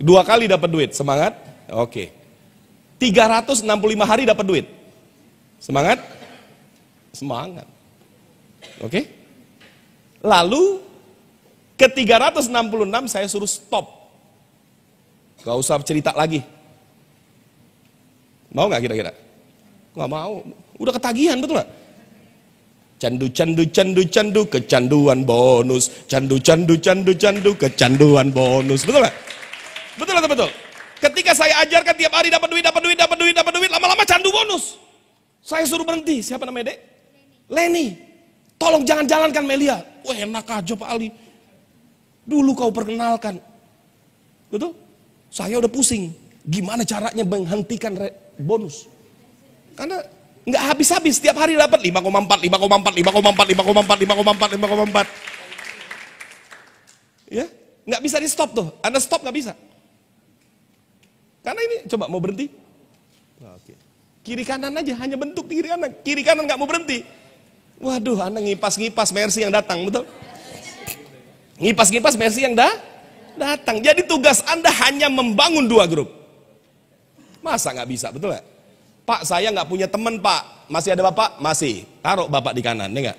2 kali dapat duit, semangat. Oke, 365 hari dapat duit, semangat. Semangat. Oke. Lalu ke 366 saya suruh stop. Gak usah cerita lagi. Mau nggak kira-kira? Nggak mau. Udah ketagihan, betul nggak? Candu, candu, candu, candu, kecanduan bonus. Candu, candu, candu, candu, kecanduan bonus. Betul nggak? Betul atau betul? Ketika saya ajarkan tiap hari dapat duit, dapat duit, dapat duit, dapat duit, lama-lama candu bonus. Saya suruh berhenti. Siapa namanya, Dek? Leni. Tolong jangan jalankan Melia. Wah, enak aja Pak Ali. Dulu kau perkenalkan. Betul? Saya udah pusing. Gimana caranya menghentikan bonus? Karena nggak habis-habis. Setiap hari dapat 5,4, 5,4, 5,4, 5,4, 5,4, 5,4. Ya, nggak bisa di stop tuh. Anda stop nggak bisa. Karena ini coba mau berhenti. Oke. Kiri kanan aja, hanya bentuk kiri kanan. Kiri kanan nggak mau berhenti. Waduh, Anda ngipas-ngipas Mercy yang datang, betul? Ngipas-ngipas Mercy yang datang. Jadi tugas Anda hanya membangun 2 grup. Masa nggak bisa, betul nggak? Pak, saya nggak punya teman Pak. Masih ada Bapak? Masih. Taruh Bapak di kanan, ya nggak?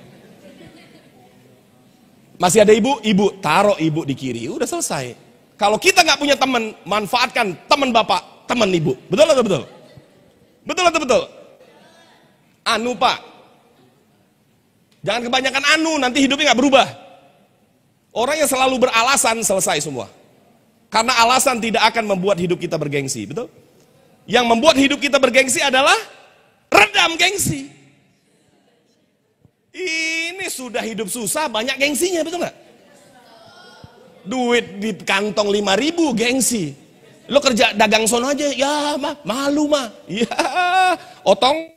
Masih ada Ibu? Ibu. Taruh Ibu di kiri. Udah selesai. Kalau kita nggak punya teman, manfaatkan teman Bapak, teman Ibu. Betul atau betul? Betul atau betul? Anu Pak. Jangan kebanyakan anu, nanti hidupnya nggak berubah. Orang yang selalu beralasan selesai semua. Karena alasan tidak akan membuat hidup kita bergengsi, betul? Yang membuat hidup kita bergengsi adalah redam gengsi. Ini sudah hidup susah, banyak gengsinya, betul nggak? Duit di kantong 5.000 gengsi. Lo kerja dagang sono aja, ya mah malu mah. Ya, otong.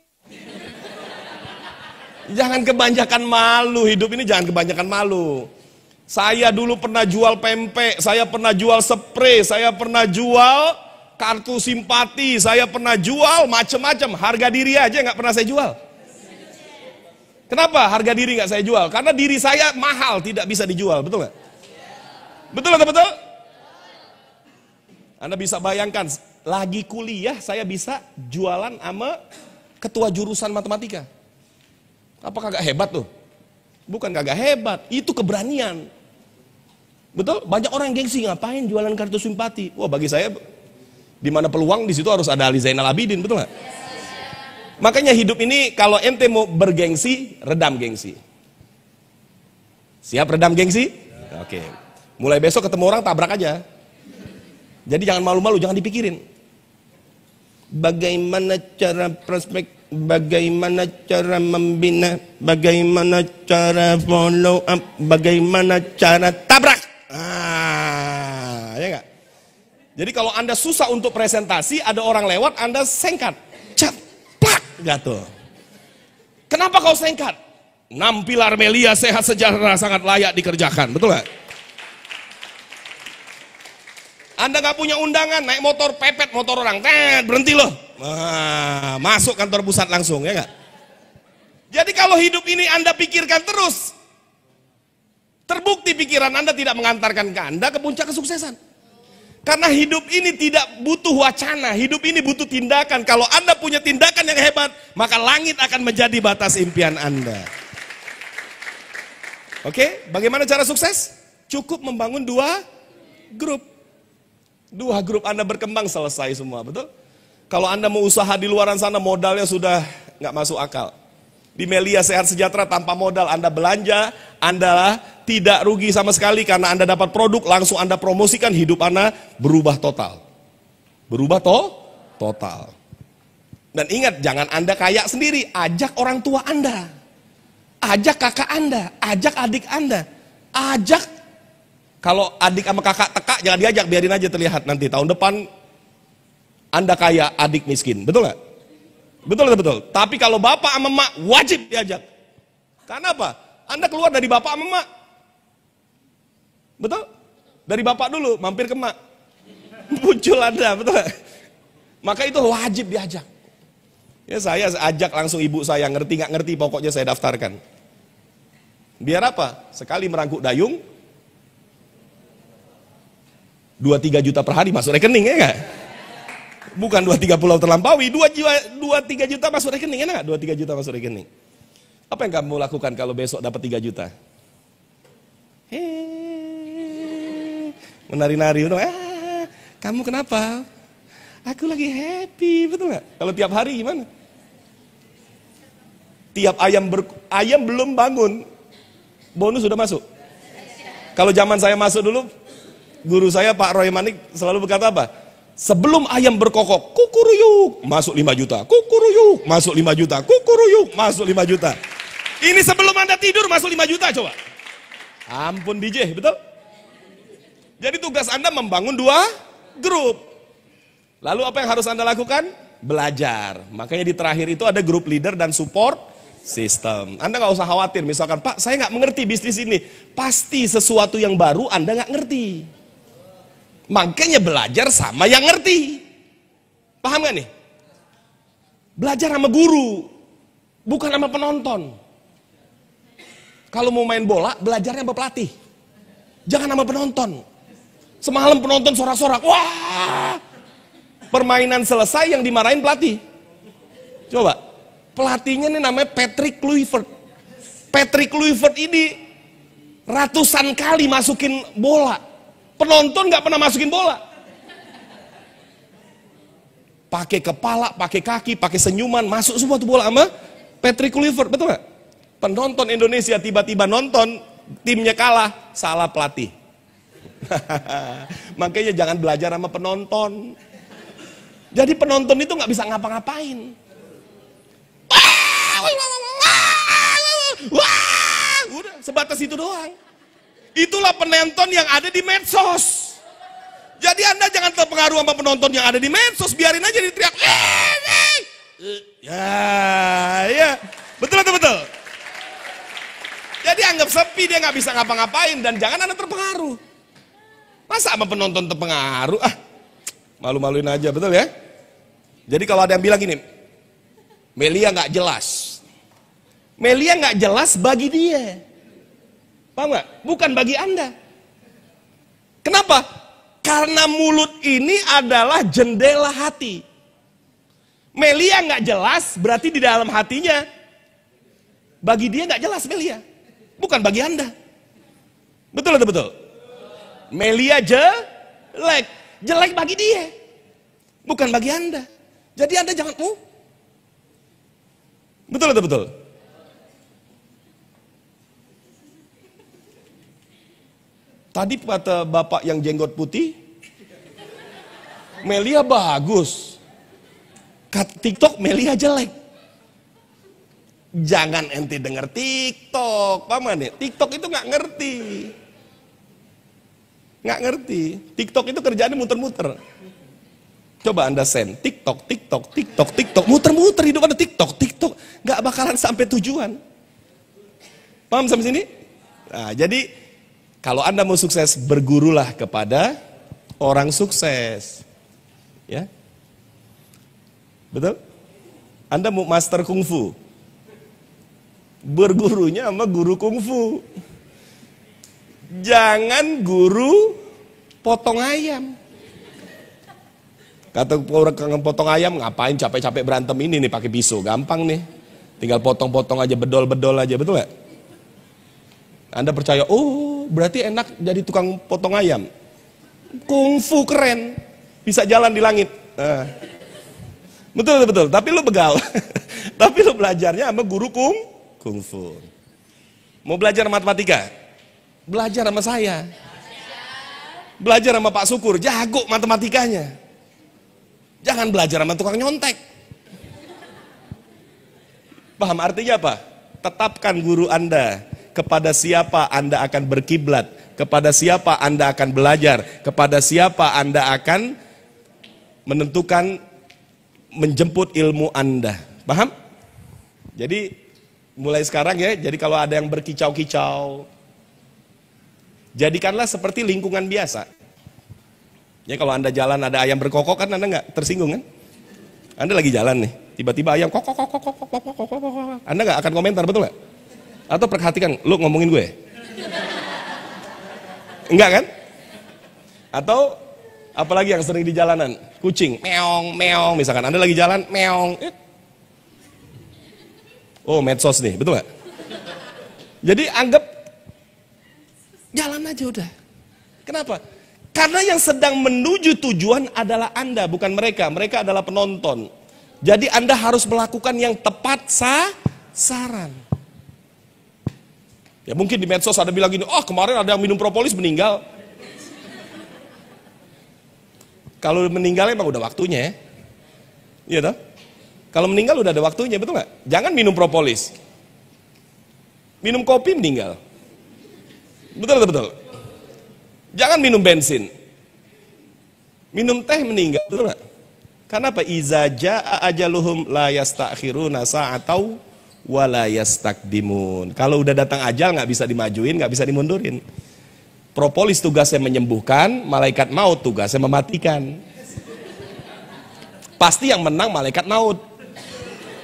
Jangan kebanyakan malu, hidup ini jangan kebanyakan malu. Saya dulu pernah jual pempek, saya pernah jual spray, saya pernah jual kartu simpati, saya pernah jual macam-macam. Harga diri aja nggak pernah saya jual. Kenapa harga diri nggak saya jual? Karena diri saya mahal, tidak bisa dijual, betul nggak? Betul atau betul? Anda bisa bayangkan, lagi kuliah saya bisa jualan sama ketua jurusan matematika. Apa kagak hebat tuh? Bukan kagak hebat, itu keberanian. Betul? Banyak orang yang gengsi, ngapain jualan kartu simpati? Wah, bagi saya di mana peluang di situ harus ada Ali Zainal Abidin, betul nggak? Makanya hidup ini kalau ente mau bergengsi, redam gengsi. Siap redam gengsi? Oke. Mulai besok ketemu orang tabrak aja. Jadi jangan malu-malu, jangan dipikirin. Bagaimana cara prospek, bagaimana cara membina, bagaimana cara follow up, bagaimana cara tabrak. Ya enggak? Jadi kalau Anda susah untuk presentasi, ada orang lewat, Anda sengkat. Cat, plak, jatuh. Kenapa kau sengkat? 6 pilar Melia sehat sejahtera sangat layak dikerjakan, betul nggak? Anda nggak punya undangan, naik motor, pepet motor orang, berhenti loh. Masuk kantor pusat langsung, ya nggak? Jadi kalau hidup ini Anda pikirkan terus, terbukti pikiran Anda tidak mengantarkan ke Anda ke puncak kesuksesan. Karena hidup ini tidak butuh wacana, hidup ini butuh tindakan. Kalau Anda punya tindakan yang hebat, maka langit akan menjadi batas impian Anda. Oke, bagaimana cara sukses? Cukup membangun 2 grup. 2 grup Anda berkembang, selesai semua, betul? Kalau Anda mau usaha di luaran sana, modalnya sudah nggak masuk akal. Di Melia Sehat Sejahtera tanpa modal Anda belanja, Anda tidak rugi sama sekali karena Anda dapat produk, langsung Anda promosikan, hidup Anda berubah total. Berubah total. Dan ingat, jangan Anda kaya sendiri, ajak orang tua Anda. Ajak kakak Anda, ajak adik Anda, ajak. Kalau adik sama kakak teka, jangan diajak, biarin aja terlihat nanti. Tahun depan Anda kaya, adik miskin, betul nggak? Betul atau betul? Tapi kalau bapak sama emak, wajib diajak. Karena apa? Anda keluar dari bapak sama emak. Betul? Dari bapak dulu, mampir ke emak. Muncul Anda, betul nggak? Maka itu wajib diajak. Ya saya ajak langsung ibu saya, ngerti nggak ngerti, pokoknya saya daftarkan. Biar apa? Sekali merangkuk dayung, 2-3 juta per hari masuk rekening, ya nggak? Bukan 2-3 pulau terlampaui, 2-3 juta masuk rekening, enak nggak? 2-3 juta masuk rekening. Apa yang kamu lakukan kalau besok dapat 3 juta? Menari-nari, kamu kenapa? Aku lagi happy, betul nggak? Kalau tiap hari gimana? Tiap ayam belum bangun, bonus sudah masuk. Kalau zaman saya masuk dulu, guru saya Pak Roy Manik selalu berkata apa? Sebelum ayam berkokok, kukuruyuk, masuk 5 juta. Kukuruyuk, masuk 5 juta. Kukuruyuk, masuk 5 juta. Ini sebelum Anda tidur masuk 5 juta coba. Ampun DJ, betul? Jadi tugas Anda membangun 2 grup. Lalu apa yang harus Anda lakukan? Belajar. Makanya di terakhir itu ada grup leader dan support system. Anda nggak usah khawatir, misalkan, Pak saya nggak mengerti bisnis ini. Pasti sesuatu yang baru Anda nggak ngerti. Makanya belajar sama yang ngerti. Paham gak nih? Belajar sama guru, bukan sama penonton. Kalau mau main bola, belajarnya sama pelatih. Jangan sama penonton. Semalam penonton sorak-sorak, wah! Permainan selesai yang dimarahin pelatih. Coba, pelatihnya ini namanya Patrick Kluivert. Patrick Kluivert ini ratusan kali masukin bola. Penonton nggak pernah masukin bola. Pakai kepala, pakai kaki, pakai senyuman, masuk semua tuh bola sama Patrick Kluivert, betul nggak? Penonton Indonesia tiba-tiba nonton, timnya kalah, salah pelatih. Makanya jangan belajar sama penonton. Jadi penonton itu nggak bisa ngapa-ngapain. Wah, udah sebatas itu doang. Itulah penonton yang ada di medsos. Jadi Anda jangan terpengaruh sama penonton yang ada di medsos, biarin aja diteriak. Ya, betul. Jadi anggap sepi, dia nggak bisa ngapa-ngapain dan jangan Anda terpengaruh. Masa sama penonton terpengaruh? Malu-maluin aja, betul ya? Jadi kalau ada yang bilang gini, Melia nggak jelas. Melia nggak jelas bagi dia. Paham nggak? Bukan bagi Anda. Kenapa? Karena mulut ini adalah jendela hati. Melia nggak jelas, berarti di dalam hatinya bagi dia nggak jelas Melia. Bukan bagi Anda. Betul atau betul? Melia jelek bagi dia. Bukan bagi Anda. Jadi Anda jangan betul atau betul? Tadi kata bapak yang jenggot putih, Melia bagus. Kata TikTok, Melia jelek. Jangan ente denger TikTok, paham nih? TikTok itu nggak ngerti. Nggak ngerti. TikTok itu kerjaannya muter-muter. Coba Anda send, TikTok, muter-muter hidup Anda TikTok, nggak bakalan sampai tujuan. Paham sampai sini? Nah, jadi kalau Anda mau sukses, bergurulah kepada orang sukses. Ya. Betul? Anda mau master kungfu. Bergurunya sama guru kungfu. Jangan guru potong ayam. Kata orang potong ayam, ngapain capek-capek berantem ini nih pakai pisau, gampang nih. Tinggal potong-potong aja, bedol-bedol aja, betul nggak? Anda percaya, oh berarti enak jadi tukang potong ayam. Kungfu keren, bisa jalan di langit. Nah. Betul, tapi lu begal. Tapi lu belajarnya sama guru kungfu. Mau belajar matematika? Belajar sama saya. Belajar sama Pak Syukur, jago matematikanya. Jangan belajar sama tukang nyontek. Paham artinya apa? Tetapkan guru Anda. Kepada siapa Anda akan berkiblat, kepada siapa Anda akan belajar, kepada siapa Anda akan menentukan menjemput ilmu Anda. Paham? Jadi mulai sekarang ya, jadi kalau ada yang berkicau-kicau, jadikanlah seperti lingkungan biasa. Ya kalau Anda jalan ada ayam berkokok kan Anda nggak tersinggung kan? Anda lagi jalan nih, tiba-tiba ayam kok. Anda nggak akan komentar, betul nggak? Atau perhatikan, lu ngomongin gue? Enggak kan? Atau apalagi yang sering di jalanan, kucing, meong, misalkan Anda lagi jalan, meong. Oh medsos nih, betul nggak? Jadi anggap jalan aja udah. Kenapa? Karena yang sedang menuju tujuan adalah Anda, bukan mereka. Mereka adalah penonton. Jadi Anda harus melakukan yang tepat sasaran. Ya mungkin di medsos ada bilang gini, oh kemarin ada yang minum propolis meninggal. Kalau meninggal emang udah waktunya ya. Iya toh? Kalau meninggal udah ada waktunya, betul nggak? Jangan minum propolis. Minum kopi meninggal. Betul. Jangan minum bensin. Minum teh meninggal, betul nggak? Karena apa? Iza jaa ajaluhum la yastakhiruna sa'atau wa la yastakdimun. Kalau udah datang ajal nggak bisa dimajuin, nggak bisa dimundurin. Propolis tugasnya menyembuhkan, malaikat maut tugasnya mematikan. Pasti yang menang malaikat maut.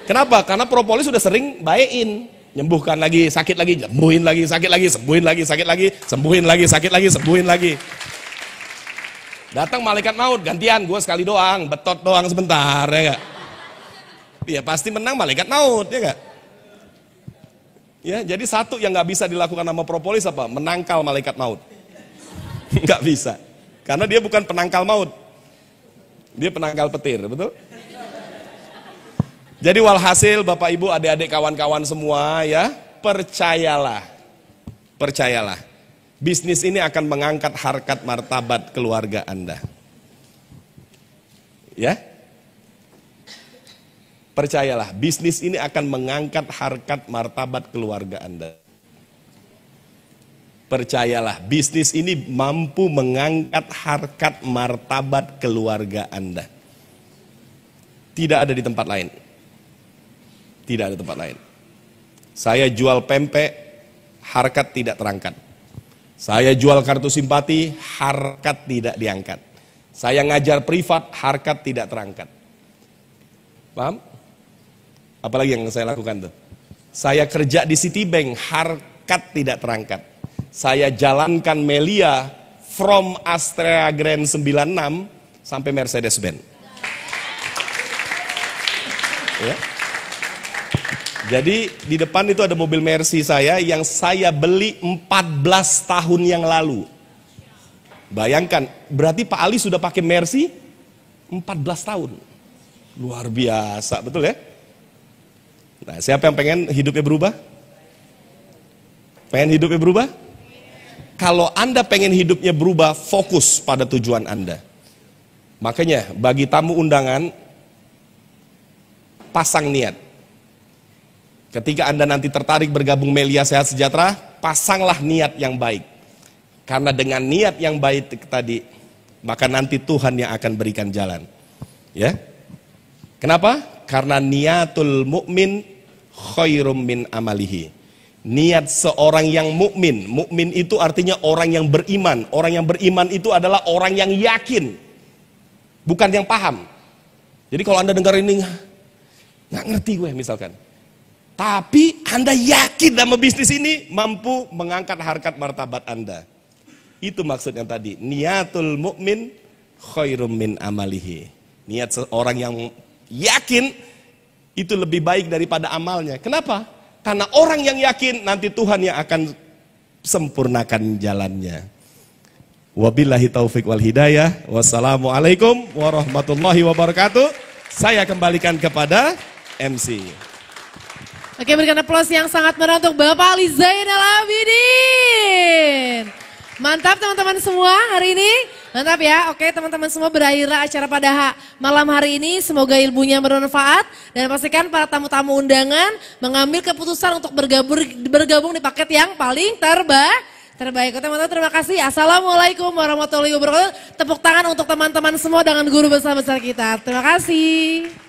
Kenapa? Karena propolis sudah sering bayain. Nyembuhkan lagi, sakit lagi, sembuhin lagi, sakit lagi, sembuhin lagi, sakit lagi, sembuhin lagi, sakit lagi, sembuhin lagi. Datang malaikat maut, gantian, gue sekali doang, betot doang sebentar, ya gak? Ya pasti menang malaikat maut, ya gak? Ya, jadi satu yang gak bisa dilakukan sama propolis apa? Menangkal malaikat maut. Gak bisa, karena dia bukan penangkal maut. Dia penangkal petir, betul? Jadi walhasil Bapak Ibu adik-adik kawan-kawan semua ya, percayalah. Bisnis ini akan mengangkat harkat martabat keluarga Anda. Ya. Percayalah, bisnis ini akan mengangkat harkat martabat keluarga Anda. Percayalah, bisnis ini mampu mengangkat harkat martabat keluarga Anda. Tidak ada di tempat lain. Tidak ada tempat lain. Saya jual pempek, harkat tidak terangkat. Saya jual kartu simpati, harkat tidak diangkat. Saya ngajar privat, harkat tidak terangkat. Paham? Apalagi yang saya lakukan tuh? Saya kerja di Citibank, harkat tidak terangkat. Saya jalankan Melia from Astrea Grand 96 sampai Mercedes-Benz. Ya. Jadi di depan itu ada mobil Mercy saya yang saya beli 14 tahun yang lalu. Bayangkan, berarti Pak Ali sudah pakai Mercy 14 tahun. Luar biasa, betul ya? Nah, siapa yang pengen hidupnya berubah? Pengen hidupnya berubah? Kalau Anda pengen hidupnya berubah, fokus pada tujuan Anda. Makanya bagi tamu undangan, pasang niat. Ketika Anda nanti tertarik bergabung Melia Sehat Sejahtera, pasanglah niat yang baik. Karena dengan niat yang baik tadi, maka nanti Tuhan yang akan berikan jalan. Ya. Kenapa? Karena niatul mukmin khairum min amalihi. Niat seorang yang mukmin. Mukmin itu artinya orang yang beriman. Orang yang beriman itu adalah orang yang yakin. Bukan yang paham. Jadi kalau Anda dengar ini, nggak ngerti gue misalkan. Tapi Anda yakin sama bisnis ini mampu mengangkat harkat martabat Anda. Itu maksudnya tadi. Niatul mukmin khairum min amalihi. Niat seorang yang yakin itu lebih baik daripada amalnya. Kenapa? Karena orang yang yakin nanti Tuhan yang akan sempurnakan jalannya. Wabillahi taufik wal hidayah. Wassalamualaikum warahmatullahi wabarakatuh. Saya kembalikan kepada MC. Oke, berikan aplaus yang sangat meriah untuk Bapak Ali Zainal Abidin. Mantap teman-teman semua hari ini. Mantap ya. Oke teman-teman semua, berakhirlah acara pada malam hari ini. Semoga ilmunya bermanfaat. Dan pastikan para tamu-tamu undangan mengambil keputusan untuk bergabung di paket yang paling terbaik. Teman-teman terima kasih. Assalamualaikum warahmatullahi wabarakatuh. Tepuk tangan untuk teman-teman semua dengan guru besar-besar kita. Terima kasih.